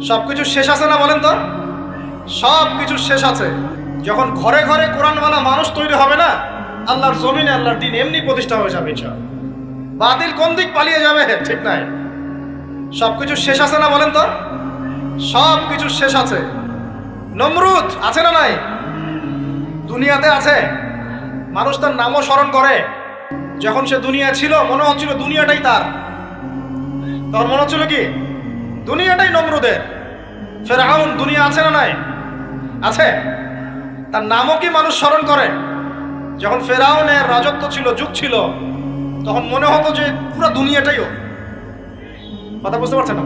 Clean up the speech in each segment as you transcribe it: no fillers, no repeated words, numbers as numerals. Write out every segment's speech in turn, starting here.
সবকিছু শেষ আছে না বলেন তো? সবকিছু শেষ আছে। যখন ঘরে ঘরে কোরআনওয়ালা মানুষ তৈরি হবে না, আল্লাহর জমিনে আল্লাহর দিন এমনি প্রতিষ্ঠা হয়ে যাবে ইনশাআল্লাহ। বাতিল কোন দিক পালিয়ে যাবে ঠিক নাই। সবকিছু শেষ আছে না বলেন তো? সবকিছু শেষ আছে। নমরুদ আছে না নাই? দুনিয়াতে আছে। মানুষ তার নামও স্মরণ করে। যখন সে দুনিয়া ছিল মনে হচ্ছিল দুনিয়াটাই তার। তখন মনে হচ্ছিল কি দুনিয়াটাই নমরুদের। ফেরাউন দুনিয়া আছে না নাই? আছে। তার নামও কি মানুষ স্মরণ করে? যখন ফেরাউনের রাজত্ব ছিল, যুগ ছিল, তখন মনে হতো যে পুরো দুনিয়াটাই ও। কথা বুঝতে পারছেন না?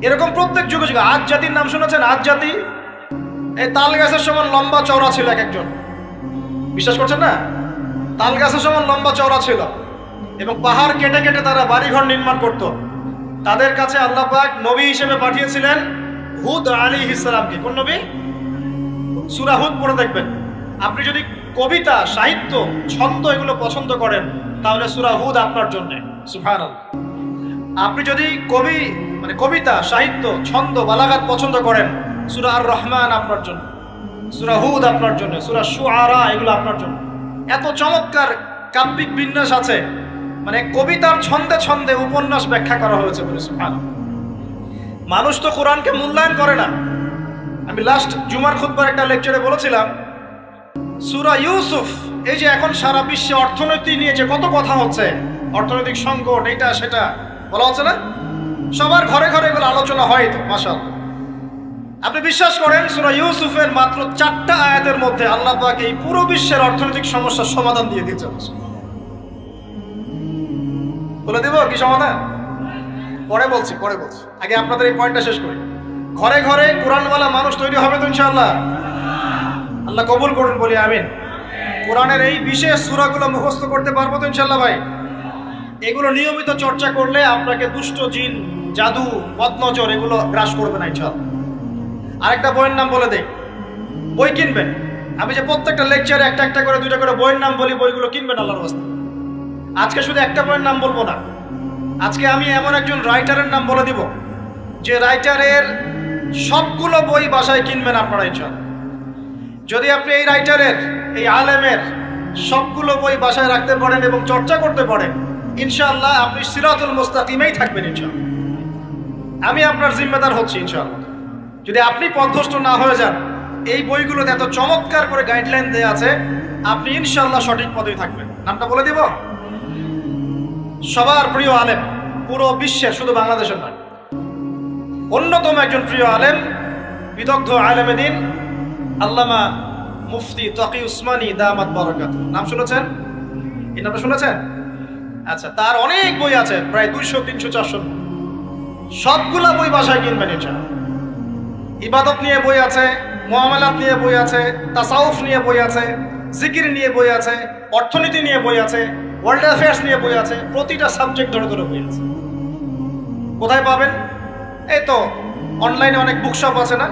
এরকম প্রত্যেক যুগে যুগে। আজ জাতির নাম শুনেছেন? আজ জাতি এই তাল গাছের সমান লম্বা চওড়া ছিল এক একজন। বিশ্বাস করছেন না? তাল গাছের সমান লম্বা চওড়া ছিল এবং পাহাড় কেটে কেটে তারা বাড়িঘর নির্মাণ করত। তাদের কাছে আল্লাহ পাক নবী হিসেবে পাঠিয়েছিলেন হুদ আলাইহিস সালামকে। কোন নবী? সূরা হুদ পড়ে দেখবেন। আপনি যদি কবিতা, সাহিত্য, ছন্দ এগুলো পছন্দ করেন তাহলে সূরা হুদ আপনার জন্য। সুবহানাল্লাহ। আপনি যদি কবিতা, সাহিত্য, ছন্দ, বালাগাত পছন্দ করেন, সূরা আর রহমান আপনার জন্য, সূরা হুদ আপনার জন্য, সূরা শুআরা এগুলো আপনার জন্য। এত চমৎকার কাব্যিক বিন্যাস আছে, মানে কবিতার ছন্দে ছন্দে উপন্যাস ব্যাখ্যা করা হয়েছে বলে। সুবহানাল্লাহ। মানুষ তো কোরআনকে মূল্যায়ন করে না। আমি লাস্ট জুমার খুতবার একটা লেকচারে বলেছিলাম, সূরা ইউসুফ, এই যে এখন সারা বিশ্বে অর্থনীতি নিয়ে যে কত কথা হচ্ছে, অর্থনৈতিক সংকট, এটা সেটা বলা হচ্ছে না, সবার ঘরে ঘরে এগুলো আলোচনা হয় তো মাশাআল্লাহ। আপনি বিশ্বাস করেন সূরা ইউসুফের মাত্র 4টা আয়াতের মধ্যে আল্লাহ পাক এই পুরো বিশ্বের অর্থনৈতিক সমস্যার সমাধান দিয়ে দিয়েছেন। বলে দেব কি সমাধান? পরে বলছি। আগে আপনাদের এই পয়েন্টটা শেষ করি। ঘরে ঘরে কোরআনওয়ালা মানুষ তৈরি হবে তো ইনশাআল্লাহ। আল্লাহ কবুল করুন, বলি আমিন। কোরআনের এই বিশেষ সূরাগুলো মুখস্থ করতে পারবো তো ইনশাআল্লাহ ভাই? এগুলো নিয়মিত চর্চা করলে আপনাকে দুষ্ট জিন, জাদু, বদনজর এগুলো গ্রাস করবে না ইনশাআল্লাহ। আরেকটা বইয়ের নাম বলে দেই, বই কিনবেন। আমি যে প্রত্যেকটা লেকচারে একটা একটা করে 2টা করে বইয়ের নাম বলি, বইগুলো কিনবেন আল্লাহর রাস্তায়। আজকে শুধু একটা বইয়ের নাম বলবো না, আজকে আমি এমন একজন রাইটারের নাম বলে দিব যে রাইটারের সবগুলো বই বাসায় কিনবেন আপনারা ইনশাআল্লাহ। যদি আপনি এই রাইটারের, এই আলেমের সবগুলো বই বাসায় রাখতে পারেন এবং চর্চা করতে পারেন, ইনশাআল্লাহ আপনি সিরাতুল মুস্তাকিমেই থাকবেন ইনশাআল্লাহ। আমি আপনার জিম্মেদার হচ্ছি ইনশাআল্লাহ। যদি আপনি পথভ্রষ্ট না হয়ে যান, এই বইগুলোতে এত চমৎকার করে গাইডলাইন দেয়া আছে, আপনি ইনশাআল্লাহ সঠিক পথেই থাকবেন। নামটা বলে দিব। সবার প্রিয় আলেম, পুরো বিশ্বের, শুধু বাংলাদেশের নয়, অন্যতম একজন প্রিয় আলেম, বিদগ্ধ আলেমে দ্বীন আল্লামা মুফতি তাকি উসমানী দামাত বারাকাতুহু। নাম শুনেছেন? এই নামটা শুনেছেন? আচ্ছা, তার অনেক বই আছে, প্রায় 200, 300, 400। সবগুলা বই বাসায় কিনবেন ইনশাআল্লাহ। ইবাদত নিয়ে বই আছে, মুআমালাত নিয়ে বই আছে, তাসাউফ নিয়ে বই আছে, জিকির নিয়ে বই আছে, অর্থনীতি নিয়ে বই আছে, ওয়ার্ল্ড অ্যাফেয়ার্স নিয়ে বই আছে, প্রতিটা সাবজেক্ট ধরে ধরে বই আছে। কোথায় পাবেন? এই তো অনলাইনে অনেক বুকশপ আছে না,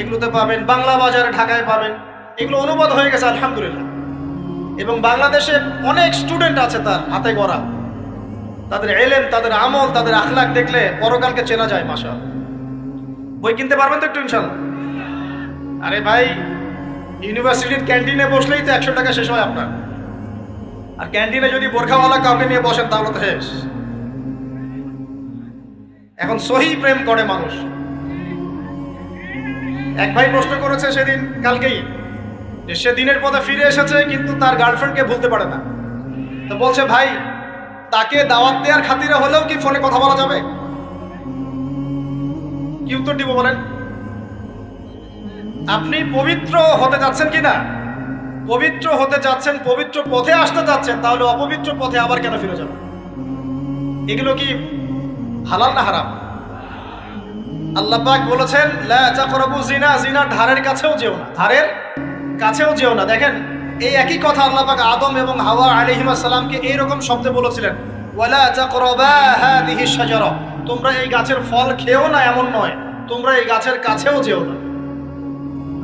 এগুলোতে পাবেন। বাংলা বাজারে ঢাকায় পাবেন। এগুলো অনুবাদ হয়ে গেছে আলহামদুলিল্লাহ। এবং বাংলাদেশে অনেক স্টুডেন্ট আছে তার হাতে গড়া। তাদের ইলম, তাদের আমল, তাদের আখলাক দেখলে পরকালকে চেনা যায় মাশাআল্লাহ। বই কিনতে পারবেন তো একটু ইনশাআল্লাহ? আরে ভাই, ইউনিভার্সিটির ক্যান্টিনে বসলেই তো 100 টাকা শেষ হয় আপনার। আর ক্যান্টিনে যদি বোরখাওয়ালা কাউকে নিয়ে বসেন তাহলে তো শেষ। এখন সহি প্রেম করে মানুষ। এক ভাই প্রশ্ন করেছে সেদিন, কালকেই, যে সে দিনের পথে ফিরে এসেছে কিন্তু তার গার্লফ্রেন্ডকে ভুলতে পারে না। তো বলছে, ভাই তাকে দাওয়াত দেওয়ার খাতিরে হলেও কি ফোনে কথা বলা যাবে? কি উত্তর দিব বলেন? আপনি পবিত্র হতে যাচ্ছেন কিনা? পবিত্র হতে যাচ্ছেন, পবিত্র পথে আসতে যাচ্ছেন, তাহলে অপবিত্র পথে আবার কেন ফিরে যাবেন? এগুলো কি হালাল না হারাম? আল্লাহ পাক বলেছেন, লা তাকরাবু জিনা, জিনার ধারের কাছেও যেও না, ধারের কাছেও যেও না। দেখেন, এই একই কথা আল্লাহ পাক আদম এবং হাওয়া আলাইহিস সালামকে এইরকম শব্দে বলেছিলেন, ওয়ালা তাকরাবা হাদিহি শাজারা, তোমরা এই গাছের ফল খেও না এমন নয়, তোমরা এই গাছের কাছেও যেও না।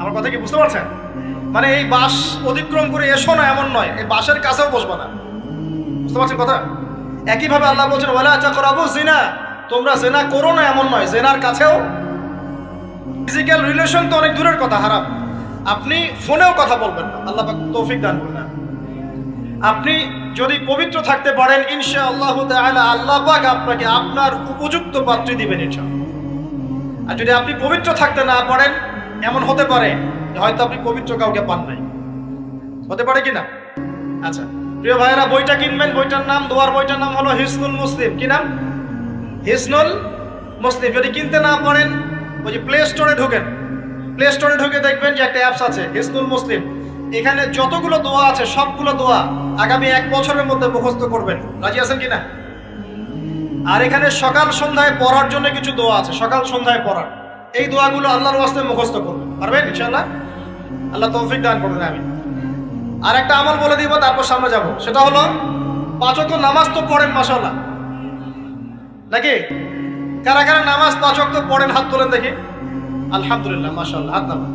আমার কথা কি বুঝতে পারছেন? মানে এই বাস অতিক্রম করে এসো না এমন নয়, এই বাসের কাছেও বসবা না। বুঝতে পারছেন কথা? একইভাবে আল্লাহ বলছেন, ওয়ালা তাকরাবু জিনা, তোমরা জেনা করো না এমন নয়, জেনার কাছেও ফিজিক্যাল রিলেশন তো অনেক দূরের কথা, হারাম। আপনি ফোনেও কথা বলবেন না, আল্লাহ পাক তৌফিক দান করুন। আপনি যদি পবিত্র থাকতে পারেন ইনশাআল্লাহ তাআলা আল্লাহ পাক আপনাকে আপনার উপযুক্ত পাত্রী দিবেন ইনশাআল্লাহ। আর যদি আপনি পবিত্র থাকতে না পারেন, এমন হতে পারে হয়তো আপনি পবিত্র কাউকে পান নাই, হতে পারে কিনা? আচ্ছা প্রিয় ভাইয়েরা, বইটা কিনবেন, বইটার নাম, দোয়ার বইটার নাম হলো হিসনুল মুসলিম। কি নাম? হিসনুল মুসলিম। যদি কিনতে না পারেন, ওই যে প্লে স্টোরে ঢোকেন, প্লে স্টোরে ঢুকে দেখবেন যে একটা অ্যাপস আছে হিসনুল মুসলিম। এখানে যতগুলো দোয়া আছে সবগুলো দোয়া আগামী 1 বছরের মধ্যে মুখস্থ করবেন। রাজি আছেন কিনা? আর এখানে সকাল সন্ধ্যায় পড়ার জন্য কিছু দোয়া আছে, সকাল সন্ধ্যায় পড়ার। এই দোয়াগুলো আল্লাহর ওয়াস্তে মুখস্থ করবেন, পারবেন ইনশাআল্লাহ? আল্লাহ তৌফিক দান করুন। আমি আর একটা আমল বলে দিব, তারপর সামনে যাব। সেটা হলো 5 ওয়াক্ত নামাজ তো পড়েন মাশাআল্লাহ, নাকি? কারা কারা নামাজ 5 ওয়াক্ত পড়েন হাত তোলেন দেখি। আলহামদুলিল্লাহ, মাশাআল্লাহ, হাত নামান।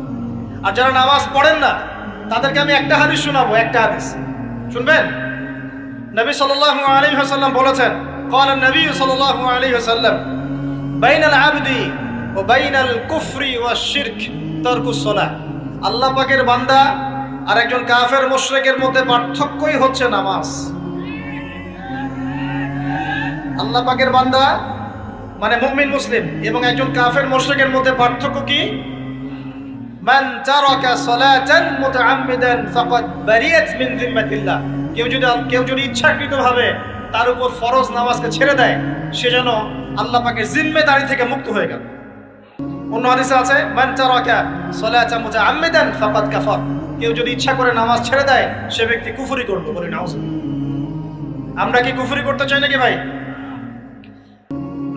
আর যারা নামাজ পড়েন না তাদেরকে আমি একটা হাদিস শোনাবো, একটা হাদিস শুনবেন। নবী সাল্লাল্লাহু আলাইহি ওয়াসাল্লাম বলেছেন, قال النبي صلى الله عليه وسلم بين العبد وبين الكفر والشرك ترك الصلاة। আল্লাহ পাকের বান্দা আর একজন কাফের মুশরিকের মধ্যে পার্থক্যই হচ্ছে নামাজ। আল্লাহ পাকের বান্দা মানে মুমিন মুসলিম এবং একজন কাফের মুশরিকের মধ্যে পার্থক্য কি? মান তারাকা সালাতান মুতাআম্মিদান ফাকাদ বারিয়াত মিন যিম্মাতিল্লাহ। কেউ যদি ইচ্ছাকৃতভাবে তার উপর ফরজ নামাজকে ছেড়ে দেয়, সে যেন আল্লাহ পাকের জিম্মেদারি থেকে মুক্ত হয়ে গেল। অন্য হাদিসে আছে মান তারাকা সালাতান মুতাআম্মিদান ফাকাদ কাফার। কেউ যদি ইচ্ছা করে নামাজ ছেড়ে দেয়, সে ব্যক্তি কুফরি করলো। বলি নাউজুবিল্লাহ। আমরা কি কুফরি করতে চাই নাকি ভাই?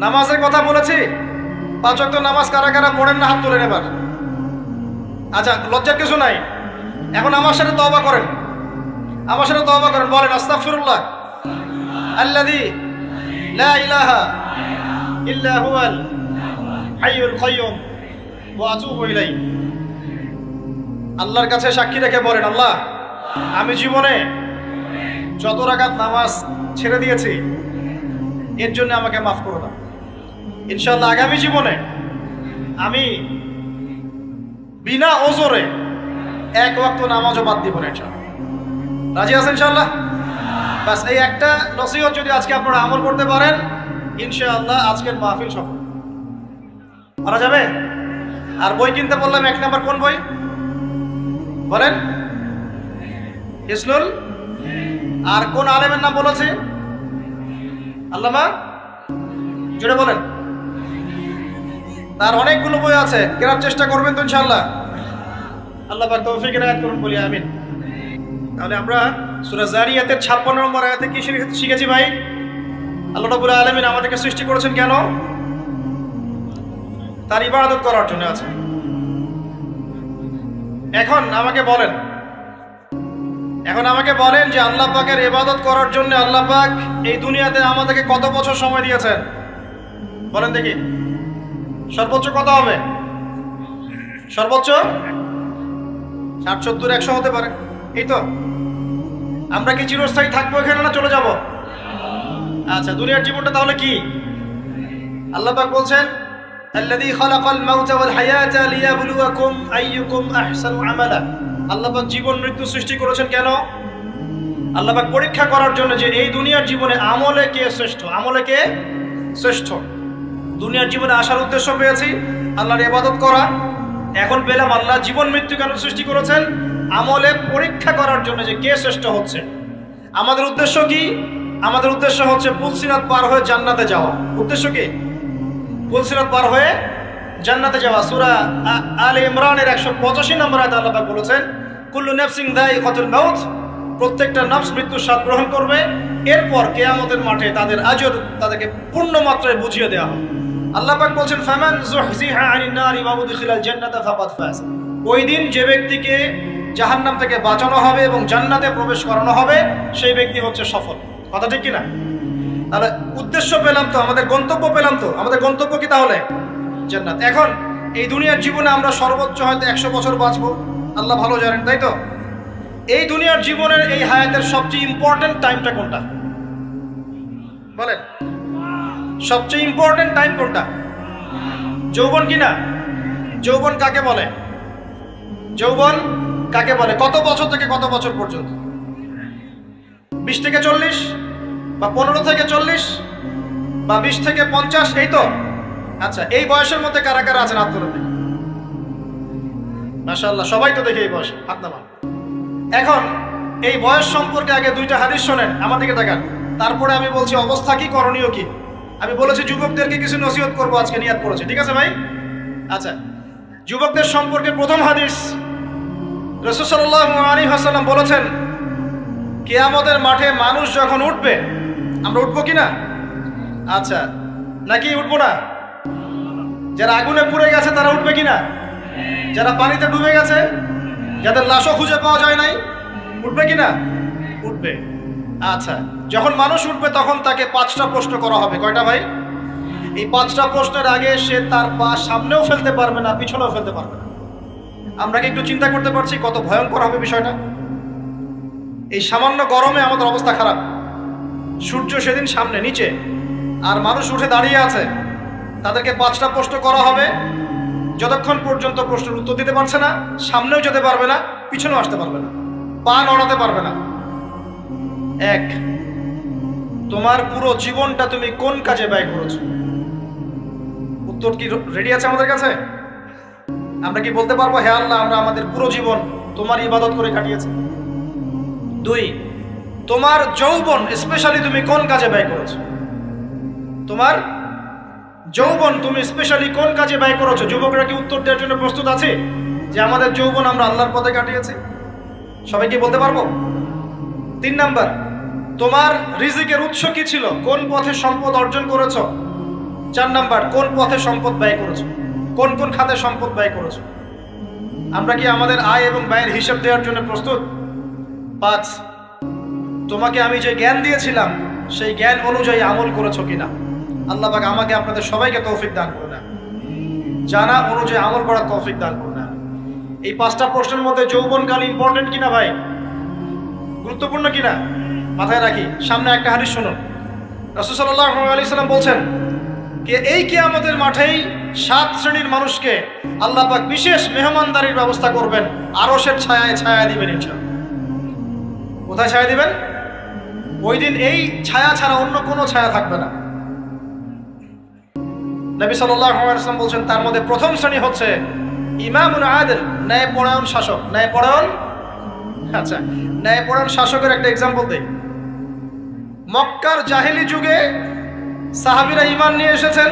নামাজের কথা বলেছি, 5 ওয়াক্ত নামাজ কারা কারা পড়েন না হাত তোলেন এবার। আচ্ছা, লজ্জার কিছু নাই। এখন আমার সাথে তওবা করেন, আমার সাথে তওবা করেন, বলেন আস্তাগফিরুল্লাহ আল্লাযী লা ইলাহা ইল্লা হুয়াল হাইয়ুল কাইয়্যুম ওয়া আতুবু ইলাইহি। আল্লাহর কাছে সাক্ষী রেখে বলেন, আল্লাহ আমি জীবনে যত রাকাত নামাজ ছেড়ে দিয়েছি এর জন্য আমাকে মাফ করে দাও। ইনশাআল্লাহ আগামী জীবনে আমি বিনা ওজরে 1 ওয়াক্ত নামাজও বাদ দিব না ইনশাআল্লাহ। রাজি আছেন ইনশাআল্লাহ? বাস এই একটা নসিহত যদি আজকে আপনারা আমল করতে পারেন, ইনশাআল্লাহ আজকের মাহফিল সফল। করা যাবে? আর বই কিনতে বললাম 1 নাম্বার কোন বই বলেন? হিসনুল। আর কোন আলেমের নাম বলেছে? আল্লামা, জোরে বলেন। তার অনেকগুলো বই আছে, কেনার চেষ্টা করবেন তো ইনশাআল্লাহ। আল্লাহ পাক তৌফিক এনায়েত করুন, বলি আমিন। তাহলে আমরা সূরা যারিয়াতের 56 নম্বর আয়াতে কি শিখেছি ভাই? আল্লাহ রাব্বুল আলামিন আমাদেরকে সৃষ্টি করেছেন কেন? তার ইবাদত করার জন্য আছে। এখন আমাকে বলেন যে আল্লাহ পাকের ইবাদত করার জন্য আল্লাহ পাক এই দুনিয়াতে আমাদেরকে কত বছর সময় দিয়েছেন? বলেন দেখি। সর্বোচ্চ কত হবে? সর্বোচ্চ 60, 70, 100 হতে পারে। এই তো। আমরা কি চিরস্থায়ী থাকবো এখানে না চলে যাব? আচ্ছা, দুনিয়ার জীবনটা তাহলে কি? আল্লাহ পাক বলছেন, আল্লাযী খালাকাল মাউতা ওয়াল হায়াতা লিয়াবলুয়াকুম আইয়ুকুম আহসানু আমালা। আল্লাহ পাক জীবন মৃত্যু সৃষ্টি করেছেন কেন? আল্লাহ পাক পরীক্ষা করার জন্য যে এই দুনিয়ার জীবনে আমলে কে শ্রেষ্ঠ, আমলে কে শ্রেষ্ঠ। দুনিয়ার জীবনে আসার উদ্দেশ্য পেয়েছি আল্লাহর ইবাদত করা, এখন পেলাম আল্লাহ জীবন মৃত্যু কেন সৃষ্টি করেছেন? আমলে পরীক্ষা করার জন্য যে কে শ্রেষ্ঠ হচ্ছে। আমাদের উদ্দেশ্য কি? আমাদের উদ্দেশ্য হচ্ছে পুলসিরাত পার হয়ে জান্নাতে যাওয়া। উদ্দেশ্য কি? পুলসিরাত পার হয়ে জান্নাতে যাওয়া। সূরা আলে ইমরানের 185 নম্বর আয়াতে আল্লাহ পাক বলেছেন, কুল্লু নাফসিন যায়িকাতুল মাউত। প্রত্যেকটা নফস মৃত্যুর স্বাদ গ্রহণ করবে। এরপর কিয়ামতের মাঠে তাদের আজর তাদেরকে পূর্ণ মাত্রায় বুঝিয়ে দেওয়া হবে। আল্লাহ পাক বলেন, ফামান যুহজিহা আনিন নারি ওয়া উদখিলাল জান্নাতা ফাকাদ ফাজ। ওই দিন যে ব্যক্তিকে জাহান্নাম থেকে বাঁচানো হবে এবং জান্নাতে প্রবেশ করানো হবে, সেই ব্যক্তি হচ্ছে সফল। কথা ঠিক কিনা? তাহলে উদ্দেশ্য পেলাম তো, আমাদের গন্তব্য পেলাম তো। আমাদের গন্তব্য কি তাহলে? জান্নাত। এখন এই দুনিয়ার জীবনে আমরা সর্বোচ্চ হয়তো 100 বছর বাঁচবো, আল্লাহ ভালো জানেন, তাই তো? এই দুনিয়ার জীবনের এই হায়াতের সবচেয়ে ইম্পর্টেন্ট টাইমটা কোনটা বলেন? সবচেয়ে ইম্পর্টেন্ট টাইম কোনটা? যৌবন কিনা? যৌবন কাকে বলে? যৌবন কাকে বলে? কত বছর থেকে কত বছর পর্যন্ত? 20 থেকে 40 বা 15 থেকে 40 বা 20 থেকে 50, এই তো? আচ্ছা, এই বয়সের মধ্যে কারা কারা আছেন? হাত তুলে দেখি। মাশাআল্লাহ, সবাই তো দেখে এই বয়স, হাত নামান। এখন এই বয়স সম্পর্কে আগে 2টা হাদিস শোনেন, আমার দিকে তাকান, তারপরে আমি বলছি অবস্থা কি, করণীয় কি। আমি বলেছি যুবকদেরকে কিছু নসিহত করবো আজকে, নিয়াত করেছি, ঠিক আছে ভাই? আচ্ছা, যুবকদের সম্পর্কে প্রথম হাদিস, রাসূল সাল্লাল্লাহু আলাইহি ওয়াসাল্লাম বলেছেন, কিয়ামতের মাঠে মানুষ যখন উঠবে, আমরা উঠবো কিনা? আচ্ছা, নাকি উঠবো না? যারা আগুনে পুড়ে গেছে তারা উঠবে কিনা? যারা পানিতে ডুবে গেছে, যাদের লাশও খুঁজে পাওয়া যায় নাই, উঠবে কিনা? উঠবে। আচ্ছা, যখন মানুষ উঠবে তখন তাকে 5টা প্রশ্ন করা হবে। কয়টা ভাই? এই 5টা প্রশ্নের আগে সে তার পা সামনেও ফেলতে পারবে না, পিছনেও ফেলতে পারবে না। আমরা কি একটু চিন্তা করতে পারছি কত ভয়ঙ্কর হবে বিষয়টা? এই সামান্য গরমে আমাদের অবস্থা খারাপ, সূর্য সেদিন সামনে নিচে, আর মানুষ উঠে দাঁড়িয়ে আছে, তাদেরকে 5টা প্রশ্ন করা হবে। যতক্ষণ পর্যন্ত প্রশ্নের উত্তর দিতে পারছে না, সামনেও যেতে পারবে না, পিছনেও আসতে পারবে না, পা নড়াতে পারবে না। 1, তোমার পুরো জীবনটা তুমি কোন কাজে ব্যয় করেছো? উত্তর কি রেডি আছে আমাদের কাছে? আমরা কি বলতে পারবো, হে আল্লাহ, আমরা আমাদের পুরো জীবন তোমার ইবাদত করে কাটিয়েছি? 2, তোমার যৌবন স্পেশালি তুমি কোন কাজে ব্যয় করেছো? তোমার যৌবন তুমি স্পেশালি কোন কাজে ব্যয় করেছো? যুবকরা কি উত্তর দেওয়ার জন্য প্রস্তুত আছে যে আমাদের যৌবন আমরা আল্লাহর পথে কাটিয়েছি? সবাই কি বলতে পারবো? 3 নাম্বার, তোমার রিজিকের উৎস কি ছিল? কোন পথে সম্পদ অর্জন করেছো? 4 নাম্বার, কোন পথে সম্পদ ব্যয় করেছো? কোন কোন খাতে সম্পদ ব্যয় করেছো? আমরা কি আমাদের আয় এবং ব্যয়ের হিসাব দেওয়ার জন্য প্রস্তুত? 5, তোমাকে আমি যে জ্ঞান দিয়েছিলাম সেই জ্ঞান অনুযায়ী আমল করেছো কিনা? আল্লাহ পাক আমাকে আপনাদের সবাইকে তৌফিক দান করুন, জানা অনুযায়ী আমল করার তৌফিক দান করুন। এই 5টা প্রশ্নের মধ্যে যৌবনকাল ইম্পর্টেন্ট কিনা ভাই? গুরুত্বপূর্ণ কিনা? মাথায় রাখি। সামনে একটা হাদিস শুনুন, রাসূল সাল্লাল্লাহু আলাইহি ওয়াসাল্লাম বলছেন যে এই কিয়ামতের মাঠেই 7 শ্রেণীর মানুষকে আল্লাহ পাক বিশেষ মেহমানদারির ব্যবস্থা করবেন, আরশের ছায়ায় ছায়া দিবেন ইনশাআল্লাহ। কোথায় ছায়া দিবেন? ওই দিন এই ছায়া ছাড়া অন্য কোনো ছায়া থাকবে না। নবী সাল্লাল্লাহু আলাইহি ওয়াসাল্লাম বলছেন তার মধ্যে প্রথম শ্রেণী হচ্ছে ইমামুন আদিল, ন্যায়পরায়ণ শাসক। ন্যায়পরায়ণ, আচ্ছা, ন্যায়পরায়ণ শাসকের একটা এক্সাম্পল দেই। মক্কার জাহেলি যুগে সাহাবীরা ঈমান নিয়ে এসেছেন,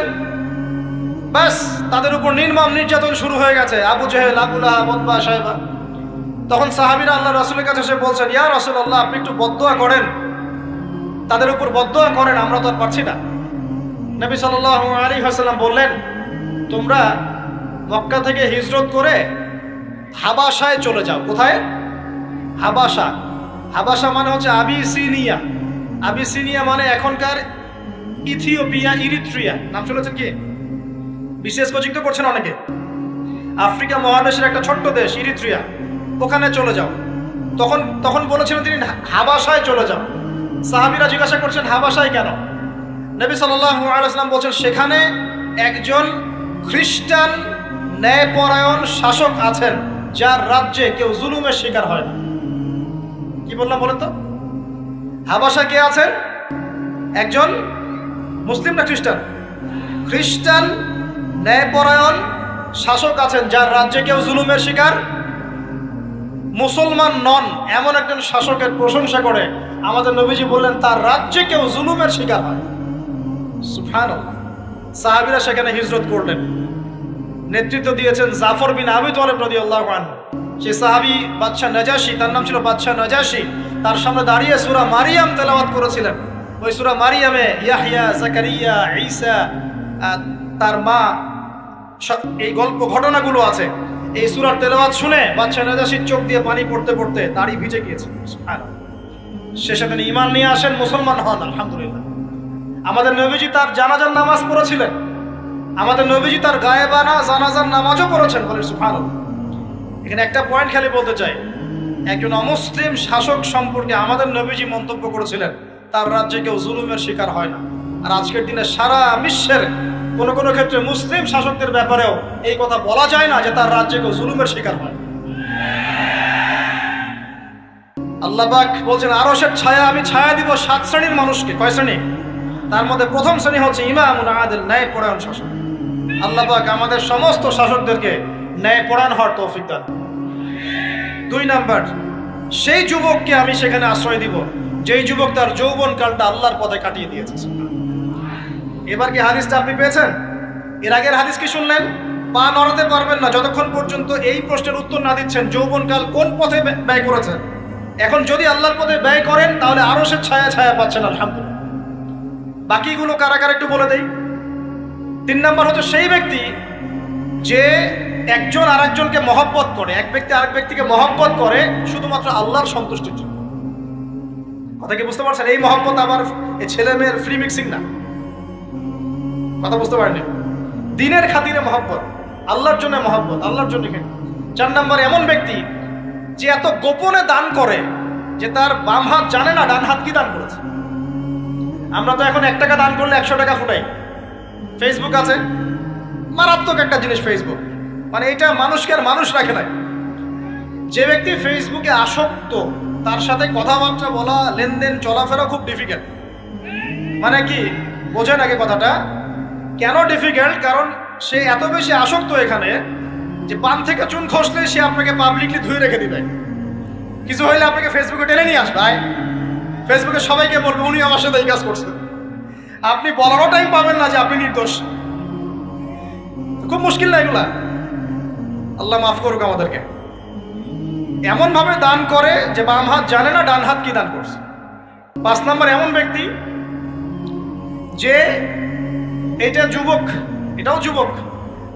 বাস তাদের উপর নির্মম নির্যাতন শুরু হয়ে গেছে, আবু জেহেল, আবু লাহাব, উতবা, শায়বা। তখন সাহাবীরা আল্লাহ রাসূলের কাছে এসে বলছেন, ইয়া রাসূলুল্লাহ, আপনি একটু বদদোয়া করেন, তাদের উপর বদদোয়া করেন, আমরা তো আর পারছি না। নবী সাল্লাল্লাহু আলাইহি ওয়াসাল্লাম বললেন, তোমরা মক্কা থেকে হিজরত করে হাবাসায় চলে যাও। কোথায়? হাবাসা। হাবাসা মানে হচ্ছে আবিসিনিয়া। আবিসিনিয়া মানে এখনকার ইথিওপিয়া, ইরিত্রিয়া। নাম শুনেছেন কি? বিশেষ কোচিং তো করছেন অনেকে। আফ্রিকা মহাদেশের একটা ছোট্ট দেশ ইরিত্রিয়া, ওখানে চলে যাও। তখন বলেছিলেন তিনি হাবাসায় চলে যাও। সাহাবীরা জিজ্ঞাসা করছেন হাবাসায় কেন? নবী সাল্লাল্লাহু আলাইহি ওয়াসাল্লাম বলছেন সেখানে একজন খ্রিস্টান ন্যায়পরায়ণ শাসক আছেন যার রাজ্যে কেউ জুলুমের শিকার হয় না। কি বললাম বলেন তো? হাবাসা কে আছেন? একজন মুসলিম না খ্রিস্টান? খ্রিস্টান ন্যায়পরায়ণ শাসক আছেন যার রাজ্যে কেউ জুলুমের শিকার, মুসলমান নন এমন একজন শাসকের প্রশংসা করে আমাদের নবীজি বললেন তার রাজ্যে কেউ জুলুমের শিকার হয়। সুবহানাল্লাহ। সাহাবীরা সেখানে হিজরত করলেন, নেতৃত্ব দিয়েছেন জাফর বিন আবি তালিব রাদিয়াল্লাহু আনহু। সেই সাহাবী বাদশাহ নাজাশী, তার নাম ছিল বাদশাহ নাজাশী, তার সামনে দাঁড়িয়ে সূরা মারিয়াম তেলাওয়াত করেছিলেন। ওই সূরা মারিয়ামে ইয়াহইয়া, জাকারিয়া, ঈসা, তার মা, এই গল্প ঘটনাগুলো আছে। এই সূরার তেলাওয়াত শুনে বাদশাহ নাজাশীর চোখ দিয়ে পানি পড়তে পড়তে দাড়ি ভিজে গিয়েছে। সুবহানাল্লাহ। শেষে তিনি ঈমান নিয়ে আসেন, মুসলমান হন, আলহামদুলিল্লাহ। আমাদের নবীজি তার জানাজার নামাজ পড়েছিলেন, আমাদের নবীজি তার গায়েবানা জানাজার নামাজও পড়েছেন, বলে সুবহানাল্লাহ। এখানে একটা পয়েন্ট খালি বলতে চাই, একজন অমুসলিম শাসক সম্পর্কে আমাদের নবীজি মন্তব্য করেছিলেন তার রাজ্যে কেউ জুলুমের শিকার হয় না। আর আজকের দিনে সারা বিশ্বের কোনো কোনো ক্ষেত্রে মুসলিম শাসকদের ব্যাপারেও এই কথা বলা যায় না যে তার রাজ্যে কেউ জুলুমের শিকার হয়। আল্লাহ পাক বলছেন আরশের ছায়া আমি ছায়া দিব 7 শ্রেণীর মানুষকে। কয় শ্রেণী? তার মধ্যে প্রথম শ্রেণী হচ্ছে ইমামুন আদিল, ন্যায়পরায়ণ শাসক। আল্লাহ পাক আমাদের সমস্ত শাসকদেরকে ন্যায়পরায়ণ হওয়ার তৌফিক দান। 2 নাম্বার, সেই যুবককে আমি সেখানে আশ্রয় দিব যেই যুবক তার যৌবনকালটা আল্লাহর পথে কাটিয়ে দিয়েছে। এবার কি হাদিসটা আপনি পেয়েছেন? এর আগের হাদিস কি শুনলেন? পা নড়াতে পারবেন না যতক্ষণ পর্যন্ত এই প্রশ্নের উত্তর না দিচ্ছেন যৌবনকাল কোন পথে ব্যয় করেছেন। এখন যদি আল্লাহর পথে ব্যয় করেন তাহলে আরশের ছায়া ছায়া পাচ্ছেন আলহামদুলিল্লাহ। বাকিগুলো কারা কারা একটু বলে দেই। 3 নাম্বার হচ্ছে সেই ব্যক্তি যে একজন আরেকজনকে মহব্বত করে, এক ব্যক্তি আরেক ব্যক্তিকে মহব্বত করে শুধুমাত্র আল্লাহর সন্তুষ্টির জন্য। কথা কি বুঝতে পারছেন? এই মহব্বত আবার এই ছেলে মেয়ের ফ্রি মিক্সিং না। কথা বুঝতে পারেনি? দিনের খাতিরে মহব্বত, আল্লাহর জন্য মহব্বত, আল্লাহর জন্য। 4 নাম্বার এমন ব্যক্তি যে এত গোপনে দান করে যে তার বাম হাত জানে না ডান হাত কি দান করেছে। আমরা তো এখন 1 টাকা দান করলে 100 টাকা ফুটাই। ফেসবুক আছে, মারাত্মক একটা জিনিস ফেসবুক, মানে এটা মানুষকে আর মানুষ রাখে না। যে ব্যক্তি ফেসবুকে আসক্ত তার সাথে কথাবার্তা বলা, লেনদেন, চলাফেরা খুব ডিফিকাল্ট। মানে কি বোঝেন আগে কথাটা? কেন ডিফিকাল্ট? কারণ সে এত বেশি আসক্ত এখানে যে পান থেকে চুন খসলে সে আপনাকে পাবলিকলি ধুয়ে রেখে দিবে। কিছু হইলে আপনাকে ফেসবুকে টেনে নিয়ে আসবে, ফেসবুকে সবাইকে বলবে উনি আমার সাথে এই কাজ করছেন। আপনি বলারও টাইম পাবেন না যে আপনি নির্দোষ। খুব মুশকিল না এগুলা? আল্লাহ মাফ করুক আমাদেরকে। এমন ভাবে দান করে যে বাম হাত জানে না ডান হাত কি দান করছে। 5 নাম্বার এমন ব্যক্তি যে এটা যুবক, এটাও যুবক,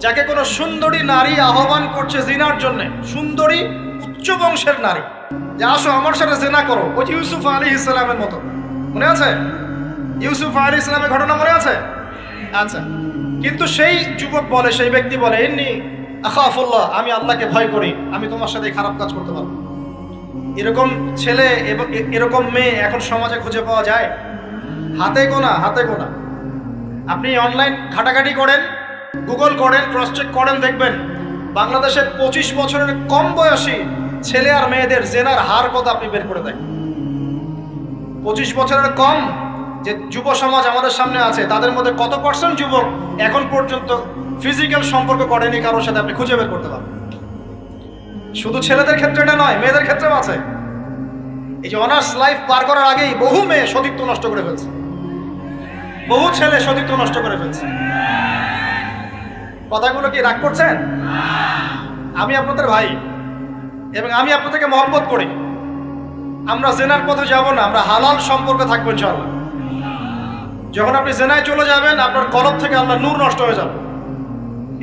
যাকে কোনো সুন্দরী নারী আহ্বান করছে জিনার জন্য, সুন্দরী উচ্চ বংশের নারী, যে আসো আমার সাথে জিনা করো। ওই ইউসুফ আলাইহিস সালামের মতো, মনে আছে? ইউসুফ আলাইহিস সালামের ঘটনা মনে আছে? আচ্ছা, কিন্তু সেই যুবক বলে, সেই ব্যক্তি বলে ইন্নী আখাফুল্লাহ, আমি আল্লাহকে ভয় করি, আমি তোমার সাথে খারাপ কাজ করতে পারবো। এরকম ছেলে এবং এরকম মেয়ে এখন সমাজে খুঁজে পাওয়া যায়? হাতে গোনা, হাতে গোনা। আপনি অনলাইন ঘাটাঘাটি করেন, গুগল করেন, ক্রস চেক করেন, দেখবেন বাংলাদেশের 25 বছরের কম বয়সী ছেলে আর মেয়েদের জেনার হার কত আপনি বের করে দেন। 25 বছরের কম যে যুব সমাজ আমাদের সামনে আছে তাদের মধ্যে কত % যুবক এখন পর্যন্ত ফিজিক্যাল সম্পর্ক করেনি কারোর সাথে, আপনি খুঁজে বের করতে পারবেন। শুধু ছেলেদের ক্ষেত্রে এটা নয়, মেয়েদের ক্ষেত্রেও আছে। এই যে অনার্স লাইফ পার করার আগেই বহু মেয়ে সতীত্ব নষ্ট করে ফেলছে, বহু ছেলে সতীত্ব নষ্ট করে ফেলছে। কথাগুলো কি রাগ করছেন? আমি আপনাদের ভাই এবং আমি আপনাদেরকে মহব্বত করি। আমরা জেনার পথে যাব না, আমরা হালাল সম্পর্ক থাকবো ইনশাআল্লাহ। যখন আপনি জেনায় চলে যাবেন আপনার কলব থেকে আল্লাহ নূর নষ্ট হয়ে যাবে।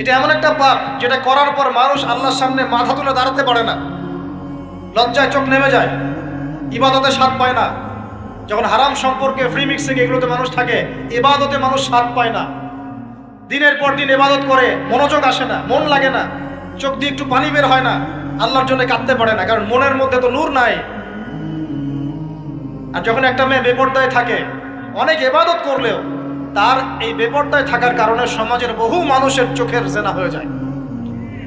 এটা এমন একটা পাপ যেটা করার পর মানুষ আল্লাহর সামনে মাথা তুলে দাঁড়াতে পারে না, লজ্জায় চোখ নেমে যায়, ইবাদতে স্বাদ পায় না। যখন হারাম সম্পর্কে, ফ্রি মিক্সিং, এগুলোতে মানুষ থাকে, ইবাদতে মানুষ স্বাদ পায় না। দিনের পর দিন ইবাদত করে মনোযোগ আসে না, মন লাগে না, চোখ দিয়ে একটু পানি বের হয় না, আল্লাহর জন্য কাঁদতে পারে না, কারণ মনের মধ্যে তো নূর নাই। আর যখন একটা মেয়ে বেপরদায় থাকে, অনেক ইবাদত করলেও তার এই বেপরদায় থাকার কারণে সমাজের বহু মানুষের চোখের জেনা হয়ে যায়।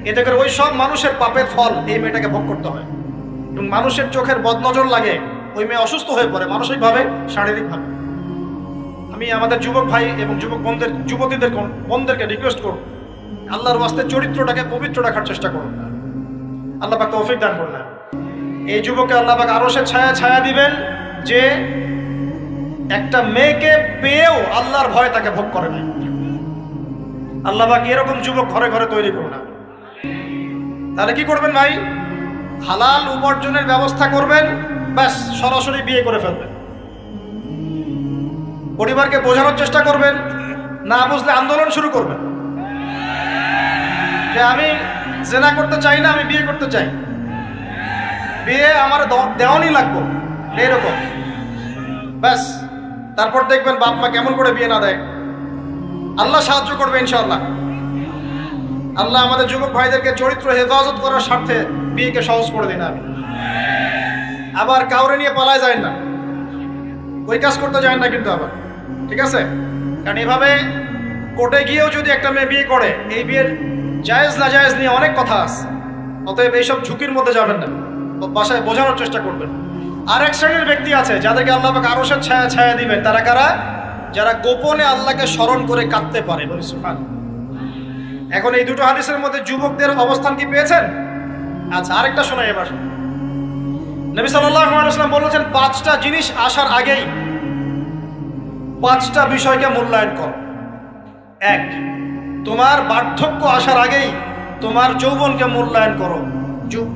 এতে করে ওই সব মানুষের পাপের ফল এই মেয়েটাকে ভোগ করতে হয় এবং মানুষের চোখের বদনজর লাগে, ওই মেয়ে অসুস্থ হয়ে পড়ে মানসিকভাবে, শারীরিকভাবে। আমি আমাদের যুবক ভাই এবং যুবক বোনদেরকে রিকোয়েস্ট করব, আল্লাহর ওয়াস্তে চরিত্রটাকে পবিত্র রাখার চেষ্টা করুন। আল্লাহ পাক তৌফিক দান করুন। এই যুবককে আল্লাহ পাক আরশের ছায়া ছায়া দিবেন যে একটা মেয়েকে পেয়েও আল্লাহর ভয় তাকে ভোগ করে নাই। আল্লাহ পাক এরকম যুবক ঘরে ঘরে তৈরি করুন। তাহলে কি করবেন ভাই? হালাল উপার্জনের ব্যবস্থা করবেন, ব্যাস সরাসরি বিয়ে করে ফেলবেন। পরিবারকে বোঝানোর চেষ্টা করবেন, না বুঝলে আন্দোলন শুরু করবেন যে আমি জেনা করতে চাই না, আমি বিয়ে করতে চাই, বিয়ে আমার দেওয়ানি লাগবে, এইরকম। ব্যাস তারপর দেখবেন বাপ মা কেমন করে বিয়ে না দেয়। আল্লাহ সাহায্য করবে ইনশাআল্লাহ। আল্লাহ আমাদের যুবক ভাইদেরকে চরিত্র হেফাজত করার স্বার্থে বিয়েকে সহজ করে দিন। আমি আবার কাউরে নিয়ে পালায় যায় না, ওই কাজ করতে যায় না কিন্তু আবার, ঠিক আছে? কারণ এভাবে কোর্টে গিয়েও যদি একটা মেয়ে বিয়ে করে, এই বিয়ের জায়েজ না জায়েজ নিয়ে অনেক কথা আছে। অতএব এইসব ঝুঁকির মধ্যে যাবেন না, বাসায় বোঝানোর চেষ্টা করবেন। আর এক শ্রেণীর ব্যক্তি আছে যাদেরকে আল্লাহ পাক আরশের ছায়া ছায়া দিবেন। তারা কারা? যারা গোপনে আল্লাহকে স্মরণ করে কাঁদতে পারে। বলি সুবহানাল্লাহ। এখন এই দুটো হাদিসের মধ্যে যুবকদের অবস্থান কি পেয়েছেন? আচ্ছা, আরেকটা শোনাই এবার। নবী সাল্লাল্লাহু আলাইহি ওয়াসাল্লাম বলেছেন, 5টা জিনিস আসার আগেই 5টা বিষয়কে মূল্যায়ন করো। 1, তোমার বার্ধক্য আসার আগেই তোমার যৌবনকে মূল্যায়ন করো।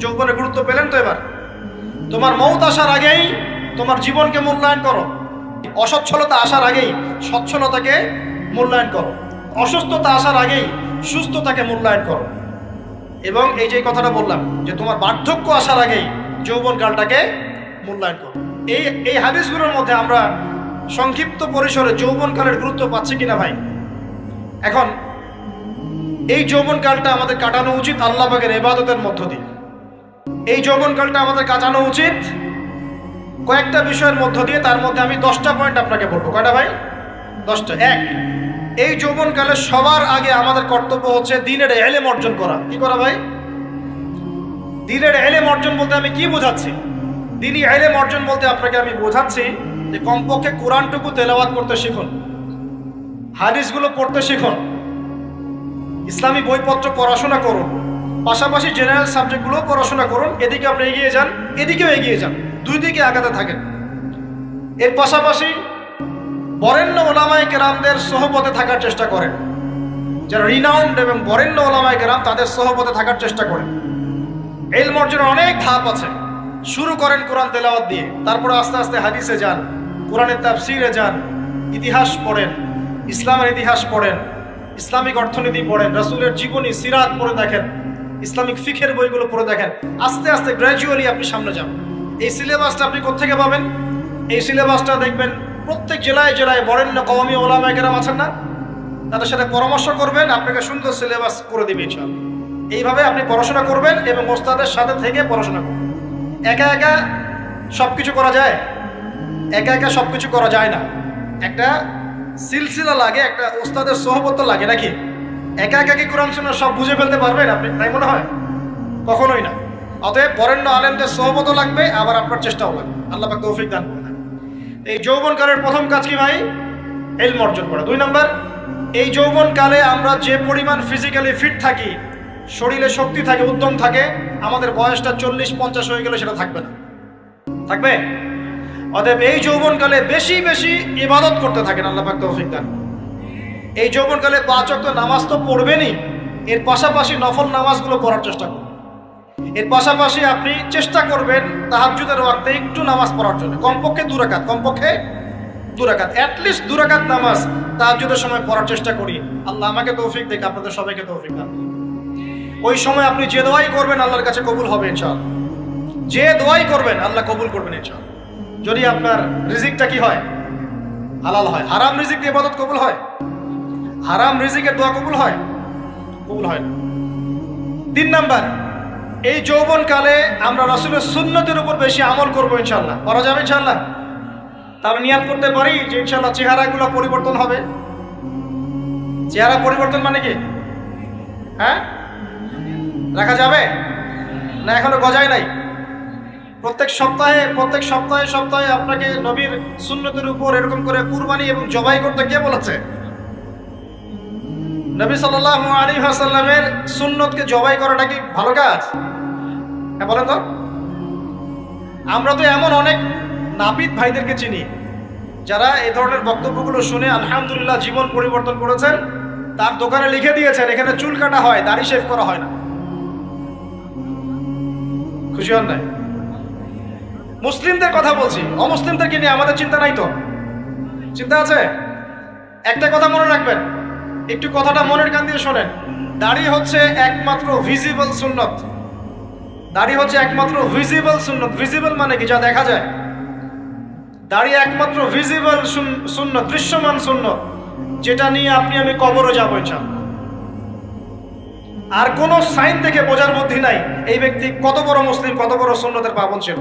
যৌবনের গুরুত্ব পেলেন তো এবার? তোমার মৌত আসার আগেই তোমার জীবনকে মূল্যায়ন করো। অসচ্ছলতা আসার আগেই সচ্ছলতাকে মূল্যায়ন করো। অসুস্থতা আসার আগেই সুস্থতাকে মূল্যায়ন করো। এবং এই যে কথাটা বললাম যে তোমার বার্ধক্য আসার আগেই যৌবনকালটাকে মূল্যায়ন করো। এই হাদিসগুলোর মধ্যে আমরা সংক্ষিপ্ত পরিসরে যৌবনকালের গুরুত্ব পাচ্ছি কিনা ভাই? এখন এই যৌবনকালটা আমাদের কাটানো উচিত আল্লাহ পাকের ইবাদতের মধ্য দিয়ে। এই যৌবনকালটা আমাদের কাটানো উচিত কয়েকটা বিষয়ের মধ্য দিয়ে। তার মধ্যে আমি 10টা পয়েন্ট আপনাকে বলবো। কয়টা ভাই? 10টা। 1, এই যৌবনকালে সবার আগে আমাদের কর্তব্য হচ্ছে দ্বীনের ইলম অর্জন করা। কি করা ভাই? দ্বীনের ইলম অর্জন বলতে আমি কি বোঝাচ্ছি? দ্বীনি ইলম অর্জন বলতে আপনাকে আমি বোঝাচ্ছি যে কমপক্ষে কোরআনটুকু তেলাওয়াত করতে শিখুন, হাদিসগুলো পড়তে শিখুন, ইসলামী বইপত্র পড়াশোনা করুন, পাশাপাশি জেনারেল সাবজেক্টগুলো পড়াশোনা করুন। এদিকে আপনি এগিয়ে যান, এদিকেও এগিয়ে যান, দুই দিকে আগাতে থাকেন। এর পাশাপাশি বরেণ্য ওলামায়ে কেরামদের সোহবতে থাকার চেষ্টা করেন। যারা রিনাউন্ড এবং বরেণ্য ওলামায়ে কেরাম, তাদের সোহবতে থাকার চেষ্টা করেন। ইলম অর্জনের অনেক ধাপ আছে। শুরু করেন কোরআন তেলাওয়াত দিয়ে, তারপরে আস্তে আস্তে হাদিসে যান, কোরআনের তাফসিরে যান, ইতিহাস পড়েন, ইসলামের ইতিহাস পড়েন, ইসলামিক অর্থনীতি পড়েন, রাসূলের জীবনী সিরাত পড়ে দেখেন, ইসলামিক ফিকহের বইগুলো পড়ে দেখেন। আস্তে আস্তে গ্র্যাজুয়ালি আপনি সামনে যান। এই সিলেবাসটা আপনি কোত্থেকে পাবেন? এই সিলেবাসটা দেখবেন প্রত্যেক জেলায় জেলায় বরেণ্য কওমি ওলামায়ে কেরাম আছেন না, তাদের সাথে পরামর্শ করবেন, আপনাকে সুন্দর সিলেবাস করে দেবে ইনশাআল্লাহ। এইভাবে আপনি পড়াশোনা করবেন এবং ওস্তাদের সাথে থেকে পড়াশোনা করবেন। একা একা সবকিছু করা যায়? একা একা সবকিছু করা যায় না। একটা সিলসিলা লাগে, একটা ওস্তাদের সোহবত লাগে নাকি? একা একা কি কোরআন সুন্নাহ সব বুঝে ফেলতে পারবেন আপনি? তাই মনে হয়? কখনোই না। অতএব বরেণ্য আলেমদের সোহবতও লাগবে, আবার আপনার চেষ্টাও লাগবে। আল্লাহ পাক তৌফিক দান করুন। এই যৌবনকালের প্রথম কাজ কি ভাই? ইলম অর্জন করা। 2 নম্বর, এই যৌবনকালে আমরা যে পরিমাণ ফিজিক্যালি ফিট থাকি, শরীরে শক্তি থাকে, উদ্যম থাকে, আমাদের বয়সটা 40-50 হয়ে গেলে সেটা থাকবে না। থাকবে? অতএব এই যৌবনকালে বেশি বেশি ইবাদত করতে থাকেন। আল্লাহ পাক তৌফিক দান। এই যৌবনকালে 5 ওয়াক্ত নামাজ তো পড়বেনই, এর পাশাপাশি নফল নামাজগুলো পড়ার চেষ্টা করুন। এর পাশাপাশি আপনি চেষ্টা করবেন তাহাজ্জুদের ওয়াক্তে একটু নামাজ পড়ার জন্য, কমপক্ষে 2 রাকাত, কমপক্ষে 2 রাকাত, অ্যাটলিস্ট 2 রাকাত নামাজ তাহাজ্জুদের সময় পড়ার চেষ্টা করি। আল্লাহ আমাকে তৌফিক দেখ, আপনাদের সবাইকে তৌফিক দান। ওই সময় আপনি যে দোয়াই করবেন আল্লাহর কাছে কবুল হবে ইনশাআল্লাহ। যে দোয়াই করবেন আল্লাহ কবুল করবেন ইনশাআল্লাহ। যদি আপনার রিজিকটা কি হয়? হালাল হয়। হারাম রিজিক দিয়ে ইবাদত কবুল হয়? হারাম রিজিকের দোয়া কবুল হয়? কবুল হয় না। 3 নাম্বার, এই যৌবনকালে আমরা রাসূলের সুন্নতের উপর বেশি আমল করবো ইনশাআল্লাহ। করা যাবে ইনশাআল্লাহ? তাহলে নিয়াত করতে পারি যে ইনশাআল্লাহ চেহারাগুলো পরিবর্তন হবে। চেহারা পরিবর্তন মানে কি? হ্যাঁ, রাখা যাবে না? এখনো গজায় নাই। প্রত্যেক সপ্তাহে আপনাকে নবীর সুন্নতের উপর এরকম করে কুরবানি এবং জবাই করতে কে বলেছে? নবী সাল্লাল্লাহু আলাইহি ওয়াসাল্লামের সুন্নতকে জবাই করাটা কি ভালো কাজ? হ্যাঁ বলেন তো। আমরা তো এমন অনেক নাপিত ভাইদেরকে চিনি যারা এই ধরনের বক্তব্যগুলো শুনে আলহামদুলিল্লাহ জীবন পরিবর্তন করেছেন। তার দোকানে লিখে দিয়েছেন এখানে চুল কাটা হয়, দাড়ি শেভ করা হয় না। খুশি হন নাই? মুসলিমদের কথা বলছি, অমুসলিমদেরকে নিয়ে আমাদের চিন্তা নাই তো? চিন্তা আছে? একটা কথা মনে রাখবেন, একটু কথাটা মনের কান দিয়ে শোনেন। দাড়ি হচ্ছে একমাত্র ভিজিবল সুন্নত। দাড়ি হচ্ছে একমাত্র ভিজিবল সুন্নত। ভিজিবল মানে কি? যা দেখা যায়। দাড়ি একমাত্র ভিজিবল সুন্নত, দৃশ্যমান সুন্নত, যেটা নিয়ে আপনি আমি কবরে যাবো ইনশাআল্লাহ। আর কোন সাইন থেকে বোঝার বুদ্ধি নাই এই ব্যক্তি কত বড় মুসলিম, কত বড় সুন্নতের পাবন ছিল।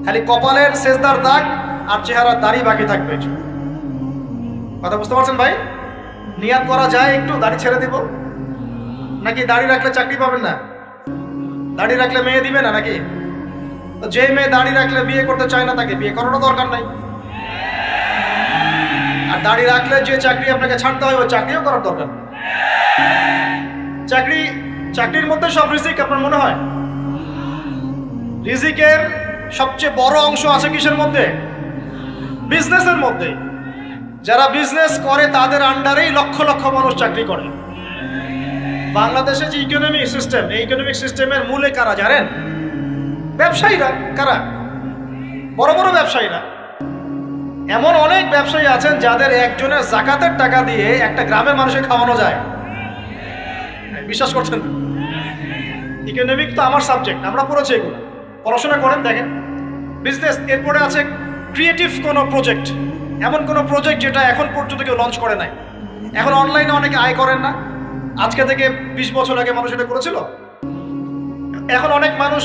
খালি কপালের সেজদার দাগ আর চেহারার দাড়ি বাকি থাকবে। কথা বুঝতে পারছেন ভাই? নিয়াত করা যায় একটু দাড়ি ছেড়ে দিব, নাকি দাড়ি রাখলে চাকরি পাবেন না, দাড়ি রাখলে মেয়ে দিবে না নাকি? যে মেয়ে দাড়ি রাখলে বিয়ে করতে চায় না তাকে বিয়ে করারও দরকার নাই। আর দাড়ি রাখলে যে চাকরি আপনাকে ছাড়তে হয় ওই চাকরিও করার দরকার নেই। চাকরির মধ্যে সব রিজিক আপনার মনে হয়? রিজিকের সবচেয়ে বড় অংশ আছে কিসের মধ্যে? বিজনেসের মধ্যে। যারা বিজনেস করে তাদের আন্ডারেই লক্ষ লক্ষ মানুষ চাকরি করে। বাংলাদেশে যে ইকোনমিক সিস্টেম, এই ইকোনমিক সিস্টেমের মূলে কারা জানেন? ব্যবসায়ীরা। কারা? বড় বড় ব্যবসায়ীরা। এমন অনেক ব্যবসায়ী আছেন যাদের একজনের জাকাতের টাকা দিয়ে একটা গ্রামের মানুষকে খাওয়ানো যায়। বিশ্বাস করছেন? ইকোনমিক তো আমার সাবজেক্ট, আমরা পড়েছি এগুলো, পড়াশোনা করেন, দেখেন। বিজনেস, এরপরে আছে ক্রিয়েটিভ কোনো প্রজেক্ট, এমন কোনো প্রজেক্ট যেটা এখন পর্যন্ত কেউ লঞ্চ করে নাই। এখন অনলাইনে অনেকে আয় করেন না, আজকে থেকে 20 বছর আগে মানুষ এটা করেছিল। এখন অনেক মানুষ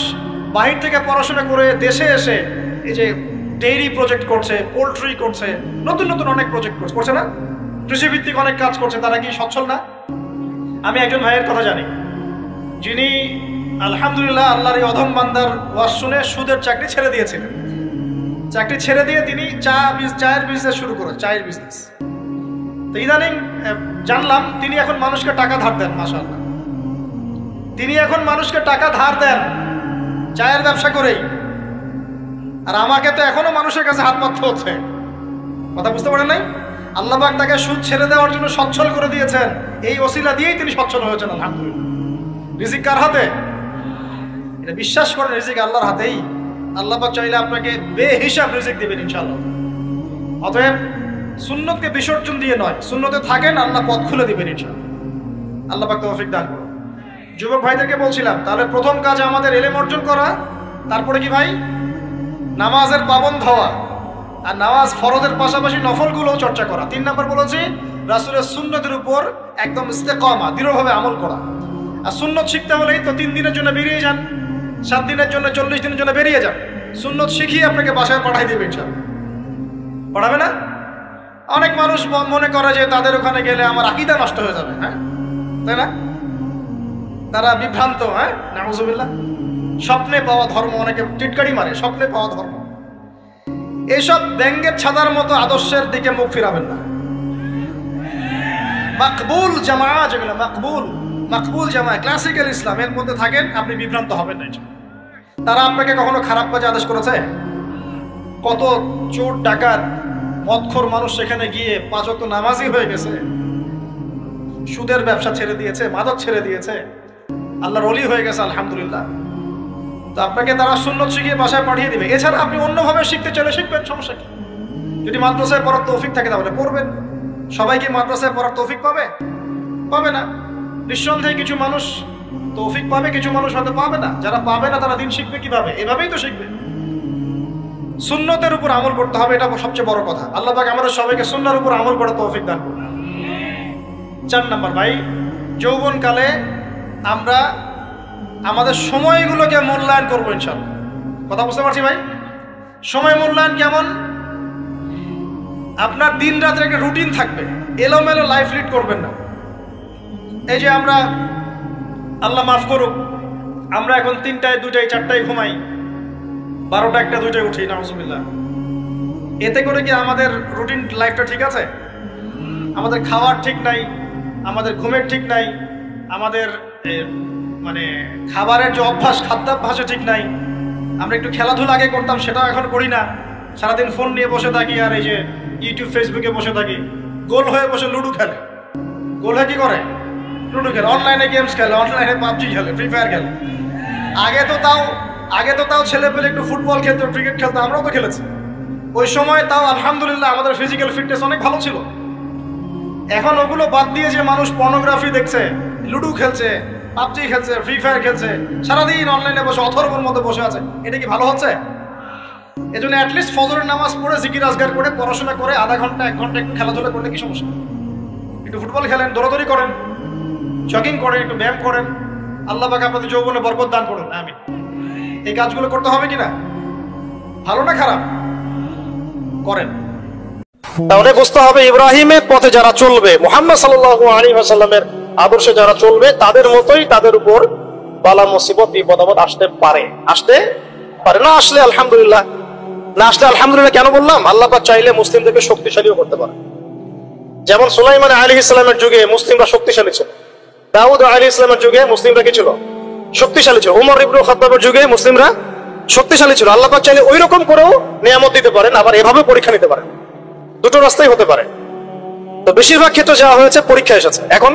বাহির থেকে পড়াশোনা করে দেশে এসে এই যে ডেইরি প্রজেক্ট করছে, পোলট্রি করছে, নতুন নতুন অনেক প্রজেক্ট করছে না? কৃষিভিত্তিক অনেক কাজ করছে। তারা কি সচ্ছল না? আমি একজন ভাইয়ের কথা জানি, যিনি আলহামদুলিল্লাহ আল্লাহর এই অধম বান্দার ওয়াজ শুনে সুদের চাকরি ছেড়ে দিয়েছিলেন। চাকরি ছেড়ে দিয়ে তিনি চায়ের বিজনেস শুরু করেন, চায়ের বিজনেস। তো ইদানিং জানলাম তিনি এখন মানুষকে টাকা ধার দেন। মাশাআল্লাহ, তিনি এখন মানুষকে টাকা ধার দেন চায়ের ব্যবসা করেই। আর আমাকে তো এখনো মানুষের কাছে হাত পাততে হচ্ছে। কথা বুঝতে পারেন নাই? আল্লাহ পাক তাকে সুদ ছেড়ে দেওয়ার জন্য সচ্ছল করে দিয়েছেন। এই ওসিলা দিয়েই তিনি সচ্ছল হয়েছেন আলহামদুলিল্লাহ। রিজিক কার হাতে? এটা বিশ্বাস করেন, রিজিক আল্লাহর হাতেই। আল্লাহ পাক চাইলে আপনাকে বেহিসাব রিজিক দিবেন ইনশাআল্লাহ। অতএব সুন্নতকে বিসর্জন দিয়ে নয়, সুন্নতে থাকেন, আল্লাহ পথ খুলে দিবেন ইনশাআল্লাহ। আল্লাহ পাক তৌফিক দান করুন। যুবক ভাইদেরকে বলছিলাম, তাহলে প্রথম কাজ আমাদের ইলম অর্জন করা, তারপরে কি ভাই? নামাজের পাবন্দ হওয়া, আর নামাজ ফরজের পাশাপাশি নফলগুলোও চর্চা করা। 3 নম্বর বলেছি রাসূলের সুন্নতের উপর একদম ইস্তেকামা, দৃঢ়ভাবে আমল করা। আর সুন্নত শিখতে হলেই তো 3 দিনের জন্য বেরিয়ে যান, 7 দিনের জন্য, 40 দিনের জন্য বেরিয়ে যান। সুন্নত শিখিয়ে আপনাকে বাসায় পাঠাই দেবে ইনশাআল্লাহ। পড়াবে না? অনেক মানুষ মনে করে যে তাদের ওখানে গেলে আমার আকীদা নষ্ট হয়ে যাবে, হ্যাঁ তাই না? তারা বিভ্রান্ত, হ্যাঁ নাউজুবিল্লাহ। স্বপ্নে পাওয়া ধর্ম, অনেকে টিটকারি মারে, স্বপ্নে পাওয়া ধর্ম। এইসব ব্যাঙ্গের ছাতার মতো আদর্শের দিকে মুখ ফিরাবেন না। মাকবুল জামা, যেগুলো মাকবুল জামা, ক্লাসিক্যাল ইসলামের মধ্যে থাকেন, আপনি বিভ্রান্ত হবেন না। তারা আপনাকে কখনো খারাপ কাজে আদেশ করেছে? কত চোর ডাকাত মদখোর মানুষ সেখানে গিয়ে 5 ওয়াক্ত নামাজি হয়ে গেছে, সুদের ব্যবসা ছেড়ে দিয়েছে, মাদক ছেড়ে দিয়েছে, আল্লাহর ওলি হয়ে গেছে আলহামদুলিল্লাহ। তো আপনাকে তারা সুন্নত শিখিয়ে বাসায় পাঠিয়ে দিবে। এছাড়া আপনি অন্যভাবে শিখতে চলে শিখবেন, সমস্যা কি? যদি মাদ্রাসায় পড়ার তৌফিক থাকে তাহলে পড়বেন। সবাই কি মাদ্রাসায় পড়ার তৌফিক পাবে? পাবে না। নিঃসন্দেহে কিছু মানুষ তৌফিক পাবে, কিছু মানুষ হয়তো পাবে না। যারা পাবে না তারা দিন শিখবে কিভাবে? এভাবেই তো শিখবে। সুন্নতের উপর আমল করতে হবে, এটা সবচেয়ে বড় কথা। আল্লাহ পাক আমাদের সবাইকে সুন্নাহর উপর আমল করে তৌফিক দান করুন। 4 নম্বর ভাই, যৌবনকালে আমরা আমাদের সময়গুলোকে মূল্যায়ন করবো ইনশাআল্লাহ। কথা বুঝতে পারছি ভাই? সময় মূল্যায়ন কেমন? আপনার দিন রাতের একটা রুটিন থাকবে, এলোমেলো লাইফ লিড করবেন না। এই যে আমরা, আল্লাহ মাফ করুক, আমরা এখন 3টায় 2টায় 4টায় ঘুমাই, 12টা 1টা 2টায় উঠি, নাউজুবিল্লাহ। এতে করে কি আমাদের রুটিন লাইফটা ঠিক আছে? আমাদের খাওয়ার ঠিক নাই, আমাদের ঘুমের ঠিক নাই, আমাদের মানে খাবারের যে অভ্যাস, খাদ্যাভ্যাসও ঠিক নাই। আমরা একটু খেলাধুলা আগে করতাম, সেটাও এখন করি না। সারাদিন ফোন নিয়ে বসে থাকি, আর এই যে ইউটিউব ফেসবুকে বসে থাকি। গোল হয়ে বসে লুডো খেলে, গোল হয়ে কি করে? লুডো খেলে, অনলাইনে গেমস খেলে, অনলাইনে পাবজি খেলে, ফ্রি ফায়ার খেলে। আগে তো তাও ছেলে পেলে একটু ফুটবল খেলতো, ক্রিকেট খেলতো, আমরাও তো খেলেছি। ওই সময় তাও আলহামদুলিল্লাহ আমাদের ফিজিক্যাল ফিটনেস অনেক ভালো ছিল। এখন ওগুলো বাদ দিয়ে যে মানুষ পর্নোগ্রাফি দেখছে, লুডো খেলছে, পাবজি খেলছে, ফ্রি ফায়ার খেলছে, সারাদিন অনলাইনে বসে অথর্বর মধ্যে বসে আছে, এটা কি ভালো হচ্ছে? এজন্য অ্যাটলিস্ট ফজরের নামাজ পড়ে জিকির আজগার করে পড়াশোনা করে আধা ঘন্টা 1 ঘন্টা একটু খেলাধুলা করলে কি সমস্যা? একটু ফুটবল খেলেন, দৌড়াদৌড়ি করেন, জগিং করেন, একটু ব্যায়াম করেন। আল্লাহ পাক আপনাদের যৌবনে বরকত দান করুন, আমিন। এই কাজগুলো করতে হবে কিনা? ভালো না খারাপ? করেন। তাহলে বুঝতে হবে ইব্রাহিমের পথে যারা চলবে, মুহাম্মদ সাল্লাল্লাহু আলাইহি ওয়াসাল্লামের আদর্শে যারা চলবে, তাদের মতোই তাদের উপর বালা মুসিবত বিপদ আপদ আসতে পারে না আসলে আলহামদুলিল্লাহ, না আসলে আলহামদুলিল্লাহ। কেন বললাম? আল্লাহ পাক চাইলে মুসলিমদেরকে শক্তিশালীও করতে পারে। যেমন সুলাইমান আলাইহিস সালামের যুগে মুসলিমরা শক্তিশালী ছিল, দাউদ আলাইহিস সালামের যুগে মুসলিমরা কি ছিল? শক্তিশালী ছিল। উমর ইবনে খাত্তাবের যুগে মুসলিমরা শক্তিশালী ছিল। আল্লাহ পাক চাইলে ওই রকম করেও নিয়ামত দিতে পারেন, আবার এভাবে পরীক্ষা নিতে পারেন। দুটো রাস্তাই হতে পারে। তো বেশিরভাগ ক্ষেত্রে যা হয়েছে পরীক্ষা এসেছে। এখন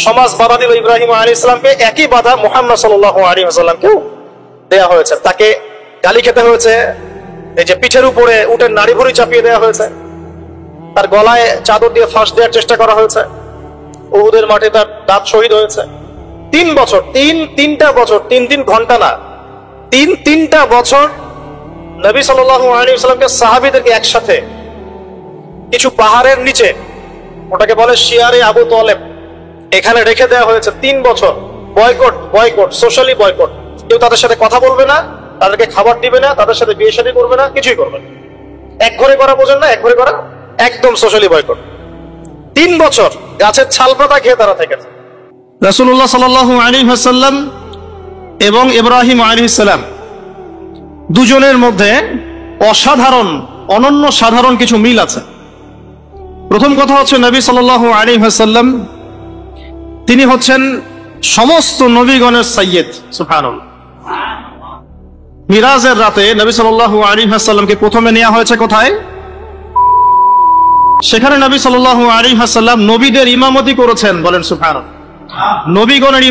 সমাজ বাধা দিল ইব্রাহিম আলাইহিস সালামকে, একই বাধা মুহাম্মদ সাল্লাল্লাহু আলাইহি ওয়াসাল্লামকেও দেয়া হয়েছে। তাকে গালি খেতে হয়েছে, এই যে পিঠের উপরে উটের নাড়ি ভুঁড়ি চাপিয়ে দেওয়া হয়েছে, তার গলায় চাদর দিয়ে ফাঁস দেওয়ার চেষ্টা করা হয়েছে, উহুদের মাঠে তার দাঁত শহীদ হয়েছে। 3 বছর, তিনটা বছর, 3 ঘন্টা না, 3টা বছর নবী সাল্লাল্লাহু আলাইহি ওয়াসাল্লামকে সাহাবীদেরকে একসাথে কিছু পাহাড়ের নিচে, ওটাকে বলে শিয়ারে আবু তালেব, এখানে রেখে দেওয়া হয়েছে 3 বছর। Boycott, socially boycott. কেউ তাদের সাথে কথা বলবে না, তাদেরকে খাবার দিবে না, তাদের সাথে বিয়ে শাদী করবে না, কিছুই করবে না। এক ঘরে করা, বোঝেন না? এক ঘরে করা, একদম সোশ্যালি বয়কট। 3 বছর গাছের ছাল পাতা খেয়ে তারা থেকেছে। রাসূলুল্লাহ সাল্লাল্লাহু আলাইহি ওয়াসাল্লাম এবং ইব্রাহিম আলাইহিস সালাম দুজনের মধ্যে অসাধারণ, অনন্য সাধারণ কিছু মিল আছে। প্রথম কথা হচ্ছে নবী সাল্লাল্লাহু আলাইহি ওয়াসাল্লাম তিনি হচ্ছেন সমস্ত নবীগণের সাইয়্যিদ। সুবহানাল্লাহ। মিরাজের রাতে নবী সাল্লাল্লাহু আলাইহি ওয়াসাল্লামকে প্রথমে নেওয়া হয়েছে কোথায়? সেখানে নবী সাল্লাল্লাহু আলাইহি ওয়াসাল্লাম নবীদের ইমামতি করেছেন। বলেন সুবহানাল্লাহ। নবীগণের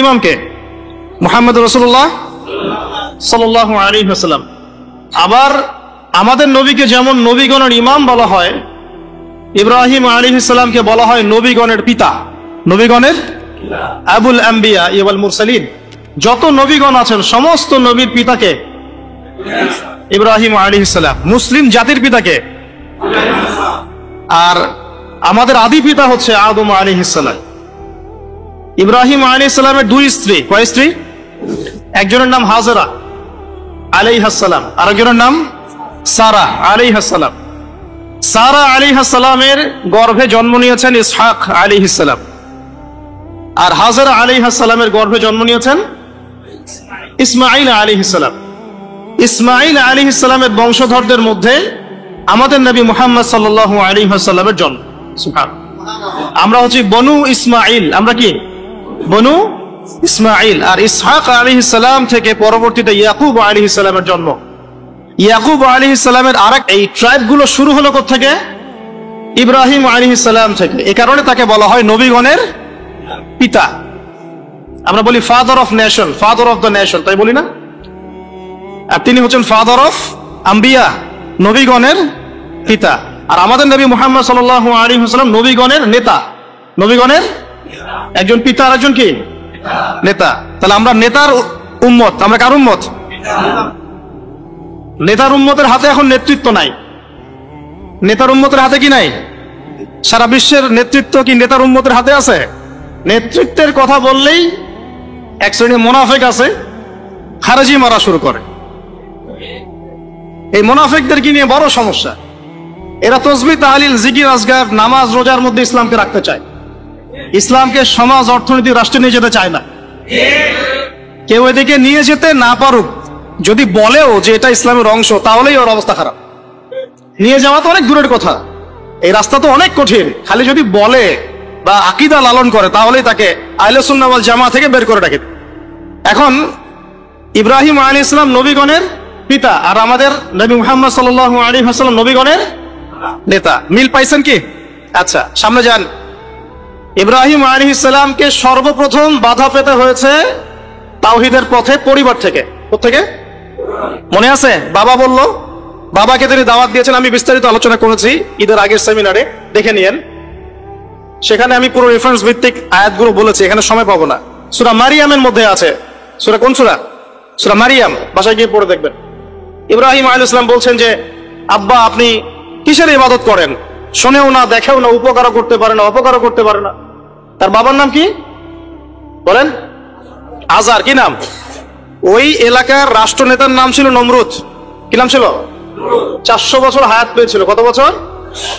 ইমামকে মুহাম্মদ রাসূলুল্লাহ সাল্লাল্লাহু আলাইহি ওয়াসাল্লাম। আবার আমাদের নবীকে যেমন নবীগণের ইমাম বলা হয়, ইব্রাহিম আলাইহিস সালামকে বলা হয় নবীগণের পিতা, নবীগণের আবুল আম্বিয়া ওয়াল মুরসালিন। যত নবীগণ আছেন সমস্ত নবীর পিতাকে ইব্রাহিম আলাইহিস সালাম। মুসলিম জাতির পিতাকে, আর আমাদের আদি পিতা হচ্ছে আদম আলাইহিস সালাম। ইব্রাহিম আলাইহিস সালামের 2 স্ত্রী। কয় স্ত্রী? একজনের নাম হাজরা আলাইহাস সালাম, আরেকজনের নাম সারা আলাইহাস সালাম। সারা আলাইহাস সালামের গর্ভে জন্ম নিয়েছেন ইসহাক আলাইহিস সালাম, আর হাজরা আলাইহাস সালামের গর্ভে জন্ম নিয়েছেন ইসমাঈল আলাইহিস সালাম। ইসমাঈল আলাইহিস সালামের বংশধরদের মধ্যে আমাদের নবী মুহাম্মদ সাল্লাল্লাহু আলাইহি ওয়াসাল্লামের জন্ম। সুবহানাল্লাহ। আমরা হচ্ছি বনু ইসমাঈল। আমরা কি? বনু ইসমাঈল। আর ইসহাক আলাইহিস সালাম থেকে পরবর্তীতে ইয়াকুব আলাইহিস সালামের জন্ম। ইয়াকুব আলাইহিস সালামের আরেক, এই ট্রাইবগুলো শুরু হলো কোথা থেকে? ইব্রাহিম আলাইহিস সালাম থেকে। এই কারণে তাকে বলা হয় নবীগণের পিতা। আমরা বলি father of nation, father of the nation, তাই বলি না? আর তিনি হচ্ছেন ফাদার অফ আম্বিয়া, নবীগণের পিতা। আর আমাদের নবী মুহাম্মদ সাল্লাল্লাহু আলাইহি ওয়াসাল্লাম নবীগণের নেতা, নবীগণের একজন পিতা আর একজন কি? নেতা। তাহলে আমরা নেতার উম্মত। আমরা কার উম্মত? নেতার উম্মতের হাতে এখন নেতৃত্ব নাই। নেতার উম্মতের হাতে কি নাই? সারা বিশ্বের নেতৃত্ব কি নেতার উম্মতের হাতে আছে? নেতৃত্বের কথা বললেই এক শ্রেণীর মুনাফিক আছে, খারেজি মারা শুরু করে। এই মুনাফিকদেরকে নিয়ে বড় সমস্যা। এরা তাসবিহ, তাহলিল, জিকির, আজকার, নামাজ, রোজার মধ্যে ইসলামকে রাখতে চায়। ইসলামকে সমাজ, অর্থনীতি, রাষ্ট্রে নিয়ে যেতে চায় না। কেউ এদিকে নিয়ে যেতে না পারুক, যদি বলেও যে এটা ইসলামের অংশ, তাহলেই ওর অবস্থা খারাপ। নিয়ে যাওয়া তো অনেক দূরের কথা, এই রাস্তা তো অনেক কঠিন। খালি যদি বলে বা আকীদা লালন করে, তাহলেই তাকে আহলে সুন্নাহ ওয়াল জামাত থেকে বের করে রাখে। এখন ইব্রাহিম আলাইহিস সালাম নবীগণের পিতা, আর আমাদের নবী মুহাম্মদ সাল্লাল্লাহু আলাইহি ওয়াসাল্লাম নবীগণের নেতা। মিল পাইছেন কি? আচ্ছা, সামনে যান। ইব্রাহিম আলাইহিস সালামকে সর্বপ্রথম বাধা পেতে হয়েছে তাওহীদের পথে পরিবার থেকে। কোত্থেকে? মনে আছে? বাবা বলল, বাবাকে তিনি দাওয়াত দিয়েছেন। আমি বিস্তারিত আলোচনা করেছি ঈদের আগের সেমিনারে, দেখে নিয়েন। সেখানে আমি পুরো রেফারেন্স ভিত্তিক আয়াতগুলো বলেছি, এখানে সময় পাবো না। সূরা মারিয়ামের মধ্যে আছে। সূরা কোন সূরা? সূরা মারিয়াম। বাসায় গিয়ে পড়ে দেখবেন। ইব্রাহিম আলাইহিস সালাম বলছেন যে, আব্বা আপনি কিসের ইবাদত করেন? শোনেও না, দেখেও না, উপকারও করতে পারে না, অপকারও করতে পারে না। তার বাবার নাম কি বলেন? আজার। কি নাম? ওই এলাকার রাষ্ট্রনেতার নাম ছিল নমরুদ। কি নাম ছিল? 400 বছর হায়াত পেয়েছিল। কত বছর?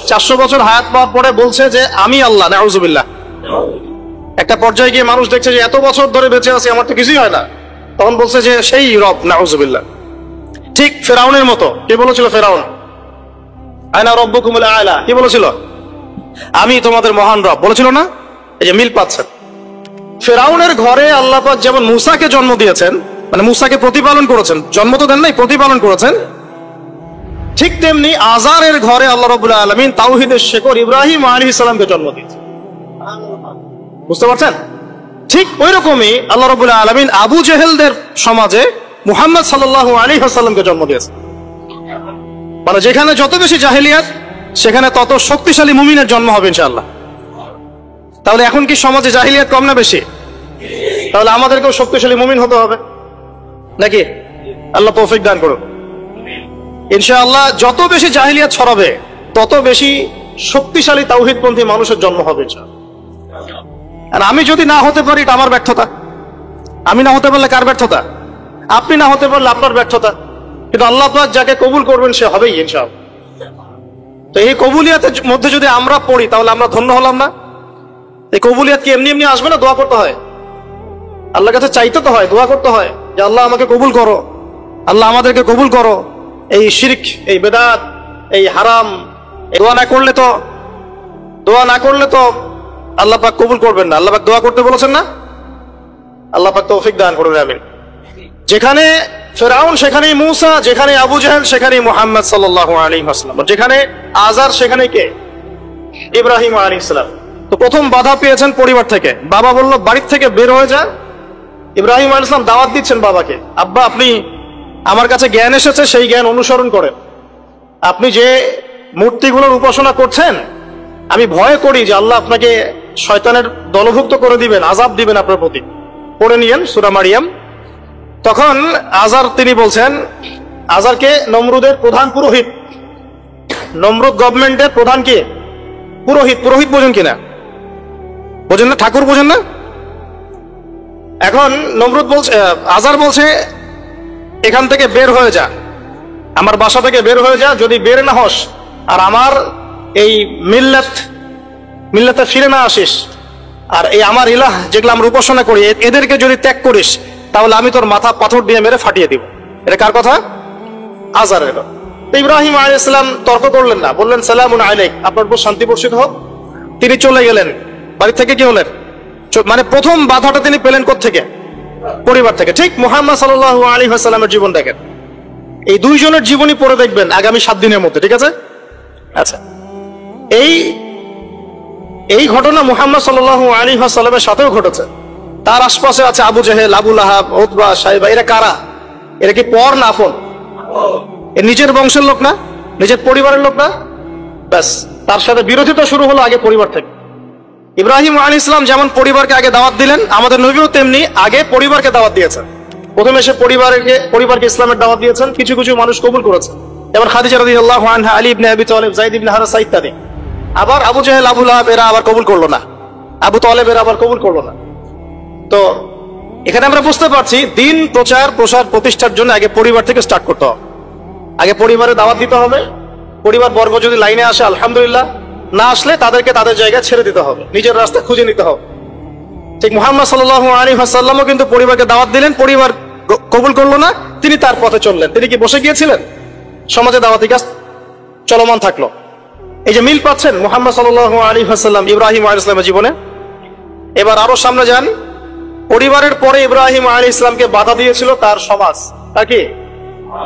400 বছর হায়াত পাওয়ার পরে বলছে যে আমি আল্লাহ, নাউজুবিল্লাহ। একটা পর্যায়ে গিয়ে মানুষ দেখছে যে এত বছর ধরে বেঁচে আছি, আমার তো কিছুই হয় না, তখন বলছে যে সেই রব, নাউজুবিল্লাহ। ঠিক ফেরাউনের মতো। কে বলেছিল? ফেরাউন। আনা রব্বুকুমুল আ'লা, কি বলেছিল? আমি তোমাদের মহান রব বলেছিল না? এই যে মিল পাচ্ছেন। ফেরাউনের ঘরে আল্লাহ পাক যেমন মূসাকে জন্ম দিয়েছেন, মানে মূসাকে প্রতিপালন করেছেন, জন্ম তো দেন নাই, প্রতিপালন করেছেন, ঠিক তেমনি আজারের ঘরে আল্লাহ রাব্বুল আলামিন তাওহীদের শেকড় ইব্রাহিম আলাইহিস সালামকে জন্ম দিয়েছেন। বুঝতে পারছেন? ঠিক ওই রকমই আল্লাহ রাব্বুল আলামিন আবু জেহেলদের সমাজে মুহাম্মদ সাল্লাল্লাহু আলাইহি ওয়াসাল্লামকে জন্ম দিয়েছেন। মানে যেখানে যত বেশি জাহেলিয়াত, সেখানে তত শক্তিশালী মুমিনের জন্ম হবে ইনশাআল্লাহ। তাহলে এখন কি সমাজে জাহেলিয়াত কম না বেশি? তাহলে আমাদেরকেও শক্তিশালী মুমিন হতে হবে নাকি? আল্লাহ তৌফিক দান করুন। ইনশাআল্লাহ যত বেশি জাহেলিয়াত ছড়াবে, তত বেশি শক্তিশালী তাওহীদপন্থী মানুষের জন্ম হবে ইনশাআল্লাহ। আর আমি যদি না হতে পারি, এটা আমার ব্যর্থতা। আমি না হতে পারলে কার ব্যর্থতা? আপনি না হতে পারলে আপনার ব্যর্থতা। কিন্তু আল্লাহ পাক যাকে কবুল করবেন সে হবেই ইনশাআল্লাহ। তো এই কবুলিয়াতের মধ্যে যদি আমরা পড়ি, তাহলে আমরা ধন্য হলাম না? এই কবুলিয়াত কি এমনি এমনি আসবে না? দোয়া করতে হয়, আল্লাহর কাছে চাইতে তো হয়, দোয়া করতে হয় যে আল্লাহ আমাকে কবুল করো, আল্লাহ আমাদেরকে কবুল করো। এই শিরক, এই বেদাত, এই হারাম, দোয়া না করলে তো আল্লাহ পাক কবুল করবেন না। আল্লাহ পাক দোয়া করতে বলেছেন না? আল্লাহ পাক তৌফিক দান করুন, আমিন। যেখানে ফেরাউন সেখানেই মূসা, যেখানে আবু জাহেল সেখানেই মুহাম্মদ সাল্লাল্লাহু আলাইহি ওয়াসাল্লাম, যেখানে আজার সেখানে কে? ইব্রাহিম আলাইহিস সালাম। তো প্রথম বাধা পেয়েছেন পরিবার থেকে। বাবা বলল বাড়ির থেকে বের হয়ে যা। ইব্রাহিম আলাইহিস সালাম দাওয়াত দিচ্ছেন বাবাকে, আব্বা আপনি, আমার কাছে জ্ঞান এসেছে, সেই জ্ঞান অনুসরণ করেন। আপনি যে মূর্তিগুলোর উপাসনা করছেন, আমি ভয় করি যে আল্লাহ আপনাকে শয়তানের দলভুক্ত করে দিবেন, আযাব দিবেন আপনার প্রতি। পড়ে নিয়েন সূরা মারিয়াম। তখন আজার তিনি বলছেন, আজারকে নমরুদের প্রধান পুরোহিত, নমরুদ গভর্নমেন্টের প্রধান কি? পুরোহিত। পুরোহিত বোঝেন কিনা? বোঝেন না? ঠাকুর বোঝেন না? এখন নমরুদ বলছে, আজার বলছে এখান থেকে বের হয়ে যা, আমার বাসা থেকে বের হয়ে যা। যদি বের না হস আর আমার এই মিল্লাতে ফিরে না আসিস, আর এই আমার ইলাহ যেগুলো আমরা উপাসনা করি এদেরকে যদি ত্যাগ করিস, তাহলে আমি তোর মাথা পাথর দিয়ে মেরে ফাটিয়ে দিব। এটা কার কথা? আজারের কথা। ইব্রাহিম আলাইহিস সালাম তর্ক করলেন না, বললেন সালামুন আলাইক, আপনার উপর শান্তি বর্ষিত হোক। তিনি চলে গেলেন। বাড়ি থেকে কি হলেন? মানে প্রথম বাধাটা তিনি পেলেন কোত্থেকে? পরিবার থেকে। ঠিক মুহাম্মদ সাল্লাল্লাহু আলাইহি ওয়াসাল্লামের জীবন দেখেন, এই দুইজনের জীবনী পড়ে দেখবেন আগামী 7 দিনের মধ্যে, ঠিক আছে? আচ্ছা, এই ঘটনা মুহাম্মদ সাল্লাল্লাহু আলাইহি ওয়াসাল্লামের সাথেও ঘটেছে। তার আশপাশে আছে আবু জেহেল, আবু লাহাব, উতবা, সাইবা। এরা কারা? এরা কি পর না আপন? এর নিজের বংশের লোক না, নিজের পরিবারের লোক না। ব্যাস, তার সাথে বিরোধিতা শুরু হলো আগে পরিবার থেকে। ইব্রাহিম আলাইহিস সালাম যেমন পরিবারকে আগে দাওয়াত দিলেন, আমাদের নবীও তেমনি আগে পরিবারকে দাওয়াত দিয়েছেন। প্রথমে এসে পরিবারকে ইসলামের দাওয়াত দিয়েছেন। কিছু কিছু মানুষ কবুল করেছে, যেমন খাদিজা রাদিয়াল্লাহু আনহা, আলী ইবনে আবি তালিব, যায়েদ ইবনে হারেসা ইত্যাদি। আবার আবু জেহেল, আবু লাহাব এরা আবার কবুল করলো না, আবু তালেব এরা আবার কবুল করলো না। তো এখানে আমরা বুঝতে পারছি দিন প্রসার প্রতিষ্ঠার জন্য আগে পরিবার থেকে স্টার্ট করতে হবে। আগে পরিবারে দাওয়াত দিতে হবে। পরিবার বর্গ যদি লাইনে আসে আলহামদুলিল্লাহ, না আসলে তাদেরকে তাদের জায়গায় ছেড়ে দিতে হবে, নিজের রাস্তা খুঁজে নিতে হবে। ঠিক মুহাম্মদ সাল্লাল্লাহু আলাইহি ওয়াসাল্লামও কিন্তু পরিবারকে দাওয়াত দিলেন, পরিবার কবুল করলো না, তিনি তার পথে চললেন। তিনি কি বসে গিয়েছিলেন? সমাজে দাওয়াতি কাজ চলমান থাকলো। এই যে মিল পাচ্ছেন মুহাম্মদ সাল্লাল্লাহু আলাইহি ওয়াসাল্লাম ইব্রাহিম আলাইহিস সালামের জীবনে। এবার আরো সামনে যান। পরিবারের পরে ইব্রাহিম আলাইহিস সালামকে বাধা দিয়েছিল তার সমাজ। তার কি?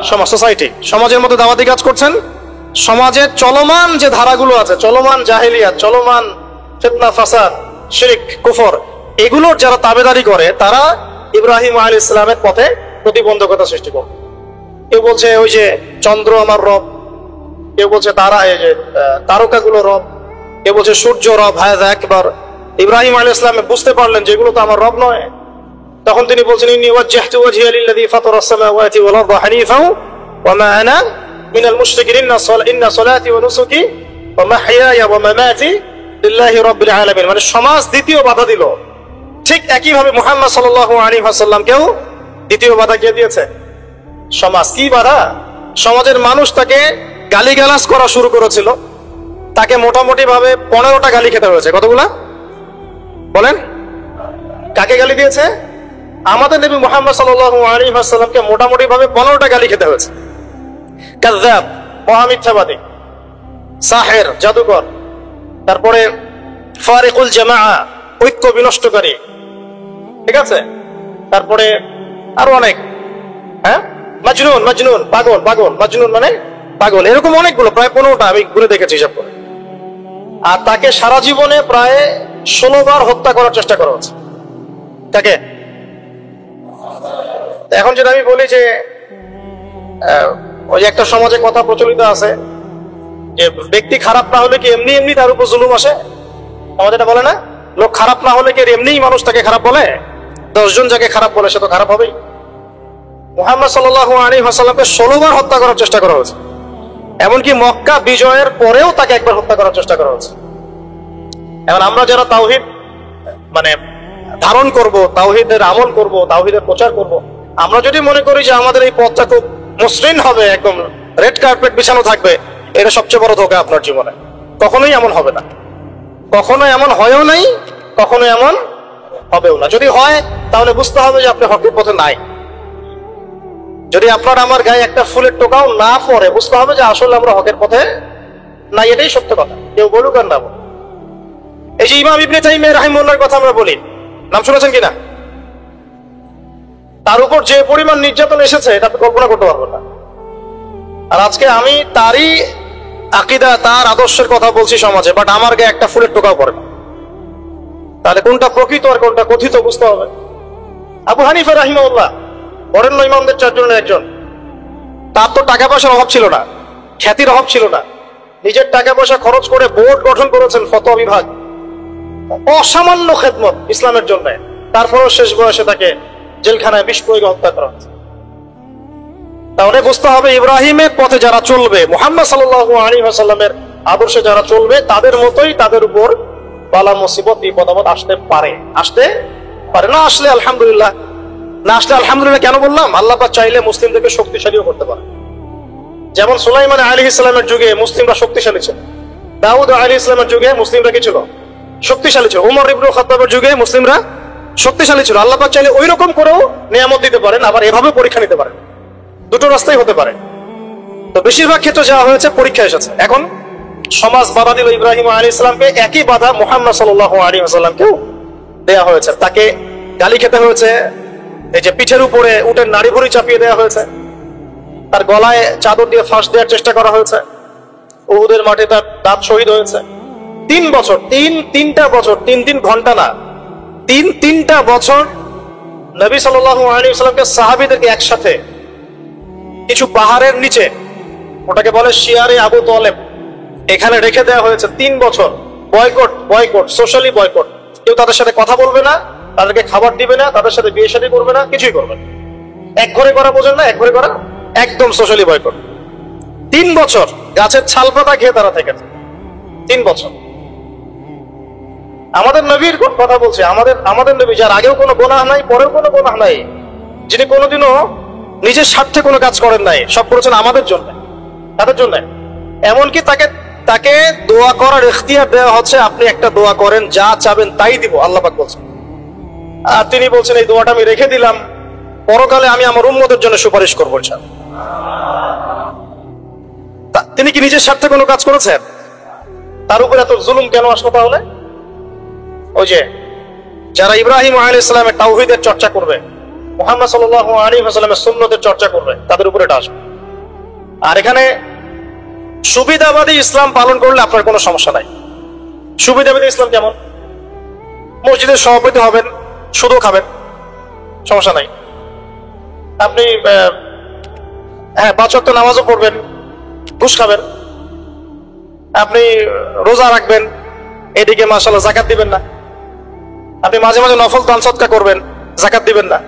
সমাজ, সোসাইটি। সমাজের মধ্যে দাওয়াতি কাজ করছেন। সমাজের চলমান যে ধারাগুলো আছে, চলমান জাহেলিয়াত, চলমান ফিতনা, ফাসাদ, শিরক, কুফর, এগুলোর যারা তাবেদারি করে, তারা ইব্রাহিম আলাইহিস সালামের পথে প্রতিবন্ধকতা সৃষ্টি করে। কেউ বলছে ওই যে চন্দ্র আমার রব, কেউ বলছে তারকাগুলো রব, কেউ বলছে সূর্য রব। হায়দা একবার ইব্রাহিম আলাইহিস সালাম বুঝতে পারলেন যে এগুলো তো আমার রব নয়। তখন তিনি বলছেন, ইন্নী ওয়াজ্জাহতু ওয়াজহিয়া লিল্লাযী ফাতারাস সামাওয়াতি ওয়াল আরদা হানিফাও ওয়া মা আনা মিনাল মুশরিকিন। ইন্না সলাতি ওয়া নুসুকি ওয়া মাহইয়ায়া ওয়া মামাতি লিল্লাহি রাব্বিল আলামিন। মানে সমাজ দ্বিতীয় বাধা দিল। ঠিক একই ভাবে মুহাম্মদ সাল্লাল্লাহু আলাইহি ওয়াসাল্লামকেও দ্বিতীয় বাধা কে দিয়েছে? সমাজ। কি বাধা? সমাজের মানুষ তাকে গালিগালাজ করা শুরু করেছিল। তাকে মোটামুটি ভাবে 15টা গালি খেতে হয়েছে। কতগুলা বলেন? কাকে গালি দিয়েছে? আমাদের নবী মুহাম্মদ সাল্লাল্লাহু আলাইহি ওয়াসাল্লামকে মোটামুটি ভাবে 15টা গালি খেতে হয়েছে। কাযযাব, মহামিথ্যাবাদী, সাহের, জাদুকর, তারপরে ফারিকুল জামাআ, ঐক্য বিনষ্টকারী, ঠিক আছে, তারপরে আরো অনেক, হ্যাঁ, মাজনুন, মাজনুন, পাগল, পাগল, মাজনুন মানে পাগল, এরকম অনেকগুলো, প্রায় 15টা আমি গুনে দেখেছি হিসাব করে। আর তাকে সারা জীবনে প্রায় 16 বার হত্যা করার চেষ্টা করা হচ্ছে। তাকে এখন যেটা আমি বলি যে ওই একটা সমাজে কথা প্রচলিত আছে যে ব্যক্তি খারাপ না হলে কি এমনি এমনি তার উপর জুলুম আসে? আমাদের এটা বলে না, লোক খারাপ না হলে কি এমনিই মানুষ তাকে খারাপ বলে? 10 জন যাকে খারাপ বলে সে তো খারাপ হবেই। মুহাম্মদ সাল্লাল্লাহু আলাইহি ওয়াসাল্লামকে 16 বার হত্যা করার চেষ্টা করা হয়েছে। এমনকি মক্কা বিজয়ের পরেও তাকে একবার হত্যা করার চেষ্টা করা হয়েছে। এখন আমরা যারা তাওহীদ মানে ধারণ করব, তাওহীদের আমল করব, তাওহীদের প্রচার করব, আমরা যদি মনে করি যে আমাদের এই পথটা খুব মসৃণ হবে, একদম রেড কার্পেট বিছানো থাকবে, এটা সবচেয়ে বড় ধোঁকা আপনার জীবনে। কখনোই এমন হবে না, কখনো এমন হয়ও নাই, কখনো এমন হবেও না। যদি হয় তাহলে বুঝতে হবে যে আপনি হকের পথে নাই। যদি আপনার আমার গায়ে একটা ফুলের টোকাও না পড়ে, বুঝতে হবে যে আসলে আমরা হকের পথে নাই, এটাই সত্য কথা, কেউ বলুক আর না বলুক। এই যে ইমাম ইবনে তাইমিয়া রাহিমাহুল্লাহর কথা আমরা বলি, নাম শুনেছেন কিনা? তার উপর যে পরিমাণ নির্যাতন এসেছে এটা আপনি কল্পনা করতে পারবেন না। আর আজকে আমি তারই আকীদা, তার আদর্শের কথা বলছি সমাজে, বাট আমার গায়ে একটা ফুলের টোকাও পড়ে না। তাহলে কোনটা প্রকৃত আর কোনটা কথিত বুঝতে হবে। আবু হানিফা রাহিমাহুল্লাহ বরেণ্য ইমামদের 4 জনের একজন। তার তো টাকা পয়সার অভাব ছিল না, খ্যাতির অভাব ছিল না, নিজের টাকা পয়সা খরচ করে বোর্ড গঠন করেছেন, ফতোয়া বিভাগ, অসামান্য খেদমত ইসলামের জন্য। তারপরও শেষ বয়সে তাকে জেলখানায় বিষ প্রয়োগে হত্যা করা হয়েছে। তাহলে বুঝতে হবে ইব্রাহিমের পথে যারা চলবে, মুহাম্মদ সাল্লাল্লাহু আলাইহি ওয়াসাল্লামের আদর্শে যারা চলবে, তাদের মতোই তাদের উপর বালা মুসিবত, বিপদ আপদ আসতে পারে, আসতে পারে। না আসলে আলহামদুলিল্লাহ, না আসলে আলহামদুলিল্লাহ কেন বললাম? আল্লাহ পাক চাইলে মুসলিমদেরকে শক্তিশালীও করতে পারে। যেমন সুলাইমান আলাইহিস সালামের যুগে মুসলিমরা শক্তিশালী ছিল, দাউদ আলাইহিস সালামের যুগে মুসলিমরা কি ছিল? শক্তিশালী ছিল। উমর ইবনে খাত্তাবের যুগে মুসলিমরা শক্তিশালী ছিল। আল্লাহ পাক চাইলে ওই রকম করেও নিয়ামত দিতে পারেন, আবার এভাবে পরীক্ষা নিতে পারেন। দুটো রাস্তাই হতে পারে। তো বেশিরভাগ ক্ষেত্রে যা হয়েছে পরীক্ষা এসেছে। এখন সমাজ বাধা দিল ইব্রাহিম আলাইহিস সালামকে, একই বাধা মুহাম্মদ সাল্লাল্লাহু আলাইহি ওয়াসাল্লামকেও দেয়া হয়েছে। তাকে গালি খেতে হয়েছে, এই যে পিঠের উপরে উটের নাড়ি ভুঁড়ি চাপিয়ে দেওয়া হয়েছে, তার গলায় চাদর দিয়ে ফাঁস দেওয়ার চেষ্টা করা হয়েছে, উহুদের মাঠে তার দাঁত শহীদ হয়েছে। 3 বছর, তিনটা বছর, 3 ঘন্টা না, 3টা বছর নবী সাল্লাল্লাহু আলাইহি ওয়াসাল্লামকে সাহাবীদেরকে একসাথে কিছু পাহাড়ের নিচে, ওটাকে বলে শিয়ারে আবু তালেব, এখানে রেখে দেওয়া হয়েছে 3 বছর। Boycott, boycott, socially boycott. কেউ তাদের সাথে কথা বলবে না, তাদেরকে খাবার দিবে না, তাদের সাথে বিয়ে শাদী করবে না, কিছুই করবে না। এক ঘরে করা বোঝেন না, এক ঘরে করা, একদম সোশ্যালি বয়কট। 3 বছর গাছের ছাল পাতা খেয়ে তারা থেকেছে, 3 বছর। আমাদের নবীর কথা বলছে, আমাদের নবী যার আগেও কোনো গুনাহ নাই, পরেও কোনো গুনাহ নাই, যিনি কোনোদিনও নিজের স্বার্থে কোনো কাজ করেন নাই, সব করেছেন আমাদের জন্য, তাদের জন্য। এমনকি তাকে দোয়া করার ইখতিয়ার দেওয়া হচ্ছে, আপনি একটা দোয়া করেন, যা চাবেন তাই দিব, আল্লাহ পাক বলছেন। আর তিনি বলছেন এই দোয়াটা আমি রেখে দিলাম, পরকালে আমি আমার উম্মতের জন্য সুপারিশ করবো ইনশাআল্লাহ। তিনি কি নিজের স্বার্থে কোনো কাজ করেছেন? তার উপরে এত জুলুম কেন আসলো তাহলে? ওই যে যারা ইব্রাহিম আলাইহিস সালামের তাওহীদের চর্চা করবে, মুহাম্মদ সাল্লাল্লাহু আলাইহি ওয়াসাল্লামের সুন্নতের চর্চা করবে, তাদের উপরে এটা আসবে। আর এখানে সুবিধাবাদী ইসলাম পালন করলে আপনার কোনো সমস্যা নাই। সুবিধাবাদী ইসলাম কেমন? মসজিদের সভাপতি হবেন, সুদও খাবেন, সমস্যা নাই। আপনি 5 ওয়াক্ত নামাজও পড়বেন, ঘুষ খাবেন। আপনি রোজা রাখবেন, এদিকে মাশাআল্লাহ যাকাত দিবেন না। আপনি মাঝে মাঝে নফল দান সদকা করবেন, যাকাত দিবেন না।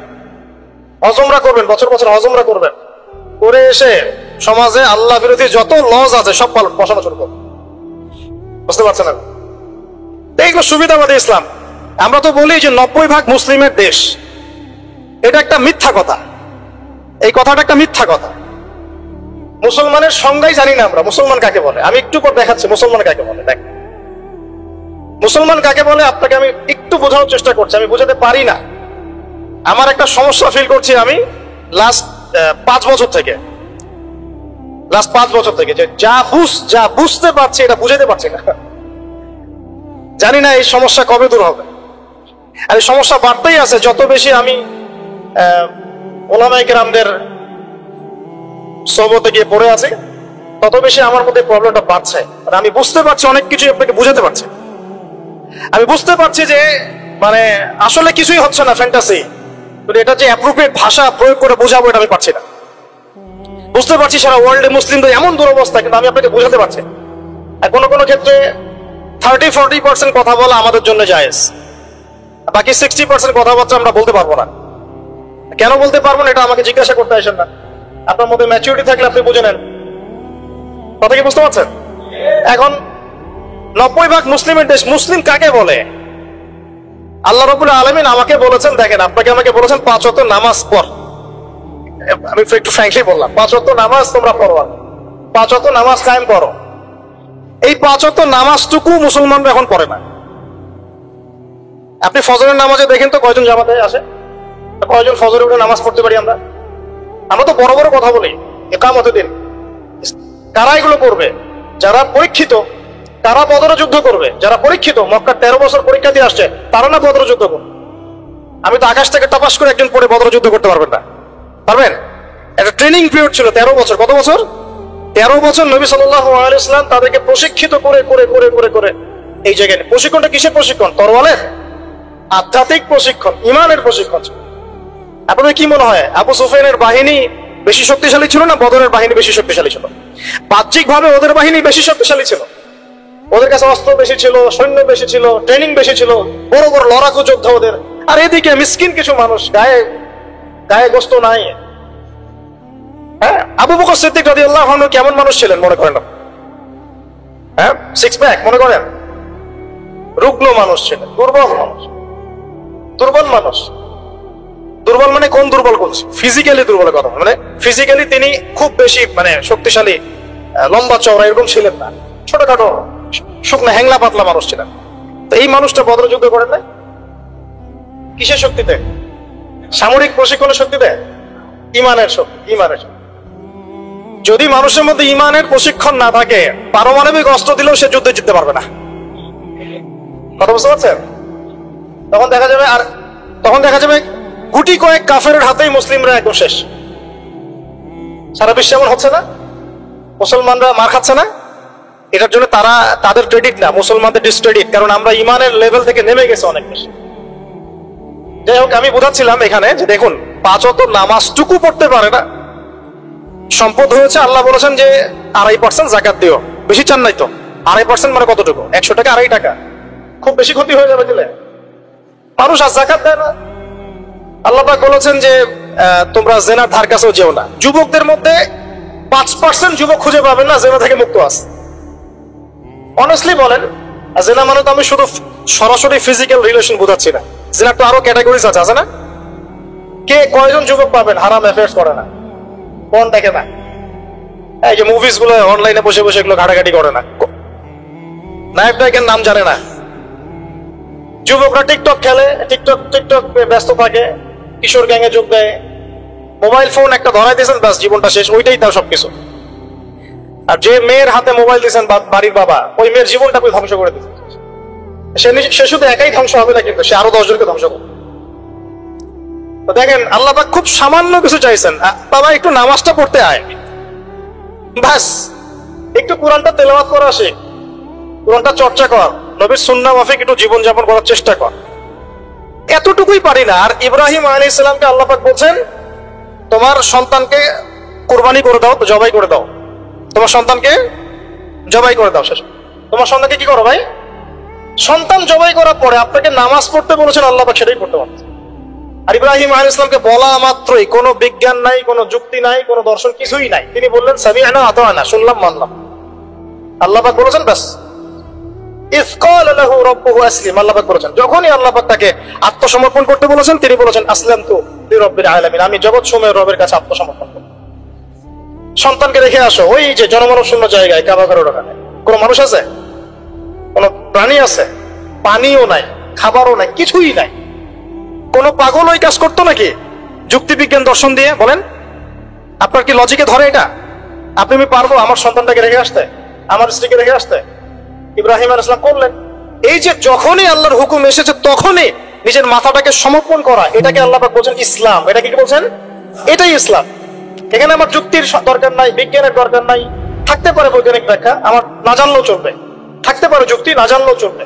হজমরা করবেন, বছর বছর হজমরা করবেন, করে এসে সমাজে আল্লাহ বিরোধী যত লজ আছে সব বসানো শুরু করবেন। বুঝতে পারছেন না? এইগুলো সুবিধাবাদী ইসলাম। আমরা তো বলি যে 90% মুসলিমের দেশ, এটা একটা মিথ্যা কথা। এই কথাটা একটা মিথ্যা কথা। মুসলমানের সংজ্ঞাই জানি না আমরা, মুসলমান কাকে বলে। আমি একটু পর দেখাচ্ছি মুসলমান কাকে বলে। দেখ, মুসলমান কাকে বলে আপনাকে আমি একটু বোঝানোর চেষ্টা করছি, আমি বোঝাতে পারি না। আমার একটা সমস্যা ফিল করছি আমি লাস্ট 5 বছর থেকে, যে যা বুঝতে পারছি এটা বুঝাতে পারছি না। জানি না এই সমস্যা কবে দূর হবে। আর এই সমস্যা বাড়তেই আছে, যত বেশি আমি ওলামায়ে কেরামদের সোহবতে গিয়ে পড়ে আছি, তত বেশি আমার মধ্যে প্রবলেমটা বাড়ছে। আমি বুঝতে পারছি অনেক কিছু আপনাকে বুঝাতে পারছি। আমি বুঝতে পারছি যে মানে আসলে কিছুই হচ্ছে না, ফ্যান্টাসি। এটা যে অ্যাপ্রোপ্রিয়েট ভাষা প্রয়োগ করে বোঝাবো এটা আমি পারছি না। বুঝতে পারছি সারা ওয়ার্ল্ডে মুসলিমদের এমন দুরবস্থা, কিন্তু আমি আপনাকে বোঝাতে পারছি। আর কোনো কোনো ক্ষেত্রে 30-40% কথা বলা আমাদের জন্য জায়েজ, বাকি 60% কথাবার্তা আমরা বলতে পারবো না। কেন বলতে পারবো না এটা আমাকে জিজ্ঞাসা করতে আসেন না। আপনার মধ্যে ম্যাচুরিটি থাকলে আপনি বুঝে নেন। কথা কি বুঝতে পারছেন? এখন 90% মুসলিমের দেশ, মুসলিম কাকে বলে? আল্লাহ রাব্বুল আলামিন আমাকে বলেছেন, দেখেন আমাকে বলেছেন 5 ওয়াক্ত নামাজ পড়। আমি একটু ফ্র্যাঙ্কলি বললাম, 5 ওয়াক্ত নামাজ তোমরা পড়ো, 5 ওয়াক্ত নামাজ কায়েম করো। এই 5 ওয়াক্ত নামাজটুকু মুসলমানরা এখন পড়ে না। আপনি ফজরের নামাজে দেখেন তো কয়জন জামাতে আসে, কয়জন ফজরে উঠে নামাজ পড়তে পারি আমরা? আমরা তো বড় বড় কথা বলি, ইকামতের দিন। কারা এগুলো করবে? যারা পরীক্ষিত, তারা বদরে যুদ্ধ করবে। যারা পরীক্ষিত, মক্কা 13 বছর পরীক্ষা দিয়ে আসছে, তারা না বদরে যুদ্ধ করবে? আমি তো আকাশ থেকে টপাস করে একজন পরে বদরে যুদ্ধ করতে পারবেন না, পারবেন? একটা ট্রেনিং পিরিয়ড ছিল 13 বছর। কত বছর? 13 বছর নবী সাল্লাল্লাহু আলাইহি ওয়াসাল্লাম তাদেরকে প্রশিক্ষিত করে করে করে করে করে এই জায়গায়। প্রশিক্ষণটা কিসের প্রশিক্ষণ? তরওয়ালের, আধ্যাত্মিক প্রশিক্ষণ, ইমানের প্রশিক্ষণ। আপনাদের কি মনে হয় আবু সুফিয়ানের বাহিনী বেশি শক্তিশালী ছিল না বদরের বাহিনী বেশি শক্তিশালী ছিল? বাহ্যিক ভাবে ওদের বাহিনী বেশি শক্তিশালী ছিল, ওদের কাছে অস্ত্র বেশি ছিল, সৈন্য বেশি ছিল, ট্রেনিং বেশি ছিল, বড় বড় লড়াকু যোদ্ধা ওদের। আর এদিকে মিসকিন কিছু মানুষ, গায়ে গোস্ত নাই। হ্যাঁ, আবু বকর সিদ্দিক রাদিয়াল্লাহু আনহু কেমন মানুষ ছিলেন মনে করেন? হ্যাঁ, 6 প্যাক মনে করেন? রুগ্ন মানুষ ছিলেন, দুর্বল মানুষ। দুর্বল মানে কোন দুর্বল বলছি? ফিজিক্যালি দুর্বলের কথা, মানে ফিজিক্যালি তিনি খুব বেশি মানে শক্তিশালী, লম্বা চওড়া এরকম ছিলেন না, ছোটখাটো শুকনো হ্যাংলা পাতলা মানুষ ছিলেন। তো এই মানুষটা বদর যুদ্ধ করেন না কিসের শক্তিতে? সামরিক প্রশিক্ষণের শক্তিতে? ইমানের শক্তি। যদি মানুষের মধ্যে ইমানের প্রশিক্ষণ না থাকে, পারমাণবিক অস্ত্র দিলেও সে যুদ্ধে জিততে পারবে না। কথা বুঝতে পারছেন? তখন দেখা যাবে গুটি কয়েক কাফেরের হাতেই মুসলিমরা একদম শেষ। সারা বিশ্বে এমন হচ্ছে না? মুসলমানরা মার খাচ্ছে না? এটার জন্য তাদের ক্রেডিট না, মুসলমানদের ডিসক্রেডিট, কারণ আমরা ইমানের লেভেল থেকে নেমে গেছে অনেক বেশি। যাই হোক, আমি বোঝাচ্ছিলাম এখানে যে দেখুন 5 ওয়াক্ত নামাজটুকু পড়তে পারে না। সম্পদ হয়েছে, আল্লাহ বলেছেন যে 2.5% যাকাত দিও। বেশি চান নাই তো? 2.5% মানে কতটুকু? 100 টাকা 2.5 টাকা, খুব বেশি ক্ষতি হয়ে যাবে দিলে। মানুষ আর যাকাত দেয় না। আল্লাহ পাক বলেছেন যে তোমরা জেনার ধার কাছেও যেও না। যুবকদের মধ্যে 5% যুবক খুঁজে পাবেন না জেনা থেকে মুক্ত আছে। অনেস্টলি বলেন, জেনা মানে তো আমি শুধু সরাসরি ফিজিক্যাল রিলেশন বোঝাচ্ছি না, জেনার তো আরো ক্যাটাগরিজ আছে না? কয়জন যুবক পাবেন হারাম অ্যাফেয়ার্স করে না, কোন দেখে না? এই যে মুভিজ গুলো অনলাইনে বসে বসে এগুলো ঘাটাঘাটি করে না, নায়ক নায়কের নাম জানে না। যুবকরা টিকটক খেলে, টিকটক ব্যস্ত থাকে, কিশোর গ্যাংয়ে যোগ দেয়, মোবাইল ফোন একটা ধরাই দিয়েছেন, ব্যাস জীবনটা শেষ, ওইটাই তার সবকিছু। আর যে মেয়ের হাতে মোবাইল দিয়েছেন বাড়ির বাবা, ওই মেয়ের জীবনটা ধ্বংস করে দিয়েছেন। সে শুধু একাই ধ্বংস হবে না, কিন্তু সে আরো 10 জনকে ধ্বংস করবে। তো দেখেন আল্লাহ পাক খুব সামান্য কিছু চাইছেন, বাবা একটু নামাজটা পড়তে আয়, ব্যাস একটু কোরআনটা তেলাওয়াত করা আসে, কোরআনটা চর্চা কর, নবীর সুন্নাহ মাফিক একটু জীবনযাপন করার চেষ্টা কর। এতটুকুই পারি না। আর ইব্রাহিম আলাইহিস সালামকে আল্লাহ পাক বলছেন তোমার সন্তানকে কুরবানি করে দাও, জবাই করে দাও, তোমার সন্তানকে জবাই করে দাও। শেষ, তোমার সন্তানকে কি করো ভাই? সন্তান জবাই করার পরে আপনাকে নামাজ পড়তে বলেছেন, আল্লাহ পাক সেটাই করতে পারছেন। আর ইব্রাহিম আলাইহিস সালামকে বলা মাত্রই কোনো বিজ্ঞান নাই, কোনো যুক্তি নাই, কোনো দর্শন কিছুই নাই, তিনি বললেন সামি'না আতা'না, শুনলাম মানলাম। আল্লাহ পাক বলেছেন ব্যাস, ইয ক্বালা লাহু রাব্বুহু আসলিম, আল্লাহ পাক বলেছেন যখনই আল্লাহ পাক তাকে আত্মসমর্পণ করতে বলেছেন, তিনি বলেছেন আসলামতু লিরাব্বিল আলামিন, আমি জগৎ সমূহের রবের কাছে আত্মসমর্পণ করলাম। সন্তানকে রেখে আসো ওই যে জনমানব শূন্য জায়গায় কাবা ঘরের ওখানে। কোনো মানুষ আছে? কোনো প্রাণী আছে? পানিও নাই, খাবারও নাই, কিছুই নাই। কোন পাগল ওই কাজ করতো নাকি যুক্তি বিজ্ঞান দর্শন দিয়ে? বলেন, আপনার কি লজিকে ধরে এটা? আমি পারবো আমার সন্তানটাকে রেখে আসতে, আমার স্ত্রীকে রেখে আসতে? ইব্রাহিম আলাইহিস সালাম করলেন। এই যে যখনই আল্লাহর হুকুম এসেছে তখনই নিজের মাথাটাকে সমর্পণ করা, এটাকে আল্লাহ পাক বলছেন ইসলাম। এটা কি বলছেন? এটাই ইসলাম। এখানে আমার যুক্তির দরকার নাই, বিজ্ঞানের দরকার নাই। থাকতে পারে বৈজ্ঞানিক ব্যাখ্যা, আমার না জানলেও চলবে। থাকতে পারে যুক্তি, না জানলেও চলবে।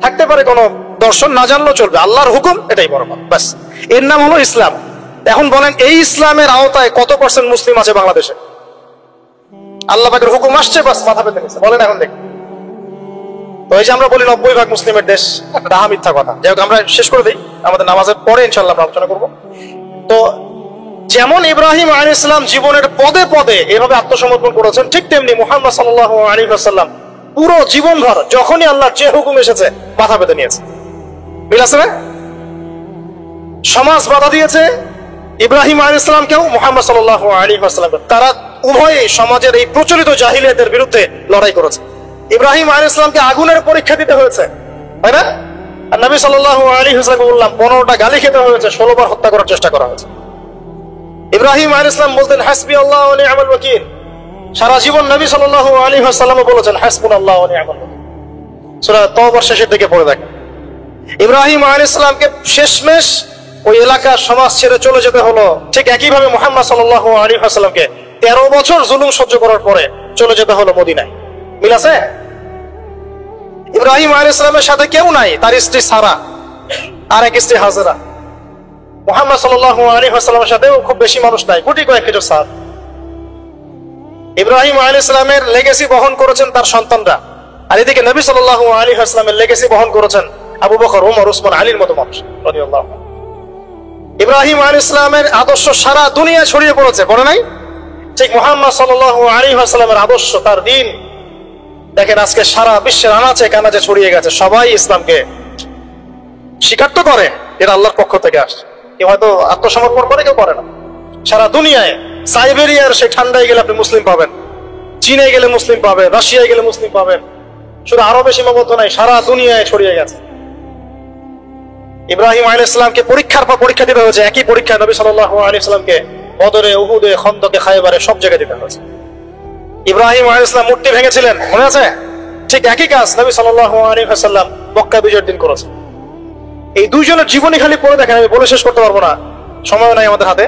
থাকতে পারে কোন দর্শন, না জানলেও চলবে। আল্লাহর হুকুম এটাই বড় কথা, ব্যাস। এর নাম হলো ইসলাম। এখন বলেন, এই ইসলামের আওতায় কত % মুসলিম আছে বাংলাদেশে? আল্লাহ পাকের হুকুম আসছে, বাস মাথা পেতে গেছে। বলেন এখন দেখি তো। এই যে আমরা বলি 90% মুসলিমের দেশ, ডাহা মিথ্যা কথা। যাই হোক, আমরা শেষ করে দিই, আমাদের নামাজের পরে ইনশাআল্লাহ আমরা আলোচনা করবো। তো যেমন ইব্রাহিম আলাইহিস সালাম জীবনের পদে পদে এভাবে আত্মসমর্পণ করেছেন, ঠিক তেমনি মুহাম্মদ সাল্লাল্লাহু আলাইহি ওয়াসাল্লাম পুরো জীবনভর যখনই আল্লাহর যে হুকুম এসেছে মাথা পেতে নিয়েছে। মিল আছে না? সমাজ বাধা দিয়েছে ইব্রাহিম আলাইহিস সালামকেও, মুহাম্মদ সাল্লাল্লাহু আলাইহি ওয়াসাল্লামকে। তারা উভয়ে সমাজের এই প্রচলিত জাহিলিয়াতের বিরুদ্ধে লড়াই করেছে। ইব্রাহিম আলাইহিস সালামকে আগুনের পরীক্ষা দিতে হয়েছে, তাই না? আর নবী সাল্লাল্লাহু আলাইহি ওয়াসাল্লাম বললাম 15টা গালি খেতে হয়েছে, 16 বার হত্যা করার চেষ্টা করা হয়েছে। ইব্রাহিম আলাইহিস সালাম বলতেন হাসবি আল্লাহ ওয়া নি'মাল ওয়াকিল। সারা জীবন নবী সাল্লাল্লাহু আলাইহি ওয়াসাল্লাম বলেছেন হাসবুনাল্লাহু ওয়া নি'মাল ওয়াকিল। সূরা তাওবার শেষের দিকে পড়ে দেখেন। ইব্রাহিম আলাইহিস সালামকে শেষমেশ ওই এলাকার সমাজ ছেড়ে চলে যেতে হলো। ঠিক একইভাবে মুহাম্মদ সাল্লাল্লাহু আলাইহি ওয়াসাল্লামকে 13 বছর জুলুম সহ্য করার পরে চলে যেতে হলো মদিনায়। মিল আছে? ইব্রাহিম আলাইহিস সালামের সাথে কেউ নাই, তার স্ত্রী সারা আর এক স্ত্রী হাজেরা। মুহাম্মদ সাল্লাল্লাহু আলাইহি ওয়াসাল্লামের সাথেও খুব বেশি মানুষ নাই, কোটি কয়েক কিছু সাহাবা। ইব্রাহিম আলাইহিস সালামের লেগেসি বহন করেছেন তার সন্তানরা, আর এদিকে নবী সাল্লাল্লাহু আলাইহি ওয়াসাল্লামের লেগেসি বহন করেছেন আবু বকর, ওমর, উসমান, আলীর মতো মানুষ রাদিয়াল্লাহু আনহু। ইব্রাহিম আলাইহিস সালামের আদর্শ সারা দুনিয়া ছড়িয়ে পড়েছে, পড়ে নাই? ঠিক মুহাম্মদ সাল্লাল্লাহু আলাইহি ওয়াসাল্লামের আদর্শ, তার দ্বীন দেখেন আজকে সারা বিশ্বের আনাচে কানাচে ছড়িয়ে গেছে। সবাই ইসলামকে স্বীকার তো করে, এটা আল্লাহর পক্ষ থেকে আসছে। কেউ হয়তো আত্মসমর্পণ করে, কেউ করে না। সারা দুনিয়ায়, সাইবেরিয়ার সেই ঠান্ডায় গেলে আপনি মুসলিম পাবেন, চীনে গেলে মুসলিম পাবেন, রাশিয়ায় গেলে মুসলিম পাবেন। শুধু আরবে সীমাবদ্ধ নাই, সারা দুনিয়ায় ছড়িয়ে গেছে। ইব্রাহিম আলাইহিস সালামকে পরীক্ষার পর পরীক্ষা দিতে হয়েছে। একই পরীক্ষা নবী সাল্লাল্লাহু আলাইহি সাল্লামকে বদরে, উহুদে, খন্দকে, খায়বারে সব জায়গায় দিতে হয়েছে। ইব্রাহিম আলাইহিস সালাম মূর্তি ভেঙেছিলেন, মনে আছে? ঠিক একই কাজ নবী সাল্লাল্লাহু আলাইহি ওয়াসাল্লাম মক্কা বিজয়ের দিন করেছেন। এই দুইজনের জীবনী খালি পড়ে দেখেন, আমি বলে শেষ করতে পারবো না, সময় নাই আমাদের হাতে।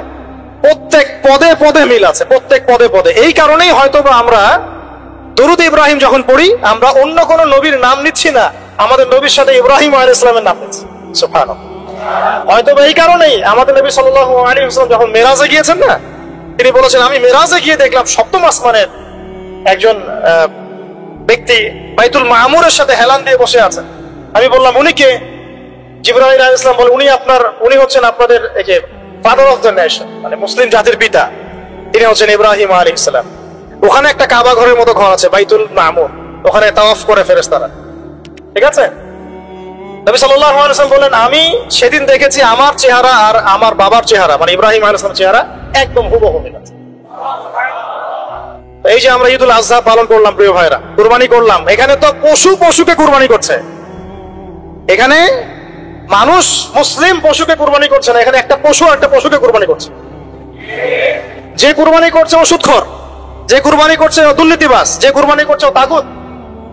প্রত্যেক পদে পদে মিল আছে, প্রত্যেক পদে পদে। এই কারণেই হয়তো আমরা দরুদ ইব্রাহিম যখন পড়ি, আমরা অন্য কোন নবীর নাম নিচ্ছি না, আমাদের নবীর সাথে ইব্রাহিম আলাইহিস সালামের নাম নিচ্ছি। সুবহানাল্লাহ। হয়তো এই কারণেই আমাদের নবী সাল্লাল্লাহু আলাইহি ওয়াসাল্লাম যখন মেরাজে গিয়েছেন না, তিনি বলেছেন আমি মেরাজে গিয়ে দেখলাম 7ম আসমানের একজন ব্যক্তি বাইতুল মামুরের সাথে হেলান দিয়ে বসে আছেন। আমি বললাম উনি কে? জিবরাইল আলাইহিস সালাম বলে উনি হচ্ছেন আপনাদের ফাদার অফ দ্য নেশন, মানে মুসলিম জাতির পিতা। তিনি হচ্ছেন ইব্রাহিম আলাইহিস সালাম। ওখানে একটা কাবা ঘরের মতো ঘর আছে বাইতুল মামুর, ওখানে তাওয়াফ করে ফেরেশতারা। ঠিক আছে? নবী সাল্লাল্লাহু আলাইহি ওয়াসাল্লাম বলেন আমি সেদিন দেখেছি আমার চেহারা আর আমার বাবার চেহারা, মানে ইব্রাহিম আলাইহিস সালামের চেহারা একদম হুবহু মিল আছে। এই যে আমরা ঈদুল আজহা পালন করলাম প্রিয় ভাইরা, কুরবানি করলাম, এখানে তো পশুকে কুরবানি করছে। এখানে মানুষ মুসলিম পশুকে কুরবানি করছে না, এখানে একটা পশুকে কুরবানি করছে। যে কুরবানি করছে ও সুদখোর, যে কুরবানি করছে ও দুর্নীতিবাজ, যে কুরবানি করছে ও তাগুত,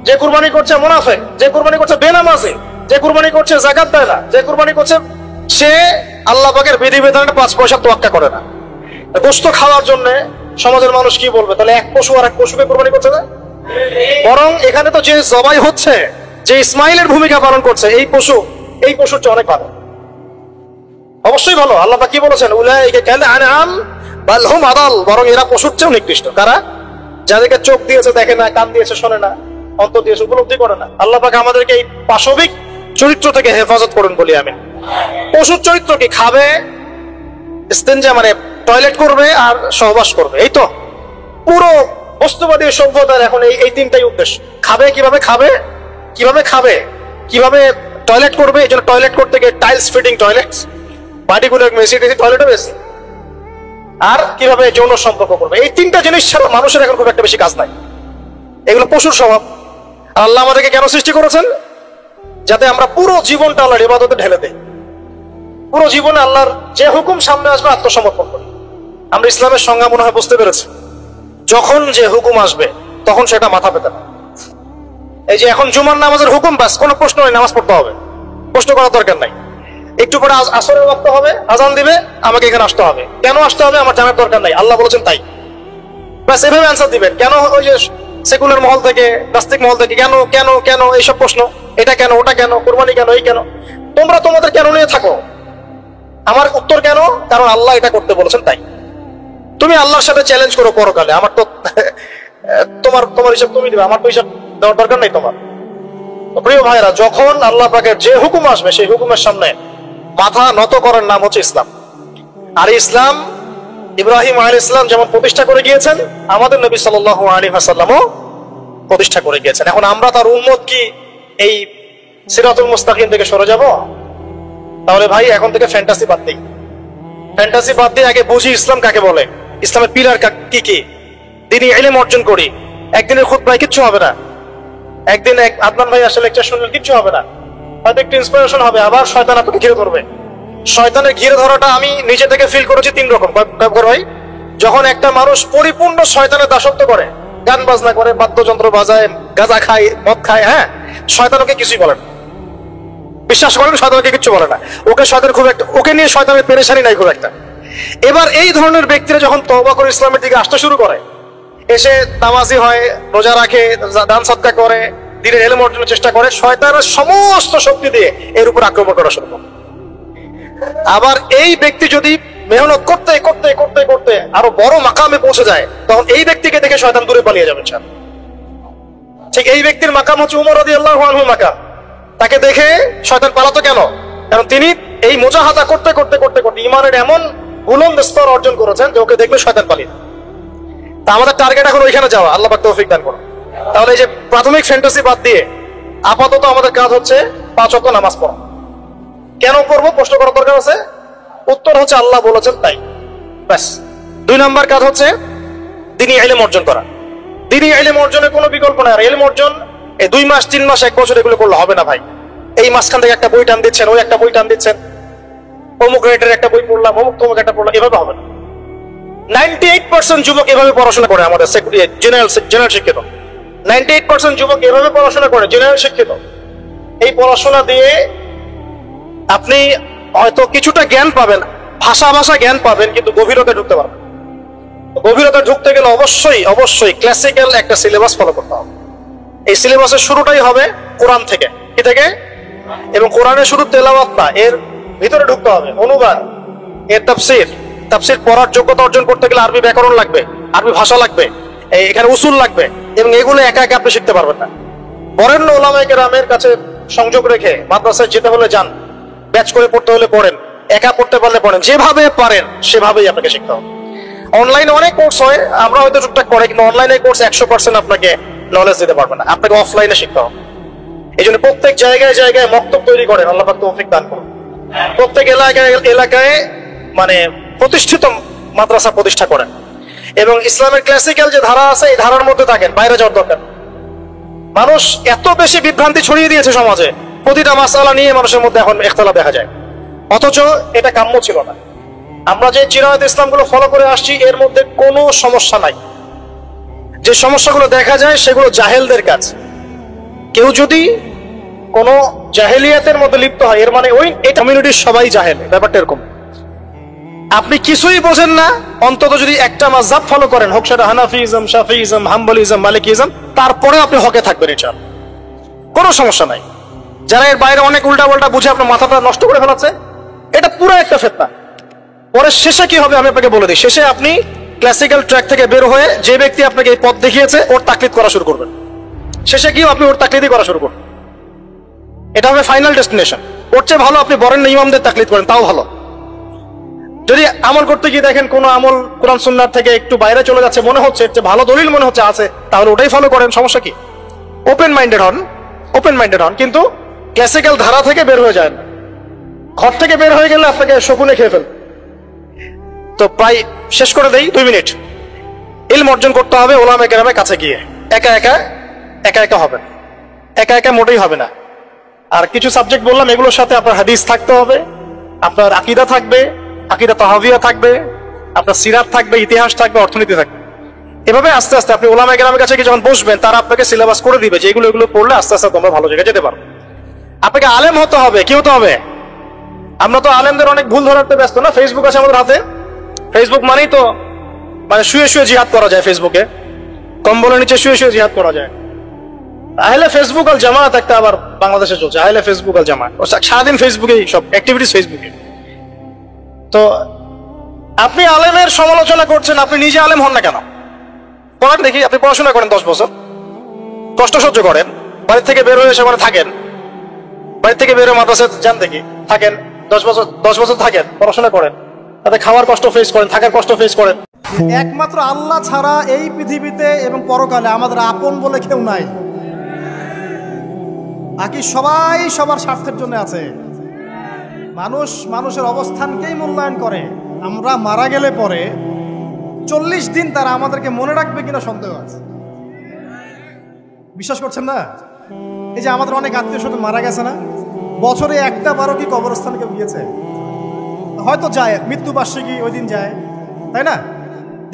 যে কুরবানি করছে মুনাফিক, যে কুরবানি করছে বেনামাজি, যে কুরবানি করছে যাকাত দেয় না, যে কুরবানি করছে সে আল্লাহ পাকের বিধিবিধানের 5 পয়সা তোয়াক্কা করে না। গোশত খাওয়ার জন্য সমাজের মানুষ কি বলবে? তাহলে এক পশু আর এক পশুকে কুরবানি করছে না? বরং এখানে তো যে জবাই হচ্ছে, যে ইসমাইলের ভূমিকা পালন করছে, এই পশুর চেয়ে অনেক ভালো, অবশ্যই ভালো। আল্লাহ পাক কি বলেছেন? উলাইকা কাল আনআম বাল হুম আদাল, বরং এরা পশুর চেয়েও নিকৃষ্ট। কারা? যাদেরকে চোখ দিয়েছে দেখে না, কান দিয়েছে শোনে না, অন্তর দিয়েছে উপলব্ধি করে না। আল্লাহ পাক আমাদেরকে এই পাশবিক চরিত্র থেকে হেফাজত করুন বলি আমি। পশুর চরিত্র কি? খাবে, ইস্তেনজা মানে টয়লেট করবে আর সহবাস করবে, এই তো পুরো বস্তুবাদী সভ্যতার এখন এই 3টাই উদ্দেশ্য। খাবে কিভাবে, কিভাবে টয়লেট করবে। এই জন্য টয়লেট করতে গিয়ে টাইলস ফিটিং টয়লেটস, পার্টিকুলার মেসিডিসি টয়লেটও বেশি। আর কিভাবে যৌন সম্পর্ক করবে। এই তিনটা জিনিস ছাড়া মানুষের এখন খুব একটা বেশি কাজ নাই। এগুলো পশুর স্বভাব। আর আল্লাহ আমাদেরকে কেন সৃষ্টি করেছেন? যাতে আমরা পুরো জীবনটা আল্লাহর ইবাদতে ঢেলে দেই। পুরো জীবনে আল্লাহর যে হুকুম সামনে আসবে আত্মসমর্পণ করি। আমরা ইসলামের সংজ্ঞা মনে হয় বুঝতে পেরেছি। যখন যে হুকুম আসবে তখন সেটা মাথা পেতে না। এই যে এখন জুমার নামাজের হুকুম, ব্যাস কোনো প্রশ্ন নেই, নামাজ পড়তে হবে, প্রশ্ন করার দরকার নাই। একটু পরে আসরের ওয়াক্ত হবে, আজান দিবে, আমাকে এখানে আসতে হবে। কেন আসতে হবে আমার জানার দরকার নাই, আল্লাহ বলেছেন তাই। ব্যাস এভাবে অ্যান্সার দিবেন। কেন ওই যে সেকুলার মহল থেকে, নাস্তিক মহল থেকে কেন কেন কেন এইসব প্রশ্ন, এটা কেন, ওটা কেন, কোরবানি কেন, এই কেন, তোমরা তোমাদের কেন নিয়ে থাকো। আমার উত্তর কেন? কারণ আল্লাহ এটা করতে বলেছেন তাই। তুমি আল্লাহর সাথে চ্যালেঞ্জ করো পরকালে, আমার তো তোমার হিসাব তুমি দিবে, আমার তো হিসাব দেওয়ার দরকার নেই তোমার। প্রিয় ভাইরা, যখন আল্লাহ পাকের যে হুকুম আসবে সেই হুকুমের সামনে মাথা নত করার নাম হচ্ছে ইসলাম। আর ইসলাম ইব্রাহিম আলাইহিস সালাম যেমন প্রতিষ্ঠা করে গিয়েছেন, আমাদের নবী সাল্লাল্লাহু আলাইহি ওয়াসাল্লামও প্রতিষ্ঠা করে গিয়েছেন। এখন আমরা তার উম্মত কি এই সিরাতুল মুস্তাকিম থেকে সরে যাব? তাহলে ভাই এখন থেকে ফ্যান্টাসি বাদ দিই। ফ্যান্টাসি বাদ দিয়ে আগে বুঝি ইসলাম কাকে বলে, ইসলামের পিলার কি কি, দিনই ইলম অর্জন করি। একদিনের খুতবায় কিচ্ছু হবে না, একদিন আদনান ভাই আসলে লেকচার শুনলে কিচ্ছু হবে না, হয়তো একটু ইন্সপিরেশন হবে, আবার শয়তান আপনাকে ঘিরে ধরবে। শয়তানের ঘিরে ধরাটা আমি নিজে থেকে ফিল করেছি তিন রকম। ভাই, যখন একটা মানুষ পরিপূর্ণ শয়তানের দাসত্ব করে, গান বাজনা করে, বাদ্যযন্ত্র বাজায়, গাঁজা খায়, মদ খায়, হ্যাঁ, শয়তান ওকে কিছুই বলে না। বিশ্বাস করেন, শয়তানকে কিচ্ছু বলে না। ওকে শয়তান খুব একটা, ওকে নিয়ে শয়তানের পেরেশানি নাই খুব একটা। এবার এই ধরনের ব্যক্তিরা যখন তওবা করে ইসলামের দিকে আসতে শুরু করে, এসে নামাজি হয়, রোজা রাখে, দান সদকা করে, দিনের ইলম অর্জনের চেষ্টা করে, শয়তানের সমস্ত শক্তি দিয়ে এর উপর আক্রমণ করা শুরু করে। আবার এই ব্যক্তি যদি মেহনত করতে করতে করতে করতে আরো বড় মাকামে পৌঁছে যায়, তখন এই ব্যক্তিকে দেখে শয়তান দূরে পালিয়ে যাবে। ঠিক এই ব্যক্তির মাকাম হচ্ছে উমর রাদিয়াল্লাহু আনহুর মাকাম। তাকে দেখে শয়তান পালাতো কেন? কারণ তিনি এই মুজাহাদা করতে করতে করতে করতে ঈমানের এমন বুলন্দ স্তর অর্জন করেছেন যে ওকে দেখলে শয়তান পালিয়ে। তা আমাদের টার্গেট এখন ওইখানে যাওয়া, আল্লাহ পাক তৌফিক দান করুন। তাহলে এই যে প্রাথমিক ফ্যান্টাসি বাদ দিয়ে আপাতত আমাদের কাজ হচ্ছে 5 ওয়াক্ত নামাজ পড়া। কেন পড়বো প্রশ্ন করার দরকার আছে? উত্তর হচ্ছে আল্লাহ বলেছেন তাই, ব্যাস। 2 নম্বর কাজ হচ্ছে দ্বীনি ইলম অর্জন করা। দ্বীনি ইলম অর্জনের কোনো বিকল্প নাই। আর ইলম অর্জন এই 2 মাস 3 মাস 1 বছর এগুলো করলে হবে না ভাই। এই মাঝখান থেকে একটা বই টান দিচ্ছেন, ওই একটা বই টান দিচ্ছেন, অমুক রেটের একটা বই পড়লাম, অমুক তমুক একটা পড়লাম, এভাবে হবে না। 98% যুবক এভাবে পড়াশোনা করে, আমাদের জেনারেল শিক্ষিত 98% যুবক এভাবে পড়াশোনা করে, জেনারেল শিক্ষিত। এই পড়াশোনা দিয়ে আপনি হয়তো কিছুটা জ্ঞান পাবেন, ভাষা জ্ঞান পাবেন, কিন্তু গভীরতা ঢুকতে পারবেন। গভীরতা ঢুকতে গেলে অবশ্যই অবশ্যই ক্লাসিক্যাল একটা সিলেবাস ফলো করতে হবে। এই সিলেবাসের শুরুটাই হবে কোরআন থেকে। কি থেকে? এবং কোরআনের শুধু তেলাওয়াত না, এর ভিতরে ঢুকতে হবে অনুবাদ, এর তাফসীর পড়ার যোগ্যতা অর্জন করতে গেলে আরবি ব্যাকরণ লাগবে, আরবি ভাষা লাগবে, এখানে উসুল লাগবে, এবং এগুলো একা একা আপনি শিখতে পারবেন না। বরেণ্য উলামায়ে কেরামের কাছে সংযোগ রেখে মাদ্রাসায় যেতে হলে যান, ব্যাচ করে পড়তে হলে পড়েন, একা পড়তে পারলে পড়েন, যেভাবে পারেন সেভাবেই আপনাকে শিখতে হবে। অনলাইনে অনেক কোর্স হয়, আমরা হয়তো টুকটাক করে, কিন্তু অনলাইনে কোর্স 100% আপনাকে নলেজ দিতে পারবে না, আপনাকে অফলাইনে শিখতে হবে। এই জন্য প্রত্যেক জায়গায় জায়গায় মক্তব তৈরি করেন, আল্লাহ পাক তৌফিক দান করুন। প্রত্যেক এলাকায় মানে প্রতিষ্ঠিত মাদ্রাসা প্রতিষ্ঠা করেন, এবং ইসলামের ক্লাসিক্যাল যে ধারা আছে এই ধারার মধ্যে থাকেন, বাইরে যাওয়ার দরকার। মানুষ এত বেশি বিভ্রান্তি ছড়িয়ে দিয়েছে সমাজে, প্রতিটা মাসআলা নিয়ে মানুষের মধ্যে এখন ইখতিলাফ দেখা যায়, অথচ এটা কাম্য ছিল না। আমরা যে চিরায়ত ইসলামগুলো ফলো করে আসছি এর মধ্যে কোনো সমস্যা নাই। যে সমস্যাগুলো দেখা যায় সেগুলো জাহেলদের কাজ। কেউ যদি কোনো জাহেলিয়াতের মধ্যে লিপ্ত হয়, এর মানে ওই এই কমিউনিটির সবাই জাহেল, ব্যাপারটা এরকম। আপনি কিছুই বোঝেন না, অন্তত যদি একটা মাযহাব ফলো করেন, হোক সেটা হানাফিজম, শাফিইজম, হাম্বলিজম, মালিকিজম, তারপরে আপনি হকে থাকবেন ইনশাআল্লাহ, কোনো সমস্যা নাই। যারা এর বাইরে অনেক উল্টা পাল্টা বুঝে আপনার মাথাটা নষ্ট করে ফেলাচ্ছে, এটা পুরো একটা ফিতনা। পরে শেষে কি হবে আমি আপনাকে বলে দিই। শেষে আপনি ক্লাসিক্যাল ট্র্যাক থেকে বের হয়ে যে ব্যক্তি আপনাকে এই পথ দেখিয়েছে ওর তাকলিদ করা শুরু করবেন। শেষে গিয়েও আপনি ওর তাকলিদই করা শুরু করবেন। এটা হবে ফাইনাল ডেস্টিনেশন। ওর চেয়ে ভালো আপনি বরেণ্য ইমামদের তাকলিদ করেন, তাও ভালো। যদি আমল করতে গিয়ে দেখেন কোনো আমল কোরআন সুন্নাহ থেকে একটু বাইরে চলে যাচ্ছে, মনে হচ্ছে এর চেয়ে ভালো দলিল মনে হচ্ছে আছে, তাহলে ওটাই ফলো করেন, সমস্যা কি? ওপেন মাইন্ডেড হন, কিন্তু ক্লাসিক্যাল ধারা থেকে বের হয়ে যায় না। ঘর থেকে বের হয়ে গেলে আপনাকে শকুনে খেয়ে ফেল। তো প্রায় শেষ করে দেই, 2 মিনিট। ইলম অর্জন করতে হবে ওলামায়ে কেরামের কাছে গিয়ে, একা একা হবে, একা মোটেই হবে না। আর কিছু সাবজেক্ট বললাম, এগুলোর সাথে আপনার হাদিস থাকতে হবে, আপনার আকীদা থাকবে, আকীদা তাহাবিয়া থাকবে, আপনার সিরাত থাকবে, ইতিহাস থাকবে, অর্থনীতি থাকবে। এভাবে আস্তে আস্তে আপনি ওলামায়ে কেরামের কাছে যখন বসবেন, তারা আপনাকে সিলেবাস করে দিবে যে এগুলো পড়লে আস্তে আস্তে তোমরা ভালো জায়গায় যেতে পারো। আপনাকে আলেম হতে হবে। কি হতে হবে? আমরা তো আলেমদের অনেক ভুল ধরাতে ব্যস্ত না। ফেসবুক আছে আমাদের হাতে, ফেসবুক মানেই তো শুয়ে শুয়ে জিহাদ করা যায়, ফেসবুকে কম্বলের নিচে শুয়ে শুয়ে জিহাদ করা যায়। আহলে ফেসবুক আল জামাত একটা আবার বাংলাদেশে চলছে, আহলে ফেসবুক আল জামাত, সারাদিন ফেসবুকেই সব অ্যাক্টিভিটিস ফেসবুকে। তো আপনি আলেমের সমালোচনা করছেন, আপনি নিজে আলেম হন না কেন? করেন দেখি, আপনি পড়াশোনা করেন 10 বছর, কষ্ট সহ্য করেন, বাড়ি থেকে বের হয়ে সেখানে থাকেন, বাড়ি থেকে বের হয়ে মাদ্রাসায় যান দেখি, থাকেন 10 বছর থাকেন, পড়াশোনা করেন, তাতে খাওয়ার কষ্ট ফেস করেন, থাকার কষ্ট ফেস করেন। একমাত্র আল্লাহ ছাড়া এই পৃথিবীতে এবং পরকালে আমাদের আপন বলে কেউ নাই। বাকি সবাই সবার স্বার্থের জন্য আছে। মানুষের অবস্থানকেই মূল্যায়ন করে। আমরা মারা গেলে পরে 40 দিন তারা আমাদেরকে মনে রাখবে কিনা সন্দেহ আছে। বিশ্বাস করছেন না? এই যে আমাদের অনেক আত্মীয় স্বজন মারা গেছে না, বছরে একটা বারো কি কবরস্থানে কেউ গিয়েছে? হয়তো যায়, মৃত্যুবার্ষিকী ওই দিন যায়, তাই না?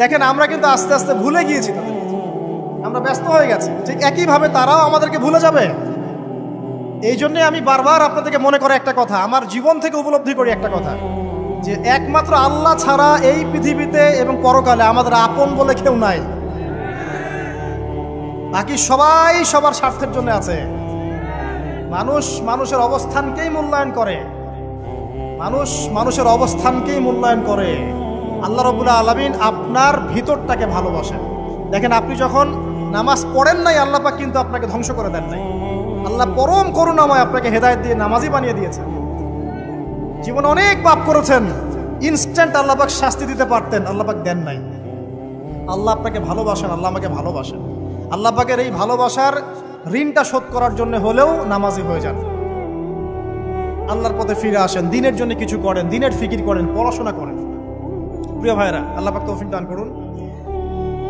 দেখেন আমরা কিন্তু আস্তে আস্তে ভুলে গিয়েছি তাদের, আমরা ব্যস্ত হয়ে গেছি। ঠিক একইভাবে তারাও আমাদেরকে ভুলে যাবে। এই জন্যে আমি বারবার আপনাদেরকে মনে করে একটা কথা, আমার জীবন থেকে উপলব্ধি করি একটা কথা, যে একমাত্র আল্লাহ ছাড়া এই পৃথিবীতে এবং পরকালে আমাদের আপন বলে কেউ নাই। বাকি সবাই সবার স্বার্থের জন্য আছে। মানুষের অবস্থানকেই মূল্যায়ন করে, মানুষের অবস্থানকেই মূল্যায়ন করে। আল্লাহ রাব্বুল আলামিন আপনার ভিতরটাকে ভালোবাসেন। দেখেন আপনি যখন নামাজ পড়েন নাই, আল্লাহ পাক কিন্তু আপনাকে ধ্বংস করে দেন নাই। আল্লাহ পরম করুণাময় আপনাকে হেদায়েত দিয়ে নামাজি বানিয়ে দিয়েছেন। জীবনে অনেক পাপ করেছেন, ইনস্ট্যান্ট আল্লাহ পাক শাস্তি দিতে পারতেন, আল্লাহ পাক দেন নাই। আল্লাহ আপনাকে ভালোবাসেন, আল্লাহ আমাকে ভালোবাসেন। আল্লাহ পাকের এই ভালোবাসার ঋণটা শোধ করার জন্য হলেও নামাজি হয়ে যান, আল্লাহর পথে ফিরে আসেন, দিনের জন্য কিছু করেন, দিনের ফিকির করেন, পড়াশোনা করেন। প্রিয় ভাইরা, আল্লাহ পাক তৌফিক দান করুন।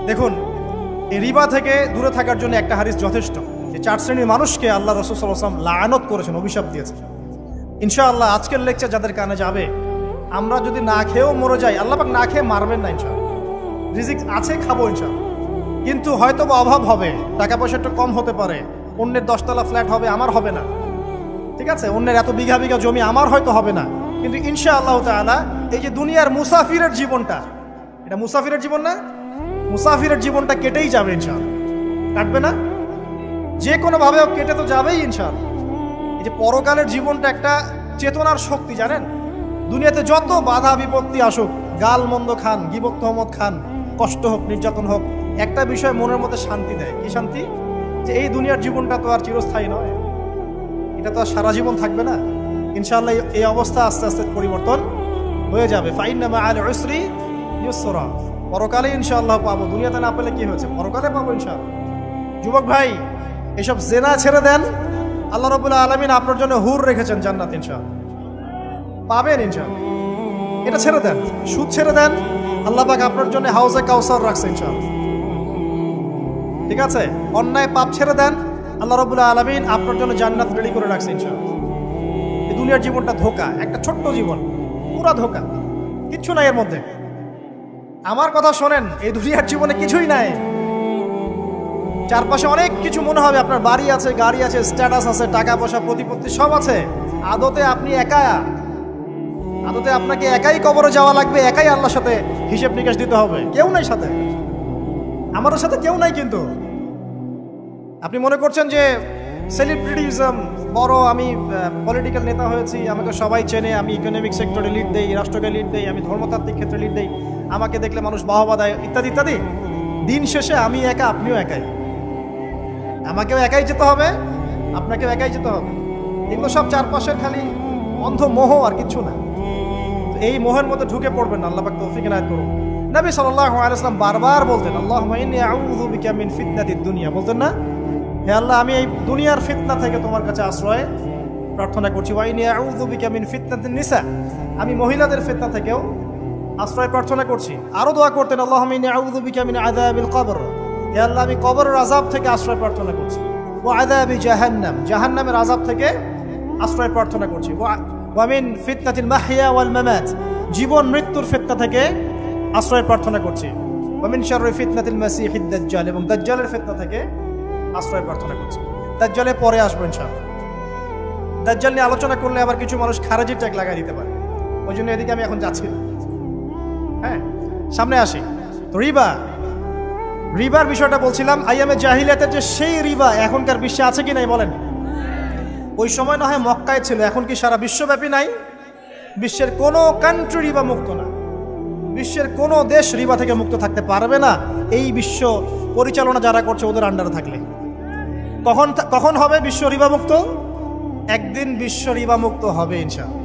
দেখুন, এই রিবা থেকে দূরে থাকার জন্য একটা হাদিস যথেষ্ট, যে 4 শ্রেণীর মানুষকে আল্লাহ রাসূল সাল্লাল্লাহু আলাইহি ওয়াসাল্লাম লাআনত করেছেন, অভিশাপ দিয়েছেন। ইনশাআল্লাহ আজকের লেকচার যাদের কানে যাবে, আমরা যদি না খেয়েও মরে যাই, আল্লাহ পাক না খেয়ে মারবেন না ইনশাআল্লাহ। রিজিক আছে, খাবো ইনশাআল্লাহ। কিন্তু হয়তো বা অভাব হবে, টাকা পয়সা একটু কম হতে পারে, অন্যের 10 তলা ফ্ল্যাট হবে, আমার হবে না, ঠিক আছে? অন্যের এত বিঘা বিঘা জমি আমার হয়তো হবে না। কিন্তু ইনশাআল্লাহ তাআলা এই যে দুনিয়ার মুসাফিরের জীবনটা, এটা মুসাফিরের জীবন না? মুসাফিরের জীবনটা কেটেই যাবে ইনশাআল্লাহ। কাটবে না? যে কোনোভাবে কেটে তো যাবেই ইনশাআল্লাহ। এই যে পরকালের জীবনটা একটা চেতনার শক্তি, জানেন? দুনিয়াতে যত বাধা বিপত্তি আসুক, গাল মন্দ খান, গীবত তহমত খান, কষ্ট হোক, নির্যাতন হোক, একটা বিষয় মনের মধ্যে শান্তি দেয়। কি শান্তি? যে এই দুনিয়ার জীবনটা তো আর চিরস্থায়ী নয়, এটা তো আর সারা জীবন থাকবে না। ইনশাআল্লাহ এই অবস্থা আস্তে আস্তে পরিবর্তন হয়ে যাবে। ফাইন্না মাআল উসরি ইউসরা, পরকালে ইনশাআল্লাহ পাবো। দুনিয়াতে না পেলে কি হয়েছে, পরকালে পাবো ইনশাআল্লাহ। যুবক ভাই, এসব জেনা ছেড়ে দেন, আল্লাহ রাব্বুল আলামিন আপনার জন্য হুর রেখেছেন জান্নাত, ইনশাআল্লাহ পাবেন ইনশাআল্লাহ। এটা ছেড়ে দেন, সুদ ছেড়ে দেন, আল্লাহ পাক আপনার জন্য হাউজে কাউসার রাখছে ইনশাআল্লাহ, ঠিক আছে? অন্যায় পাপ ছেড়ে দেন, আল্লাহ রাব্বুল আলামিন আপনার জন্য জান্নাত রেডি করে রাখছে ইনশাআল্লাহ। এই দুনিয়ার জীবনটা ধোঁকা, একটা ছোট্ট জীবন, পুরা ধোঁকা, কিচ্ছু নাই এর মধ্যে। আমার কথা শোনেন, এই দুনিয়ার জীবনে কিছুই নাই। চারপাশে অনেক কিছু মনে হবে, আপনার বাড়ি আছে, গাড়ি আছে, স্ট্যাটাস আছে, টাকা পয়সা, প্রতিপত্তি সব আছে। আদতে আপনি একা, আদতে আপনাকে একাই কবরে যাওয়া লাগবে, একাই আল্লাহর সাথে হিসেব নিকাশ দিতে হবে। কেউ নাই সাথে, আমাদের সাথে কেউ নাই। কিন্তু আপনি মনে করছেন যে সেলিব্রিটিজম বড়, আমি পলিটিক্যাল নেতা হয়েছি, আমাকে সবাই চেনে, আমি ইকোনমিক সেক্টরে লিড দেই, রাষ্ট্রকে লিড দেই, আমি ধর্মতাত্ত্বিক ক্ষেত্রে লিড দেই, আমাকে দেখলে মানুষ বাহবা দেয়, ইত্যাদি ইত্যাদি। দিন শেষে আমি একা, আপনিও একাই, আমাকেও একাই যেতে হবে, আপনাকেও একাই যেতে হবে। এগুলো সব চারপাশের খালি অন্ধ মোহ, আর কিচ্ছু না। এই মোহের মধ্যে ঢুকে পড়বেন না, আল্লাহ পাক তৌফিক ইনায়াত করুন। নবী সাল্লাল্লাহু আলাইহি ওয়াসাল্লাম বারবার বলতেন, আল্লাহুম্মা ইন্নী আউযু বিকা মিন ফিতনাতিদ দুনিয়া, বলতেন না? হে আল্লাহ, আমি এই দুনিয়ার ফিতনা থেকে তোমার কাছে আশ্রয় প্রার্থনা করছি। ওয়া ইন্নী আউযু বিকা মিন ফিতনাতিন নিসা, আমি মহিলাদের ফিতনা থেকেও আশ্রয় প্রার্থনা করছি। আরও দোয়া করতেন, আল্লাহুম্মা ইন্নী আউযু বিকা মিন আযাবিল কবর, হে আল্লাহ আমি কবরের আযাব থেকে আশ্রয় প্রার্থনা করছি। ওয়া আযাবি জাহান্নাম, জাহান্নামের আযাব থেকে আশ্রয় প্রার্থনা করছি। ওয়া মিন ফিতনাতিল মাহইয়া ওয়াল মামাত, জীবন মৃত্যুর ফিতনা থেকে আশ্রয় প্রার্থনা করছি। ওয়া মিন শাররি ফিতনাতিল মাসিহিদ দাজ্জাল, এবং দাজ্জালের ফিতনা থেকে আশ্রয় প্রার্থনা করছি। দাজ্জালে পরে আসবো ইনশাআল্লাহ। দাজ্জাল নিয়ে আলোচনা করলে আবার কিছু মানুষ খারাজির ট্যাগ লাগাই দিতে পারে, ওই জন্য এদিকে আমি এখন যাচ্ছি না। হ্যাঁ, সামনে আসি। তো রিবার বিষয়টা বলছিলাম। আইয়ামে জাহিলিয়াতের যে সেই রিবা এখনকার বিশ্বে আছে কি নাই বলেন? ওই সময় না হয় মক্কায় ছিল, এখন কি সারা বিশ্বব্যাপী নাই? বিশ্বের কোনো কান্ট্রি রিবা মুক্ত না, বিশ্বের কোনো দেশ রিবা থেকে মুক্ত থাকতে পারবে না এই বিশ্ব পরিচালনা যারা করছে ওদের আন্ডারে থাকলে। কখন হবে বিশ্ব রিবা মুক্ত? একদিন বিশ্ব রিবা মুক্ত হবে ইনশাআল্লাহ।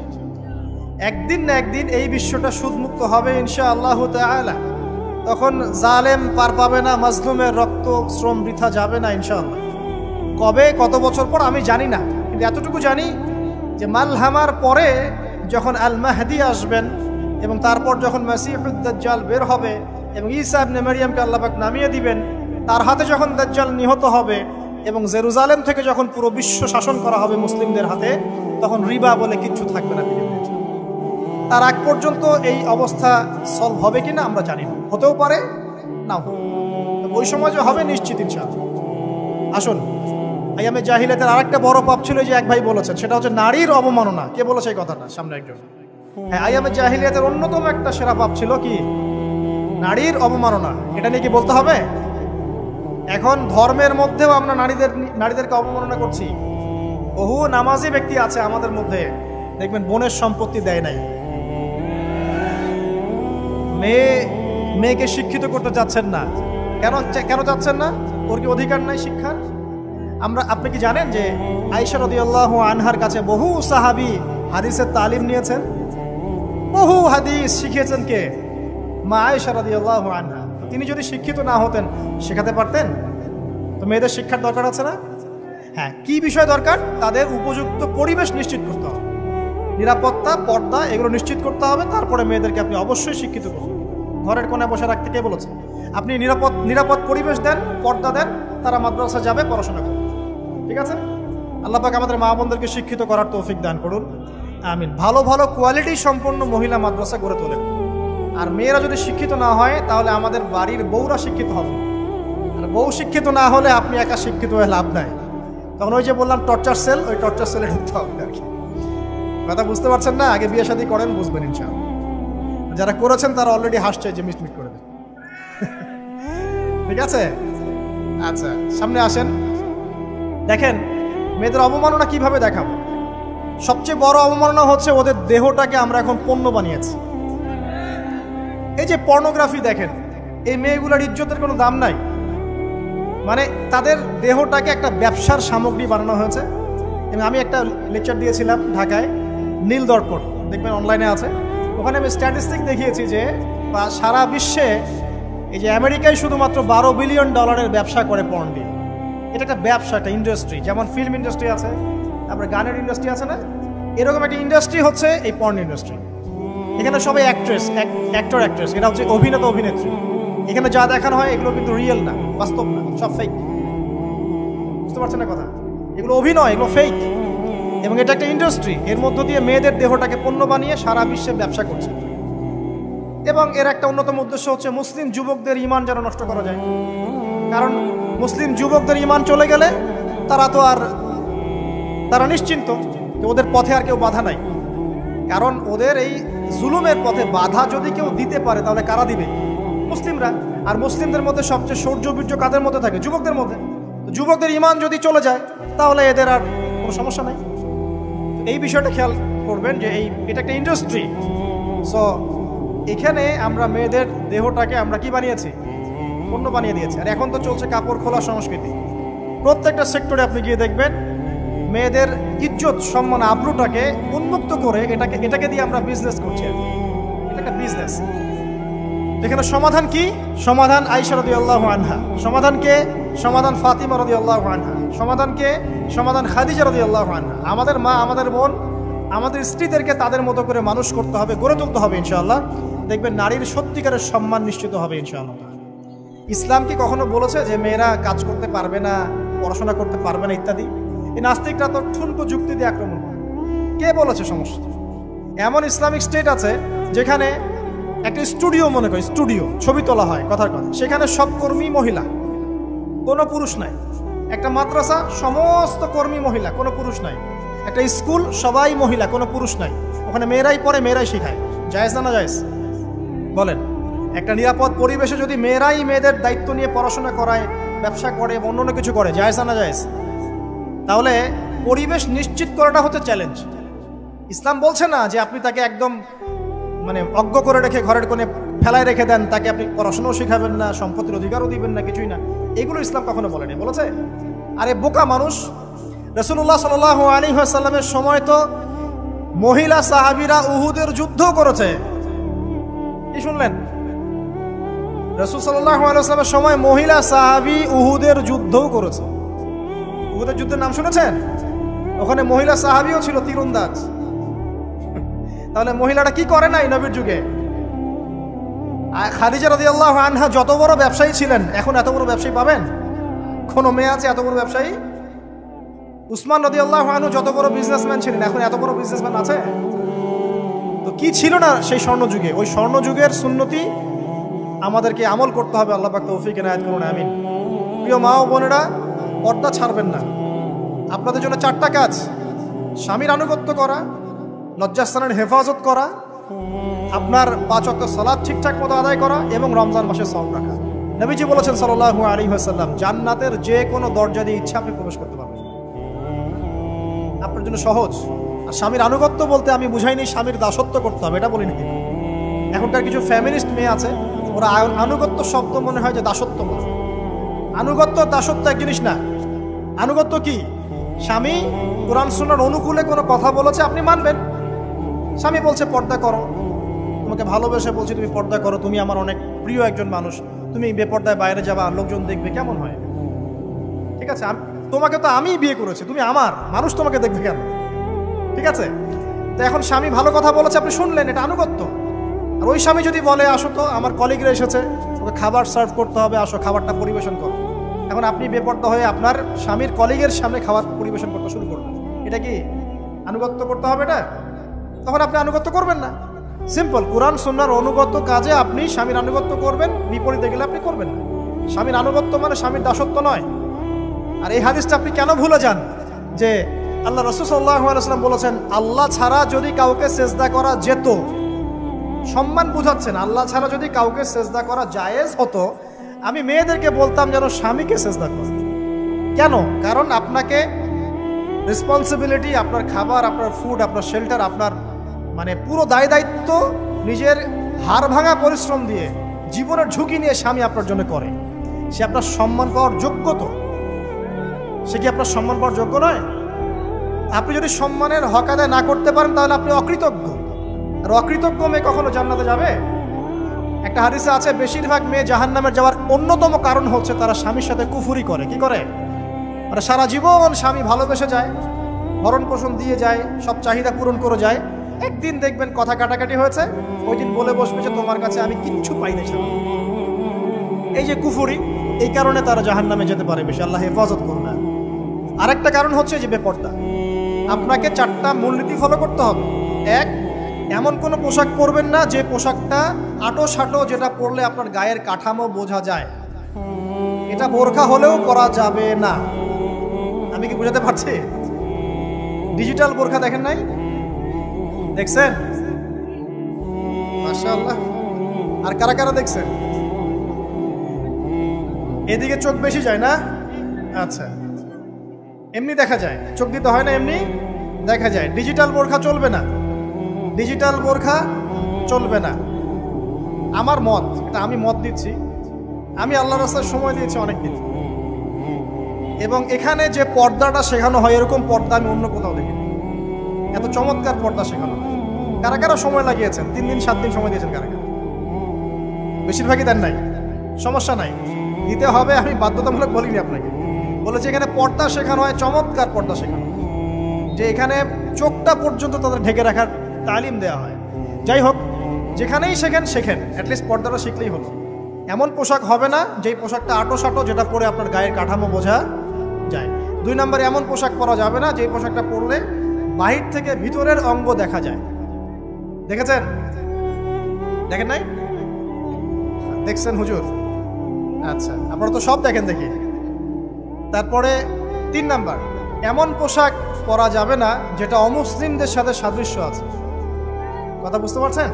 একদিন না একদিন এই বিশ্বটা সুদমুক্ত হবে ইনশাআল্লাহু তাআলা। তখন জালেম পার পাবে না, মাজলুমের রক্ত শ্রম বৃথা যাবে না ইনশাআল্লাহ। কবে, কত বছর পর আমি জানি না, কিন্তু এতটুকু জানি যে মালহামার পরে যখন আল মাহদি আসবেন এবং তারপর যখন মাসিহুদ দাজ্জাল বের হবে এবং ঈসা ইবনে মারইয়ামকে আল্লাহ পাক নামিয়ে দিবেন, তার হাতে যখন দাজ্জাল নিহত হবে এবং জেরুজালেম থেকে যখন পুরো বিশ্ব শাসন করা হবে মুসলিমদের হাতে, তখন রিবা বলে কিচ্ছু থাকবে না পৃথিবীতে। তার আগ পর্যন্ত এই অবস্থা সলভ হবে কিনা আমরা জানি না, হতেও পারে নাও হবে। ওই সময় যে হবে নিশ্চিত ইনশাআল্লাহ। আসুন, আইয়ামে জাহিলিয়াতের আরেকটা বড় পাপ ছিল যে এক ভাই বলেছেন, সেটা হচ্ছে নারীর অবমাননা। কে বলেছে এই কথাটা? সামনে একজন। হ্যাঁ, আইয়ামে জাহিলিয়াতের অন্যতম একটা সেরা পাপ ছিল কি? নারীর অবমাননা। এটা নিয়ে কি বলতে হবে? এখন ধর্মের মধ্যেও আমরা নারীদেরকে অবমাননা করছি। বহু নামাজি ব্যক্তি আছে আমাদের মধ্যে, দেখবেন বোনের সম্পত্তি দেয় নাই, মেয়েকে শিক্ষিত করতে চাচ্ছেন না। কেন চাচ্ছেন না? ওর কি অধিকার নাই শিক্ষার? আপনি কি জানেন যে আয়েশা রাদিয়াল্লাহু আনহার কাছে বহু সাহাবী হাদিসের তালিম নিয়েছেন, বহু হাদিস শিখিয়েছেন কে? মা আয়েশা রাদিয়াল্লাহু আনহা। তিনি যদি শিক্ষিত না হতেন শেখাতে পারতেন? তো মেয়েদের শিক্ষার দরকার আছে না? হ্যাঁ, কি বিষয় দরকার? তাদের উপযুক্ত পরিবেশ নিশ্চিত করতে হবে, নিরাপত্তা, পর্দা এগুলো নিশ্চিত করতে হবে। তারপরে মেয়েদেরকে আপনি অবশ্যই শিক্ষিত করুন। ঘরের কোণে বসে রাখতে কে বলেছে? আপনি নিরাপদ পরিবেশ দেন, পর্দা দেন, তারা মাদ্রাসা যাবে, পড়াশোনা করবে। ঠিক আছে? আল্লাহ পাক আমাদের মা বোনদেরকে শিক্ষিত করার তৌফিক দান করুন, আমিন। ভালো ভালো কোয়ালিটি সম্পন্ন মহিলা মাদ্রাসা গড়ে তোলেন। আর মেয়েরা যদি শিক্ষিত না হয় তাহলে আমাদের বাড়ির বউরা শিক্ষিত হবে। আর বউ শিক্ষিত না হলে আপনি একা শিক্ষিত হয়ে লাভ নাই। তখন ওই যে বললাম টর্চার সেল, ওই টর্চার সেলে ঢুকতে হবে আর কি। কথা বুঝতে পারছেন না? আগে বিয়ে শাদী করেন, বুঝবেন ইনশাআল্লাহ। যারা করেছেন তারা অলরেডি হাসছে যে মিটমিট করে দেন। ঠিক আছে? আচ্ছা, সামনে আসেন। দেখেন মেয়েদের অবমাননা কিভাবে দেখাবো। সবচেয়ে বড় অবমাননা হচ্ছে ওদের দেহটাকে আমরা এখন পণ্য বানিয়েছি। এই যে পর্নোগ্রাফি দেখেন, এই মেয়েগুলোর ইজ্জতের কোনো দাম নাই। মানে তাদের দেহটাকে একটা ব্যবসার সামগ্রী বানানো হয়েছে। এবং আমি একটা লেকচার দিয়েছিলাম ঢাকায়, নীল দর্পণ, দেখবেন অনলাইনে আছে। ওখানে আমি স্ট্যাটিস্টিক দেখিয়েছি যে সারা বিশ্বে এই যে আমেরিকায় শুধুমাত্র $12 বিলিয়ন ব্যবসা করে পর্ন দিয়ে। এটা একটা ব্যবসা, একটা ইন্ডাস্ট্রি। যেমন ফিল্ম ইন্ডাস্ট্রি আছে, তারপরে গানের ইন্ডাস্ট্রি আছে না, এরকম একটা ইন্ডাস্ট্রি হচ্ছে এই পর্ন ইন্ডাস্ট্রি। এখানে সবাই অ্যাক্টর অ্যাক্ট্রেস, এটা হচ্ছে অভিনেতা অভিনেত্রী। এখানে যা দেখানো হয় এগুলো কিন্তু রিয়েল না, বাস্তব না, সব ফেক। বুঝতে পারছেন না কথা? এগুলো অভিনয়, এগুলো ফেক। এবং এটা একটা ইন্ডাস্ট্রি, এর মধ্য দিয়ে মেয়েদের দেহটাকে পণ্য বানিয়ে সারা বিশ্বে ব্যবসা করছে। এবং এর একটা অন্যতম উদ্দেশ্য হচ্ছে মুসলিম যুবকদের ঈমান যেন নষ্ট করা যায়। কারণ মুসলিম যুবকদের ঈমান চলে গেলে তারা নিশ্চিন্ত যে ওদের পথে আর কেউ বাধা নাই। কারণ ওদের এই জুলুমের পথে বাধা যদি কেউ দিতে পারে তাহলে কারা দিবে? মুসলিমরা। আর মুসলিমদের মধ্যে সবচেয়ে শৌর্য বীর্য কাদের মধ্যে থাকে? যুবকদের মধ্যে। যুবকদের ঈমান যদি চলে যায় তাহলে এদের আর কোনো সমস্যা নাই। এই বিষয়টা খেয়াল করবেন যে এটা একটা ইন্ডাস্ট্রি। সো এখানে আমরা মেয়েদের দেহটাকে আমরা কি বানিয়েছি? পণ্য বানিয়ে দিয়েছি। আর এখন তো চলছে কাপড় খোলা সংস্কৃতি। প্রত্যেকটা সেক্টরে আপনি গিয়ে দেখবেন মেয়েদের ইজ্জত, সম্মান, আব্রুটাকে উন্মুক্ত করে এটাকে দিয়ে আমরা বিজনেস করছি। এটা একটা বিজনেস। এখানে সমাধান কি? সমাধান আয়েশা রাদিয়াল্লাহু আনহা। সমাধান কে? সমাধান ফাতিমা রাদিয়াল্লাহু আনহা। সমাধান কে? সমাধান খাদিজা রাদিয়াল্লাহু আনহা। আমাদের মা, আমাদের বোন, আমাদের স্ত্রীদেরকে তাদের মতো করে মানুষ করতে হবে, গড়ে তুলতে হবে ইনশাআল্লাহ। দেখবেন নারীর সত্যিকারের সম্মান নিশ্চিত হবে ইনশাআল্লাহ। ইসলাম কি কখনো বলেছে যে মেয়েরা কাজ করতে পারবে না, পড়াশোনা করতে পারবে না ইত্যাদি? এই নাস্তিকরা তো ঠুনকো যুক্তি দিয়ে আক্রমণ করে। কে বলেছে সমস্যা? এমন ইসলামিক স্টেট আছে যেখানে একটা স্টুডিও, মনে করি স্টুডিও, ছবি তোলা হয় কথার কথা, সেখানে সব কর্মী মহিলা, কোনো পুরুষ নাই। একটা মাদ্রাসা, সমস্ত কর্মী মহিলা, কোনো পুরুষ নাই। একটা স্কুল, সবাই মহিলা, কোনো পুরুষ নাই। ওখানে মেয়েরাই পড়ে, মেয়েরাই শেখায়। জায়েজ না না জায়েজ বলেন? একটা নিরাপদ পরিবেশে যদি মেয়েরাই মেয়েদের দায়িত্ব নিয়ে পড়াশোনা করায়, ব্যবসা করে, অন্য কিছু করে, জায়েজ না জায়েজ? তাহলে পরিবেশ নিশ্চিত করাটা হচ্ছে চ্যালেঞ্জ। ইসলাম বলছে না যে আপনি তাকে একদম মানে অজ্ঞ করে রেখে ঘরের কোণে ফেলায় রেখে দেন, তাকে আপনি পড়াশোনাও শেখাবেন না, সম্পত্তির অধিকারও দিবেন না, কিছুই না। এগুলো ইসলাম কখনো বলেনি। বলেছে আরে বোকা মানুষ, রাসূলুল্লাহ সাল্লাল্লাহু আলাইহি ওয়াসাল্লামের সময় তো মহিলা সাহাবীরা উহুদের যুদ্ধ করেছে। কি শুনলেন? রাসূল সাল্লাল্লাহু আলাইহি ওয়াসাল্লামের সময় মহিলা সাহাবী উহুদের যুদ্ধও করেছে। উহুদের যুদ্ধের নাম শুনেছেন? ওখানে মহিলা সাহাবীও ছিল তীরন্দাজ। তাহলে মহিলাটা কি করে নাই নবীর যুগে? খাদিজা রাদিয়াল্লাহু আনহা যত বড় ব্যবসায়ী ছিলেন, এখন এত বড় ব্যবসায়ী পাবেন? কোনো মেয়ে আছে এত বড় ব্যবসায়ী? উসমান রাদিয়াল্লাহু আনহু যত বড় বিজনেসম্যান ছিলেন, এখন এত বড় বিজনেসম্যান আছে? তো কি ছিল না সেই স্বর্ণযুগে? ওই স্বর্ণযুগের সুন্নতি আমাদেরকে আমল করতে হবে। আল্লাহ পাক তৌফিক এনায়েত করুন, আমিন। প্রিয় মা ও বোনেরা, পর্দা ছাড়বেন না। আপনাদের জন্য 4টা কাজ: স্বামীর আনুগত্য করা, লজ্জাস্থানের হেফাজত করা, আপনার 5 ওয়াক্ত সালাত ঠিকঠাক মতো আদায় করা এবং রমজান মাসে সওম রাখা। নবীজি বলেছেন সাল্লাল্লাহু আলাইহি ওয়াসাল্লাম, জান্নাতের যে কোনো দরজা দিয়ে ইচ্ছা আপনি প্রবেশ করতে পারবেন। আপনার জন্য সহজ। আর স্বামীর আনুগত্য বলতে আমি বুঝাইনি স্বামীর দাসত্ব করতে হবে, এটা বলিনি। এখনকার কিছু ফ্যামিলিস্ট মেয়ে আছে, ওরা আনুগত্য শব্দ মনে হয় যে দাসত্ব বলে। আনুগত্য দাসত্ব এক জিনিস না। আনুগত্য কি? স্বামী কোরআন সুন্নাহর অনুকূলে কোনো কথা বলেছে, আপনি মানবেন। স্বামী বলছে পর্দা করো, তোমাকে ভালোবেসে বলছি তুমি পর্দা করো, তুমি আমার অনেক প্রিয় একজন মানুষ, তুমি বেপর্দায় বাইরে যাবা, লোকজন দেখবে, কেমন হয়? ঠিক আছে, তোমাকে তো আমি বিয়ে করেছি, তুমি আমার মানুষ, তোমাকে দেখবে কেন? ঠিক আছে, তো এখন স্বামী ভালো কথা বলেছে, আপনি শুনলেন, এটা আনুগত্য। আর ওই স্বামী যদি বলে আসো তো আমার কলিগরা এসেছে, ওকে খাবার সার্ভ করতে হবে, আসো খাবারটা পরিবেশন করো, এখন আপনি বেপর্দা হয়ে আপনার স্বামীর কলিগের সামনে খাবার পরিবেশন করতে শুরু করবেন, এটা কি আনুগত্য করতে হবে? এটা তখন আপনি আনুগত্য করবেন না। সিম্পল, কোরআন সুন্নাহর অনুগত্য কাজে আপনি স্বামীর আনুগত্য করবেন, বিপরীতে গেলে আপনি করবেন না। স্বামীর আনুগত্য মানে স্বামীর দাসত্ব নয়। আর এই হাদিসটা আপনি কেন ভুলে যান যে আল্লাহ রাসূল সাল্লাল্লাহু আলাইহি ওয়াসাল্লাম বলেছেন আল্লাহ ছাড়া যদি কাউকে সেজদা করা যেত, সম্মান বুঝাচ্ছেন, আল্লাহ ছাড়া যদি কাউকে সেজদা করা জায়েজ হতো, আমি মেয়েদেরকে বলতাম যেন স্বামীকে সেজদা করে। কেন? কারণ আপনাকে রেসপন্সিবিলিটি, আপনার খাবার, আপনার ফুড, আপনার শেল্টার, আপনার মানে পুরো দায় দায়িত্ব নিজের হাড় ভাঙা পরিশ্রম দিয়ে, জীবনের ঝুঁকি নিয়ে স্বামী আপনার জন্য করে। সে আপনার সম্মান পাওয়ার যোগ্য তো? সে কি আপনার সম্মান পাওয়ার যোগ্য নয়? আপনি যদি সম্মানের হক আদায় না করতে পারেন তাহলে আপনি অকৃতজ্ঞ। আর অকৃতজ্ঞ মেয়ে কখনো জান্নাতে যাবে? একটা হাদিসে আছে বেশিরভাগ মেয়ে জাহান্নামে যাওয়ার অন্যতম কারণ হচ্ছে তারা স্বামীর সাথে কুফরি করে। কি করে? মানে সারা জীবন স্বামী ভালোবেসে যায়, ভরণ পোষণ দিয়ে যায়, সব চাহিদা পূরণ করে যায়, একদিন দেখবেন কথা কাটাকাটি হয়েছে, ওই দিন বলে বসবে যে তোমার কাছে আমি কিচ্ছু পাই না। এই যে কুফরি, এই কারণে তারা জাহান্নামে যেতে পারে বেশি। আল্লাহ হেফাজত করবে। আরেকটা কারণ হচ্ছে যে বেপর্দা। আপনাকে 4টা মূলনীতি ফলো করতে হবে। 1, এমন কোনো পোশাক পরবেন না যে পোশাকটা আটো সাটো, যেটা পরলে আপনার গায়ের কাঠামো বোঝা যায়। এটা বোরখা হলেও পরা যাবে না। আমি কি বুঝাতে পারছি? ডিজিটাল বোরখা দেখেন নাই? দেখছেন? মাশাআল্লাহ। আর কারা কারা দেখছেন? এদিকে চোখ বেশি যায় না? আচ্ছা, এমনি দেখা যায়, চোখ দিতে হয় না, এমনি দেখা যায়। ডিজিটাল বোরখা চলবে না, ডিজিটাল বোরখা চলবে না। আমার মত, এটা আমি মত দিচ্ছি, আমি আল্লাহর রাস্তায় সময় দিয়েছি অনেকদিন, এবং এখানে যে পর্দাটা শেখানো হয় এরকম পর্দা আমি অন্য কোথাও দেখিনি। এত চমৎকার পর্দা শেখানো হয়। কারা কারা সময় লাগিয়েছেন? 3 দিন 7 দিন সময় দিয়েছেন কারা কারা? বেশিরভাগই দেন নাই। সমস্যা নাই, দিতে হবে। আমি বাধ্যতামূলক বলিনি আপনাকে, বলেছি এখানে পর্দা শেখানো হয়, চমৎকার পর্দা শেখানো হয়, যে এখানে চোখটা পর্যন্ত তাদের ঢেকে রাখার তালিম দেওয়া হয়। যাই হোক, যেখানেই শেখেন অ্যাটলিস্ট পর্দাটা শিখলেই হলো। এমন পোশাক হবে না যেই পোশাকটা আটো যেটা পরে আপনার গায়ের কাঠামো বোঝা যায়। 2 নম্বরে এমন পোশাক পরা যাবে না যেই পোশাকটা পরলে বাহির থেকে ভিতরের অঙ্গ দেখা যায়। দেখেছেন? দেখেন নাই? দেখছেন হুজুর? আচ্ছা, আপনারা তো সব দেখেন দেখি। তারপরে 3 নাম্বার, এমন পোশাক পরা যাবে না যেটা অমুসলিমদের সাথে সাদৃশ্য আছে। কথা বুঝতে পারছেন?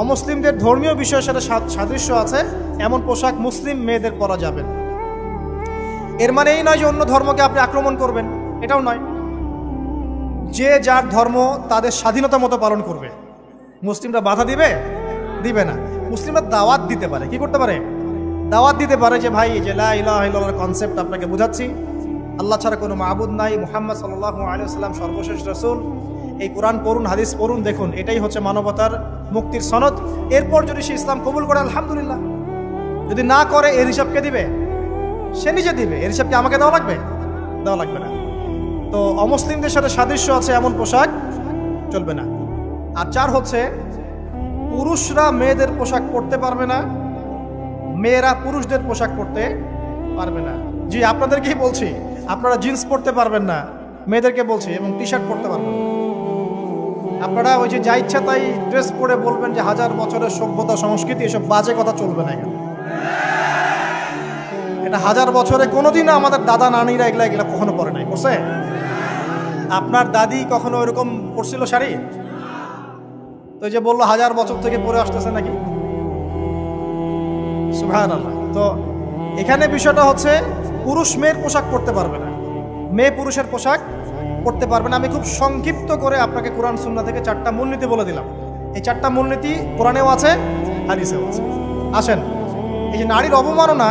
অমুসলিমদের ধর্মীয় বিষয়ের সাথে সাদৃশ্য আছে এমন পোশাক মুসলিম মেয়েদের পরা যাবে না। এর মানে এই নয় যে অন্য ধর্মকে আপনি আক্রমণ করবেন, এটাও নয়। যে যার ধর্ম তাদের স্বাধীনতা মতো পালন করবে। মুসলিমরা বাধা দিবে না। মুসলিমরা দাওয়াত দিতে পারে। কি করতে পারে? দাওয়াত দিতে পারে যে ভাই, যে লা ইলাহা ইল্লাল্লাহর কনসেপ্ট আপনাকে বোঝাচ্ছি, আল্লাহ ছাড়া কোনো মাবুদ নাই, মুহাম্মদ সাল্লাল্লাহু আলাইহি ওয়াসাল্লাম সর্বশেষ রাসূল, এই কোরআন পড়ুন, হাদিস পড়ুন, দেখুন এটাই হচ্ছে মানবতার মুক্তির সনদ। এরপর যদি সে ইসলাম কবুল করে আলহামদুলিল্লাহ, যদি না করে এর হিসাব কে দিবে? সে নিজে দিবে। এর হিসাব কি আমাকে দেওয়া লাগবে? দেওয়া লাগবে না। তো অমুসলিমদের সাথে সাদৃশ্য আছে এমন পোশাক চলবে না। আর 4 হচ্ছে, পুরুষরা মেয়েদের পোশাক পরতে পারবে না, মেয়েরা পুরুষদের পোশাক পরতে পারবে না। জি, আপনাদেরকেই বলছি, আপনারা জিন্স পরতে পারবেন না, মেয়েদেরকে বলছি, এবং টি শার্ট পরতে পারবেন না। আপনারা ওই যে যা ইচ্ছা তাই ড্রেস পরে বলবেন যে 1000 বছরের সভ্যতা সংস্কৃতি, এসব বাজে কথা চলবে না এখানে। এটা 1000 বছরে কোনোদিনও আমাদের দাদা নানিরা এগুলা কখনো পরে নাই। করছে? আপনার দাদি কখনো ওইরকম পরছিল শাড়ি? তো যে বললো 1000 বছর থেকে পরে আসতেছে নাকি? সুবহানাল্লাহ। তো এখানে বিষয়টা হচ্ছে, পুরুষ মেয়ের পোশাক পরতে পারবে না, মেয়ে পুরুষের পোশাক পরতে পারবে না। আমি খুব সংক্ষিপ্ত করে আপনাকে কোরআন সুন্নাহ থেকে 4টা মূলনীতি বলে দিলাম। এই 4টা মূলনীতি কোরআনেও আছে, হাদিসেও আছে। আসেন, এই যে নারীর অবমাননা,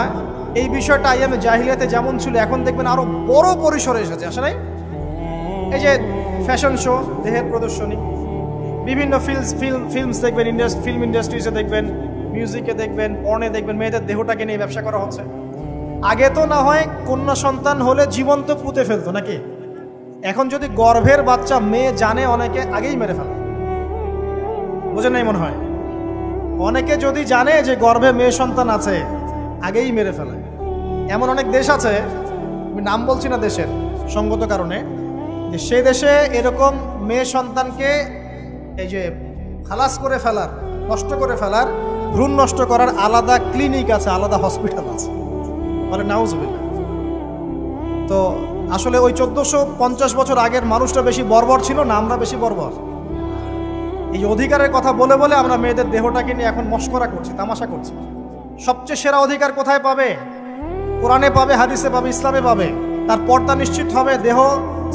এই বিষয়টা আইয়ামে জাহিলিয়াতে যেমন ছিল, এখন দেখবেন আরো বড় পরিসরে এসেছে। আসে নাই? এই যে ফ্যাশন শো, দেহের প্রদর্শনী, বিভিন্ন ফিল্মস দেখবেন, ফিল্ম ইন্ডাস্ট্রিজে দেখবেন, মিউজিকে দেখবেন, পর্নে দেখবেন, মেয়েদের দেহটাকে নিয়ে ব্যবসা করা হচ্ছে। আগে তো না হয় কন্যা সন্তান হলে জীবন্ত পুঁতে ফেলতো নাকি? এখন যদি গর্ভের বাচ্চা মেয়ে জানে, অনেকে আগেই মেরে ফেলে। বোঝেন নাই মনে হয়? অনেকে যদি জানে যে গর্ভে মেয়ে সন্তান আছে, আগেই মেরে ফেলে। এমন অনেক দেশ আছে, আমি নাম বলছি না দেশের সঙ্গত কারণে, যে সেই দেশে এরকম মেয়ে সন্তানকে এই যে খালাস করে ফেলার, নষ্ট করে ফেলার, ভ্রূণ নষ্ট করার আলাদা ক্লিনিক আছে, আলাদা হসপিটাল আছে। বলে নাউজুবিল্লাহ। তো আসলে ওই 1450 বছর আগের মানুষটা বেশি বর্বর ছিল না আমরা বেশি বর্বর? এই অধিকারের কথা বলে বলে আমরা মেয়েদের দেহটাকে নিয়ে এখন মশকরা করছি, তামাশা করছি। সবচেয়ে সেরা অধিকার কোথায় পাবে? কোরআনে পাবে, হাদিসে পাবে, ইসলামে পাবে। তার পর্দা নিশ্চিত হবে, দেহ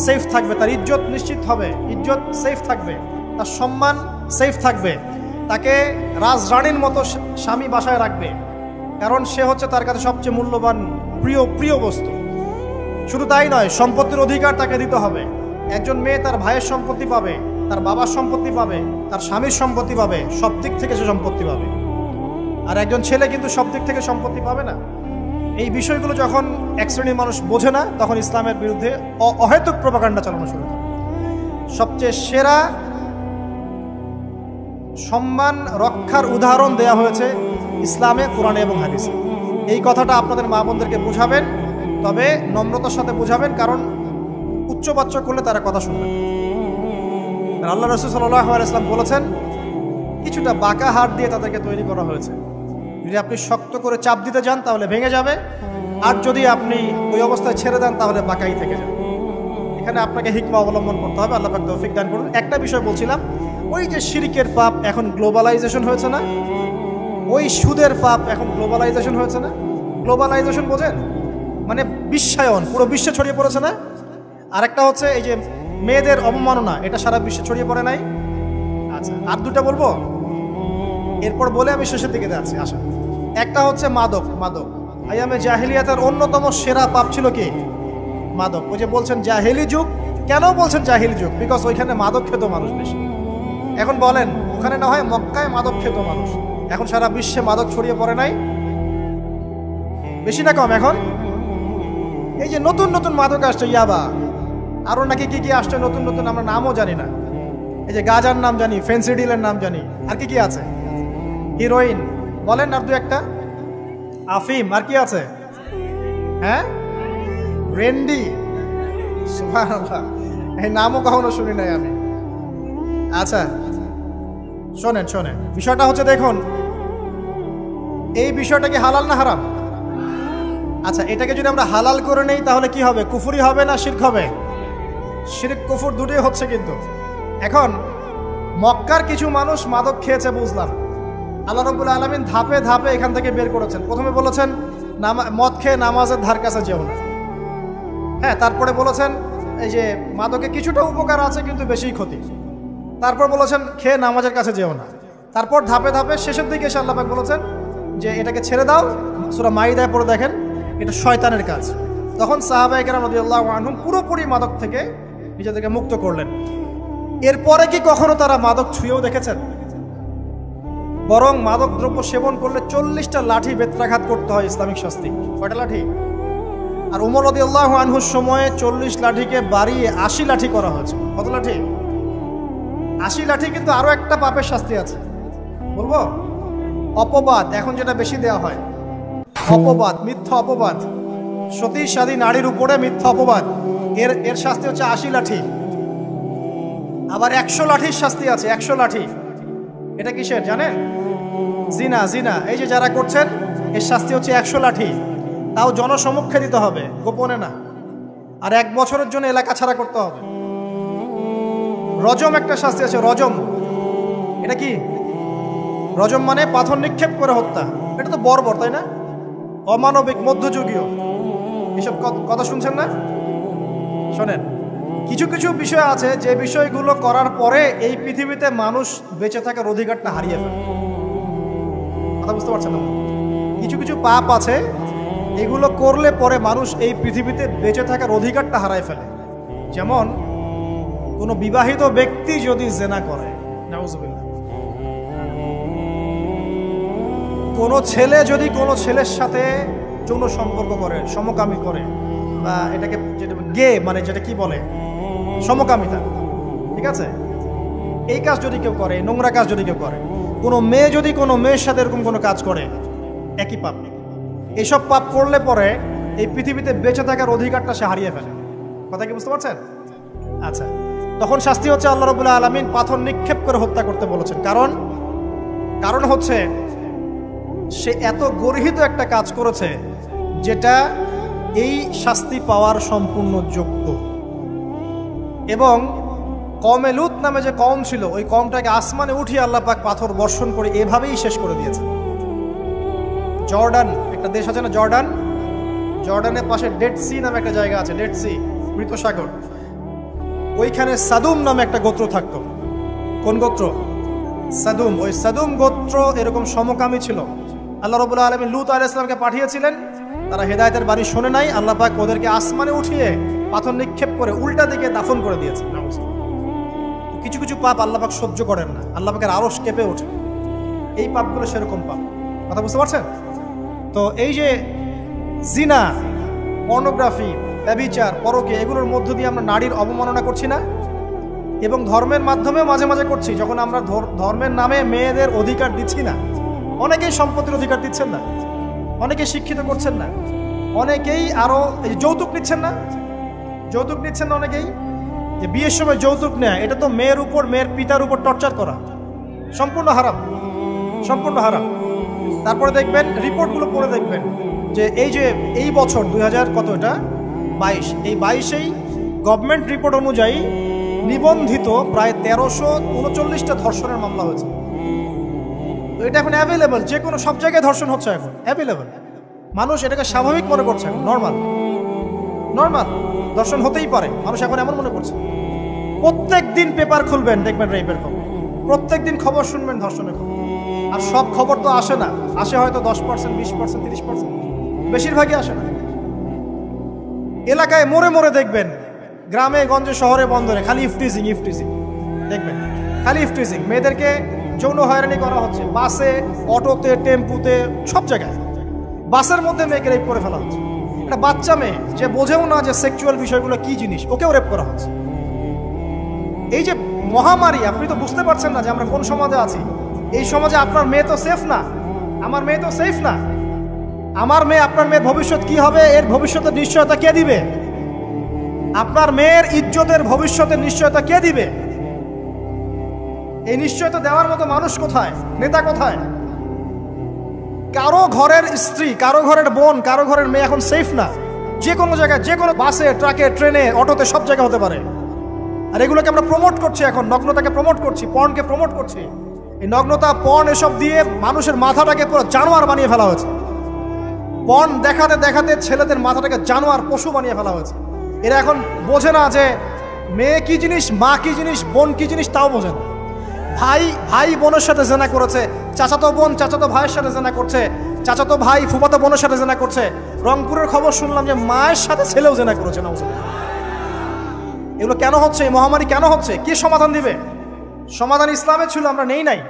সেফ থাকবে, তার ইজ্জত নিশ্চিত হবে, ইজ্জত সেফ থাকবে, তার সম্মান সেফ থাকবে, তাকে রাজরানীর মতো স্বামী বাসায় রাখবে, কারণ সে হচ্ছে তার কাছে সবচেয়ে মূল্যবান প্রিয় বস্তু। শুধু তাই নয়, সম্পত্তির অধিকার তাকে দিতে হবে। একজন মেয়ে তার ভাইয়ের সম্পত্তি পাবে, তার বাবার সম্পত্তি পাবে, তার স্বামীর সম্পত্তি পাবে, সব দিক থেকে সে সম্পত্তি পাবে। আর একজন ছেলে কিন্তু সব দিক থেকে সম্পত্তি পাবে না। এই বিষয়গুলো যখন এক শ্রেণীর মানুষ বোঝে না, তখন ইসলামের বিরুদ্ধে অহেতুক প্রপাগান্ডা চালানো শুরু করে। সবচেয়ে সেরা সম্মান রক্ষার উদাহরণ দেয়া হয়েছে ইসলামে, কোরআনে এবং হাদিসে। এই কথাটা আপনাদের মা বোনদেরকে বোঝাবেন, তবে নম্রতার সাথে বোঝাবেন, কারণ উচ্চবাচ্য করলে তারা কথা শুনবেন। আল্লাহ রাসূল সাল্লাল্লাহু আলাইহি ওয়াসাল্লাম বলেছেন, কিছুটা বাঁকা হাড় দিয়ে তাদেরকে তৈরি করা হয়েছে। যদি আপনি শক্ত করে চাপ দিতে যান তাহলে ভেঙে যাবে, আর যদি আপনি ওই অবস্থায় ছেড়ে দেন তাহলে বাঁকাই থেকে যাবে। এখানে আপনাকে হিকমা অবলম্বন করতে হবে। আল্লাহ পাক তৌফিক দান করুন। একটা বিষয় বলছিলাম, ওই যে শিরকের পাপ এখন গ্লোবালাইজেশন হয়েছে না, ওই সুদের পাপ এখন গ্লোবালাইজেশন হয়েছে না। গ্লোবালাইজেশন বোঝেন? মানে বিশ্বায়ন, পুরো বিশ্বে ছড়িয়ে পড়েছে না। আরেকটা হচ্ছে এই যে মেয়েদের অবমাননা, এটা সারা বিশ্বে ছড়িয়ে পড়ে নাই? আচ্ছা, আর দুটা বলবো, এরপর বলে আমি শেষের দিকে যাচ্ছি। আসা, একটা হচ্ছে মাদক। আইয়ামে জাহিলিয়াতের অন্যতম সেরা পাপ ছিল কি? মাদক। ওই যে বলছেন জাহিলি যুগ, কেন বলছেন জাহিলি যুগ? বিকজ ওইখানে মাদক খেত মানুষ বেশি। এখন বলেন, ওখানে না হয় মক্কায় মাদক খেত মানুষ, এখন সারা বিশ্বে মাদক ছড়িয়ে পড়ে নাই? বেশি না কম? এখন এই যে নতুন নতুন মাদক আসছে, ইয়াবা, আরো নাকি কি কি আসছে নতুন নতুন, আমরা নামও জানি না। এই যে গাজার নাম জানি, ফেন্সিডিলের নাম জানি, আর কি কি আছে। হিরোইন, বলেন আর দু একটা। আফিম, আর কি আছে? হ্যাঁ, রেন্ডি, সুবহানাল্লাহ, এই নামও কখনো শুনি নাই আমি। আচ্ছা শোনেন শোনেন, বিষয়টা হচ্ছে দেখুন, এই বিষয়টা কি হালাল না হারাম? আচ্ছা, এটাকে যদি আমরা হালাল করে নেই তাহলে কি হবে? কুফরি হবে না শিরক হবে? শিরক কুফর দুটোই হচ্ছে। কিন্তু এখন মক্কার কিছু মানুষ মাদক খেয়েছে বুঝলাম, আল্লাহ রাব্বুল আলামিন ধাপে ধাপে এখান থেকে বের করেছেন। প্রথমে বলেছেন মদ খেয়ে নামাজের ধার কাছে যেও না। হ্যাঁ, তারপরে বলেছেন এই যে মাদকে কিছুটা উপকার আছে কিন্তু বেশি ক্ষতি। তারপর বলেছেন খেয়ে নামাজের কাছে যেও না। তারপর ধাপে ধাপে শেষের দিকে এসে আল্লাহ পাক বলেছেন যে এটাকে ছেড়ে দাও। সূরা মাইদায় পড়ে দেখেন, এটা শয়তানের কাজ। তখন সাহাবায়ে কেরাম রাদিয়াল্লাহু আনহুম পুরোপুরি মাদক থেকে নিজেদেরকে মুক্ত করলেন। এরপরে কি কখনো তারা মাদক ছুঁয়েও দেখেছেন? বরং মাদক দ্রব্য সেবন করলে 40টা লাঠি বেত্রাঘাত করতে হয়, ইসলামিক শাস্তি। কয়টা লাঠি? আর উমর রাদিয়াল্লাহু আনহুর সময়ে 40 লাঠিকে বাড়িয়ে 80 লাঠি করা হয়েছে। কত লাঠি? 80 লাঠি। কিন্তু আরো একটা পাপের শাস্তি আছে, বলবো? অপবাদ, এখন যেটা বেশি দেওয়া হয়, অপবাদ, মিথ্যা অপবাদ, সতী নারীর উপরে মিথ্যা অপবাদ, এর শাস্তি হচ্ছে 80 লাঠি। আবার 100 লাঠির শাস্তি আছে, 100 লাঠি। এটা কিসের জানেন? জিনা। জিনা, এই যে যারা করছেন, এর শাস্তি হচ্ছে 100 লাঠি। তাও জনসমক্ষে দিতে হবে, গোপনে না। আর 1 বছরের জন্য এলাকা ছাড়া করতে হবে। রজম একটা শাস্তি আছে, রজম। এটা কি? রজম মানে পাথর নিক্ষেপ করে হত্যা। এটা তো বর্বর, তাই না? অমানবিক, মধ্যযুগীয়। এসব কথা শুনছেন না? শোনেন, কিছু কিছু বিষয় আছে যে বিষয়গুলো করার পরে এই পৃথিবীতে মানুষ বেঁচে থাকার অধিকারটা হারিয়ে ফেলে। কথা বুঝতে পারছেন না? কিছু কিছু পাপ আছে, এগুলো করলে পরে মানুষ এই পৃথিবীতে বেঁচে থাকার অধিকারটা হারায় ফেলে। যেমন কোনো বিবাহিত ব্যক্তি যদি জেনা করে, নাউজুবিল্লাহ, কোনো ছেলে যদি কোনো ছেলের সাথে যৌন সম্পর্ক করে, সমকামী করে, বা এটাকে যেটা গে মানে যেটা কি বলে, সমকামিতা, ঠিক আছে, এই কাজ যদি কেউ করে, নোংরা কাজ যদি কেউ করে, কোনো মেয়ে যদি কোনো মেয়ের সাথে এরকম কোনো কাজ করে, একই পাপ। এইসব পাপ করলে পরে এই পৃথিবীতে বেঁচে থাকার অধিকারটা সে হারিয়ে ফেলে। কথা কি বুঝতে পারছেন? আচ্ছা, তখন শাস্তি হচ্ছে আল্লাহ রাব্বুল আলামিন পাথর নিক্ষেপ করে হত্যা করতে বলেছেন। কারণ হচ্ছে সে এত গর্হিত একটা কাজ করেছে যেটা এই শাস্তি পাওয়ার সম্পূর্ণ যোগ্য। এবং কওমে লূত নামে যে কওম ছিল, ওই কওমটাকে আসমানে উঠিয়ে আল্লাহ পাক পাথর বর্ষণ করে এভাবেই শেষ করে দিয়েছে। জর্ডান একটা দেশ আছে না, জর্ডানের পাশে ডেড সি নামে একটা জায়গা আছে, ডেড সি, মৃত সাগর। ওইখানে সাদুম নামে একটা গোত্র থাকতো। কোন গোত্র? সাদুম। ওই সাদুম গোত্র এরকম সমকামী ছিল। আল্লাহ রাব্বুল আলামিন লূত আলাইহিস সালামকে পাঠিয়েছিলেন, তারা হেদায়েতের বাণী শোনে নাই। আল্লাহ পাক ওদেরকে আসমানে উঠিয়ে পাথর নিক্ষেপ করে উল্টা দিকে দাফন করে দিয়েছে। কিছু কিছু পাপ আল্লাহ পাক সহ্য করেন না, আল্লাহ পাকের আরশ কেঁপে ওঠে। এই পাপগুলো সেরকম পাপ। কথা বুঝতে পারছেন? তো এই যে জিনা, পর্নোগ্রাফি, ব্যভিচার, পরকে, এগুলোর মধ্য দিয়ে আমরা নারীর অবমাননা করছি না? এবং ধর্মের মাধ্যমেও মাঝে মাঝে করছি, যখন আমরা ধর্মের নামে মেয়েদের অধিকার দিচ্ছি না। অনেকেই সম্পত্তির অধিকার দিচ্ছেন না, অনেকেই শিক্ষিত করছেন না, অনেকেই আরো যৌতুক নিচ্ছেন না, যৌতুক নিচ্ছেন না অনেকেই। যে বিয়ের সময় যৌতুক নেয়, এটা তো মেয়ের উপর, মেয়ের পিতার উপর টর্চার করা, সম্পূর্ণ হারাম, সম্পূর্ণ হারাম। তারপরে দেখবেন, রিপোর্টগুলো পড়ে দেখবেন যে এই বছর 2022, এই 22-এই গভর্নমেন্ট রিপোর্ট অনুযায়ী নিবন্ধিত প্রায় 1339টা ধর্ষণের মামলা হয়েছে। তো এটা এখন অ্যাভেলেবল, যে কোনো সব জায়গায় ধর্ষণ হচ্ছে, এখন অ্যাভেলেবল। মানুষ এটাকে স্বাভাবিক মনে করছে, এখন নর্মাল ধর্ষণ হতেই পারে, মানুষ এখন এমন মনে করছে। প্রত্যেক দিন পেপার খুলবেন, দেখবেন রেপের খবর, প্রত্যেক দিন খবর শুনবেন ধর্ষণের খবর। আর সব খবর তো আসে না, আসে হয়তো 10%, 20%, 30%, বেশিরভাগই আসে না। এলাকায় মোড়ে মোড়ে দেখবেন, গ্রামে গঞ্জে শহরে বন্দরে খালি ইফটিজিং দেখবেন, খালি ইফটিজিং। মেয়েদেরকে যৌন হয়রানি করা হচ্ছে, বাসে, অটোতে, টেম্পুতে, সব জায়গায়। বাসের মধ্যে মেয়েকে রেপ করে ফেলা হচ্ছে। একটা বাচ্চা মেয়ে যে বোঝেও না যে সেক্সুয়াল বিষয়গুলো কি জিনিস, ওকেও রেপ করা হচ্ছে। এই যে মহামারী, আপনি তো বুঝতে পারছেন না যে আমরা কোন সমাজে আছি। এই সমাজে আপনার মেয়ে তো সেফ না, আমার মেয়ে তো সেফ না। আমার মেয়ে আপনার মেয়ের ভবিষ্যৎ কি হবে এর ভবিষ্যতের নিশ্চয়তা কে দিবে? আপনার মেয়ের ইজ্জতের ভবিষ্যতের নিশ্চয়তা কে দিবে? এই নিশ্চয়তা দেওয়ার মতো মানুষ কোথায়, নেতা কোথায়? কারো ঘরের স্ত্রী, কারো ঘরের বোন, কারো ঘরের মেয়ে এখন সেফ না। যে কোনো জায়গায়, যে কোনো বাসে, ট্রাকে, ট্রেনে, অটোতে, সব জায়গায় হতে পারে। আর এগুলোকে আমরা প্রমোট করছি, এখন নগ্নতাকে প্রমোট করছি, পর্নকে প্রমোট করছি। এই নগ্নতা, পর্ন এসব দিয়ে মানুষের মাথাটাকে পুরো জানোয়ার বানিয়ে ফেলা হয়েছে। পর্ন দেখাতে দেখাতে ছেলেদের মাথাটাকে জানোয়ার, পশু বানিয়ে ফেলা হয়েছে। এরা এখন বোঝে না যে মেয়ে কি জিনিস, মা কি জিনিস, বোন কি জিনিস, তাও বোঝে না। ভাই ভাই বোনের সাথে জেনা করেছে, চাচাতো বোন চাচাতো ভাইয়ের সাথে জেনা করছে, চাচাতো ভাই ফুফাতো বোনের সাথে জেনা করছে। রংপুরের খবর শুনলাম যে মায়ের সাথে ছেলেও জেনা করেছে না। এগুলো কেন হচ্ছে? এই মহামারী কেন হচ্ছে? কি সমাধান দিবে? সমাধান ইসলামে ছিল, আমরা নেই নাই।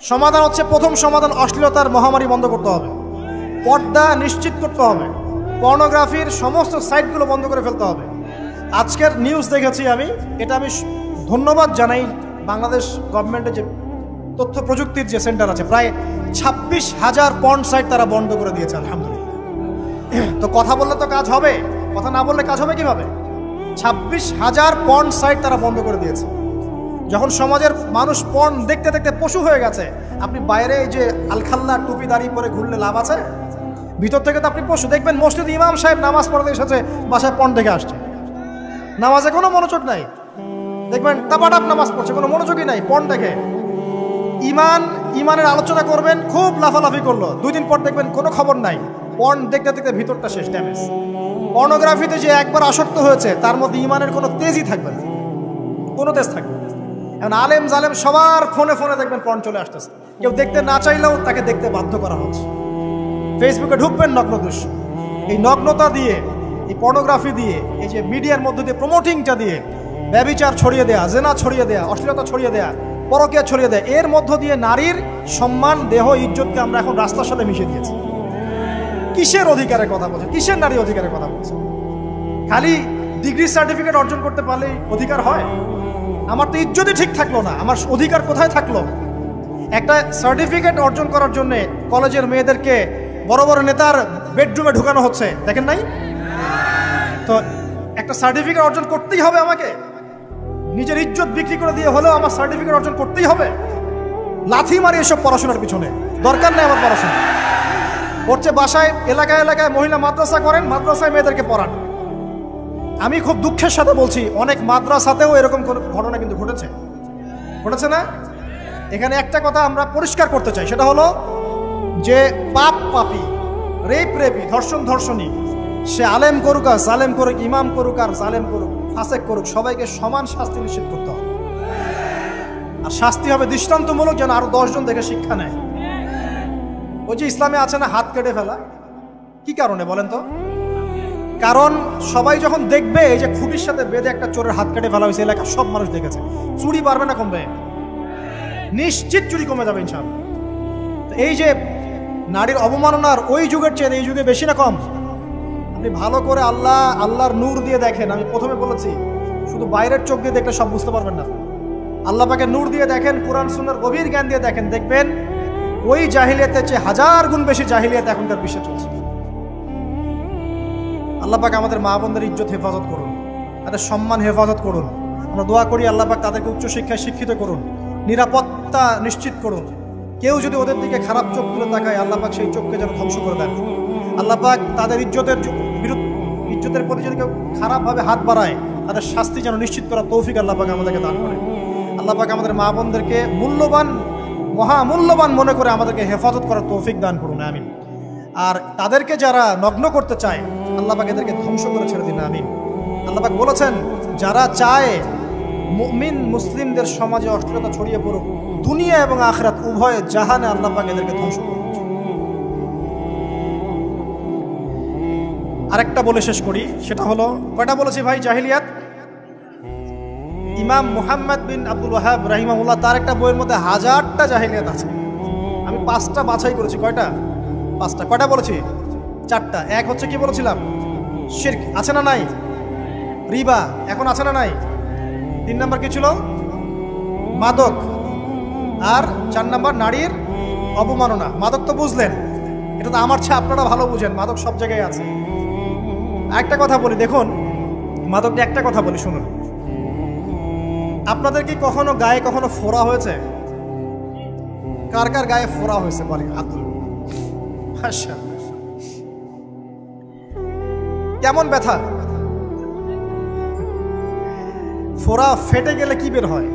সমাধান হচ্ছে, প্রথম সমাধান অশ্লীলতার মহামারী বন্ধ করতে হবে, পর্দা নিশ্চিত করতে হবে, পর্নোগ্রাফির সমস্ত সাইটগুলো বন্ধ করে ফেলতে হবে। আজকের নিউজ দেখেছি আমি, এটা আমি ধন্যবাদ জানাই বাংলাদেশ গভর্নমেন্টের যে তথ্য প্রযুক্তির যে সেন্টার আছে, প্রায় 26,000 পর্ন সাইট তারা বন্ধ করে দিয়েছে, আলহামদুলিল্লাহ। তো কথা বললে তো কাজ হবে, কথা না বললে কাজ হবে কিভাবে? 26,000 পর্ন সাইট তারা বন্ধ করে দিয়েছে। যখন সমাজের মানুষ পর্ন দেখতে দেখতে পশু হয়ে গেছে, আপনি বাইরে এই যে আলখাল্লা টুপি দাঁড়িয়ে পরে ঘুরলে লাভ আছে? ভিতর থেকে তো আপনি পশু। দেখবেন মসজিদে ইমাম সাহেব নামাজ পড়তে এসেছে, বাসায় পর্ন দেখে আসছে, নামাজে কোনো মনোযোগ নাই। দেখবেন টাপাটাপ নামাজ পড়ছে, কোনো মনোযোগই নাই, পর্ন দেখে। ইমানের আলোচনা করবেন, খুব লাফালাফি করলো, 2 দিন পর দেখবেন কোনো খবর নাই, পর্ন দেখতে দেখতে ভিতরটা শেষ, ড্যামেজ। পর্নোগ্রাফিতে যে একবার আসক্ত হয়েছে তার মধ্যে ইমানের কোনো তেজই থাকবে না, কোনো তেজ থাকবে না। এখন আলেম জালেম সবার ফোনে ফোনে দেখবেন পর্ন চলে আসতেছে, কেউ দেখতে না চাইলেও তাকে দেখতে বাধ্য করা হচ্ছে। ফেসবুকে ঢুকবেন, নগ্ন দৃশ্য। এই নগ্নতা দিয়ে, এই পর্নোগ্রাফি দিয়ে, এই যে মিডিয়ার মধ্যে দিয়ে প্রমোটিংটা দিয়ে ব্যভিচার ছড়িয়ে দেয়া, জেনা ছড়িয়ে দেয়া, অশ্লীলতা ছড়িয়ে দেয়া, পরকীয়া ছড়িয়ে দেয়া, এর মধ্য দিয়ে নারীর সম্মান, দেহ, ইজ্জতকে আমরা এখন রাস্তার সাথে মিশিয়ে দিয়েছি। কিসের অধিকারের কথা বলছে? কিসের নারী অধিকারের কথা বলছে? খালি ডিগ্রি সার্টিফিকেট অর্জন করতে পারলেই অধিকার হয়? আমার তো ইজ্জতই ঠিক থাকলো না, আমার অধিকার কোথায় থাকলো? একটা সার্টিফিকেট অর্জন করার জন্য কলেজের মেয়েদেরকে বড় বড় নেতার বেডরুমে ঢুকানো হচ্ছে, দেখেন নাই? তো একটা সার্টিফিকেট অর্জন করতেই হবে আমাকে, নিজের ইজ্জত বিক্রি করে দিয়ে হলেও আমার সার্টিফিকেট অর্জন করতেই হবে। লাথি মারি এসব পড়াশোনার পিছনে, দরকার নেই আমার পড়াশোনা। পড়ছে বাসায়, এলাকায় এলাকায় মহিলা মাদ্রাসা করেন, মাদ্রাসায় মেয়েদেরকে পড়ান। আমি খুব দুঃখের সাথে বলছি, অনেক মাদ্রাসাতেও এরকম ঘটনা কিন্তু ঘটেছে না? এখানে একটা কথা আমরা পরিষ্কার করতে চাই, সেটা হলো যে পাপ পাপী, রেপি, ধর্ষণী, সে আলেম করুক আর জালেম করুক, ইমাম করুক আর জালেম করুক, ফাসেক করুক, সবাইকে সমান শাস্তি নিশ্চিত করতে হবে। আর শাস্তি হবে দৃষ্টান্তমূলক, যেন আরো 10 জন দেখে শিক্ষা নেয়। ওই যে ইসলামে আছে না হাত কেটে ফেলা, কি কারণে বলেন তো? কারণ সবাই যখন দেখবে এই যে খুঁটির সাথে বেঁধে একটা চোরের হাত কেটে ফেলা হয়েছে, এলাকার সব মানুষ দেখেছে, চুরি বাড়বে না কমবে? নিশ্চিত চুরি কমে যাবে ইনশাআল্লাহ। এই যে নারীর অবমাননার ওই যুগের চেয়ে এই যুগে বেশি না কম? আপনি ভালো করে আল্লাহর নূর দিয়ে দেখেন। আমি প্রথমে বলেছি, শুধু বাইরের চোখ দিয়ে দেখলে সব বুঝতে পারবেন না। আল্লাহ পাকে নূর দিয়ে দেখেন, কোরআন সুন্নাহর গভীর জ্ঞান দিয়ে দেখেন, দেখবেন ওই জাহিলিয়াতের চেয়ে 1000 গুণ বেশি জাহিলিয়াত এখনকার বিশ্বে চলছে। আল্লাহ পাক আমাদের মা বোনদের ইজ্জত হেফাজত করুন, তাদের সম্মান হেফাজত করুন। আমরা দোয়া করি আল্লাহ পাক তাদেরকে উচ্চশিক্ষায় শিক্ষিত করুন, নিরাপত্তা নিশ্চিত করুন। কেউ যদি ওদের দিকে খারাপ চোখ তুলে তাকায়, আল্লাহ পাক সেই চোখকে যেন ধ্বংস করে দেন। আল্লাহ পাক তাদের ইজ্জতের প্রতি যদি কেউ খারাপভাবে হাত বাড়ায়, তাদের শাস্তি যেন নিশ্চিত করার তৌফিক আল্লাহ পাক আমাদেরকে দান করে। আল্লাহ পাক আমাদের মা বোনদেরকে মহামূল্যবান মনে করে আমাদেরকে হেফাজত করার তৌফিক দান করুন, আমিন। আর তাদেরকে যারা নগ্ন করতে চায়, আল্লাহ পাক এদেরকে ধ্বংস করে ছেড়ে দিন, আমিন। আল্লাহ পাক বলেছেন, যারা চায় মুমিন মুসলিমদের সমাজে অশ্লীলতা ছড়িয়ে পড়ুক, দুনিয়া এবং আখিরাত উভয় জাহানে আল্লাহ পাক এদেরকে ধ্বংস করুন। আরেকটা বলে শেষ করি, সেটা হলো, কয়টা বলেছি ভাই জাহিলিয়াত? ইমাম মুহাম্মদ বিন আব্দুল ওয়াহাব রাহিমাহুল্লাহ, তার একটা বইয়ের মধ্যে 1000টা জাহিলিয়াত আছে। আমি 5টা বাছাই করেছি। কয়টা? 5টা। কয়টা বলেছি? 4টা। এক হচ্ছে কি বলেছিলাম? শিরক। আছে না নাই? রিবা এখন আছে না নাই? 3 নাম্বার কি ছিল? মাদক। আর 4 নাম্বার নারীর অবমাননা। মাদক তো বুঝলেন, এটা তো আমার চেয়ে আপনারা ভালো বুঝেন, মাদক সব জায়গায় আছে। একটা কথা বলি, দেখুন মাদক নিয়ে একটা কথা বলি শুনুন। আপনাদের কি কখনো গায়ে কখনো ফোড়া হয়েছে? কার কার গায়ে ফোড়া হয়েছে বলে হাত তুলে। আচ্ছা, কেমন ব্যথা? ফোড়া ফেটে গেলে কি বের হয়?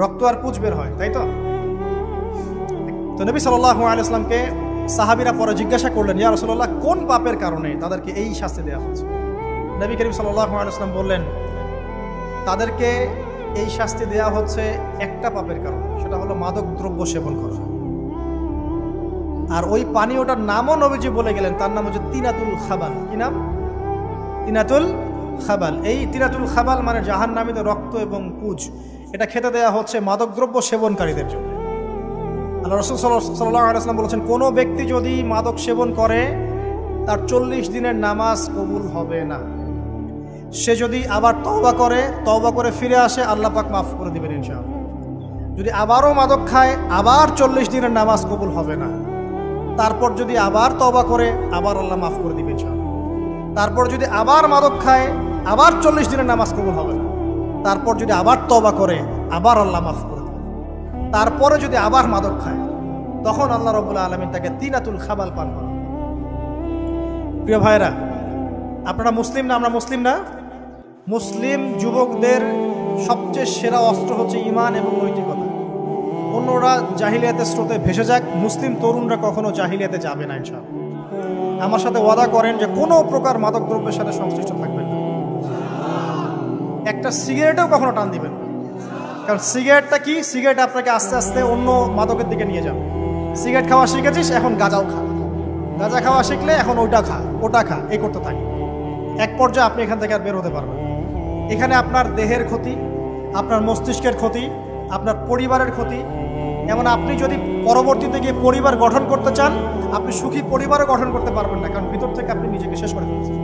রক্ত আর পুঁজ বের হয়, তাই তো? তো নবী সাল্লাল্লাহু আলাইহি ওয়াসাল্লামকে সাহাবীরা পরে জিজ্ঞাসা করলেন, ইয়া রাসূলুল্লাহ, কোন পাপের কারণে তাদেরকে এই শাস্তি দেওয়া হচ্ছে? নবী করিম সাল্লাল্লাহু আলাইহি ওয়াসাল্লাম বললেন, তাদেরকে এই শাস্তি দেওয়া হচ্ছে একটা পাপের কারণে, সেটা হলো মাদক দ্রব্য সেবন করা। আর ওই পানীয়টার নামও নবীজি বলে গেলেন, তার নাম হচ্ছে তিনাতুল খাবাল। কি নাম? তিনাতুল খাবাল। এই তিনাতুল খাবাল মানে জাহান্নামীদের রক্ত এবং পুঁজ, এটা খেতে দেওয়া হচ্ছে মাদকদ্রব্য সেবনকারীদের জন্য। আল্লাহ রাসূল সাল্লাল্লাহু আলাইহি ওয়াসাল্লাম বলেছেন, কোনো ব্যক্তি যদি মাদক সেবন করে তার 40 দিনের নামাজ কবুল হবে না। সে যদি আবার তওবা করে ফিরে আসে, আল্লাহ পাক মাফ করে দিবেন ইনশাআল্লাহ। যদি আবারও মাদক খায়, আবার 40 দিনের নামাজ কবুল হবে না। তারপর যদি আবার তওবা করে, আবার আল্লাহ মাফ করে দিবেন ইনশাআল্লাহ। তারপর যদি আবার মাদক খায়, আবার 40 দিনের নামাজ কবুল হবে না। তারপর যদি আবার তওবা করে, আবার আল্লাহ মাফ করে দেবেন। তারপরে যদি আবার মাদক খায়, তখন আল্লাহ রাব্বুল আলামিন তাকে তিনাতুল খাবাল পান করান। প্রিয় ভাইরা, আপনারা মুসলিম না? আমরা মুসলিম না? মুসলিম যুবকদের সবচেয়ে সেরা অস্ত্র হচ্ছে ঈমান এবং নৈতিকতা। অন্যরা জাহিলিয়াতের স্রোতে ভেসে যাক, মুসলিম তরুণরা কখনো জাহিলিয়াতে যাবে না ইনশাআল্লাহ। আমার সাথে ওয়াদা করেন যে কোনো প্রকার মাদক দ্রব্যের সাথে সংশ্লিষ্ট থাকবেন না। একটা সিগারেটেও কখনো টান দিবেন না, কারণ সিগারেটটা কি? সিগারেট আপনাকে আস্তে আস্তে অন্য মাদকের দিকে নিয়ে যাবে। সিগারেট খাওয়া শিখেছিস, এখন গাঁজাও খা। গাঁজা খাওয়া শিখলে এখন ওটা খা, এই করতে থাকে। এক পর্যায়ে আপনি এখান থেকে আর বের হতে পারবেন। এখানে আপনার দেহের ক্ষতি, আপনার মস্তিষ্কের ক্ষতি, আপনার পরিবারের ক্ষতি। এমন আপনি যদি পরবর্তীতে গিয়ে পরিবার গঠন করতে চান, আপনি সুখী পরিবারও গঠন করতে পারবেন না, কারণ ভিতর থেকে আপনি নিজেকে শেষ করে ফেলছেন।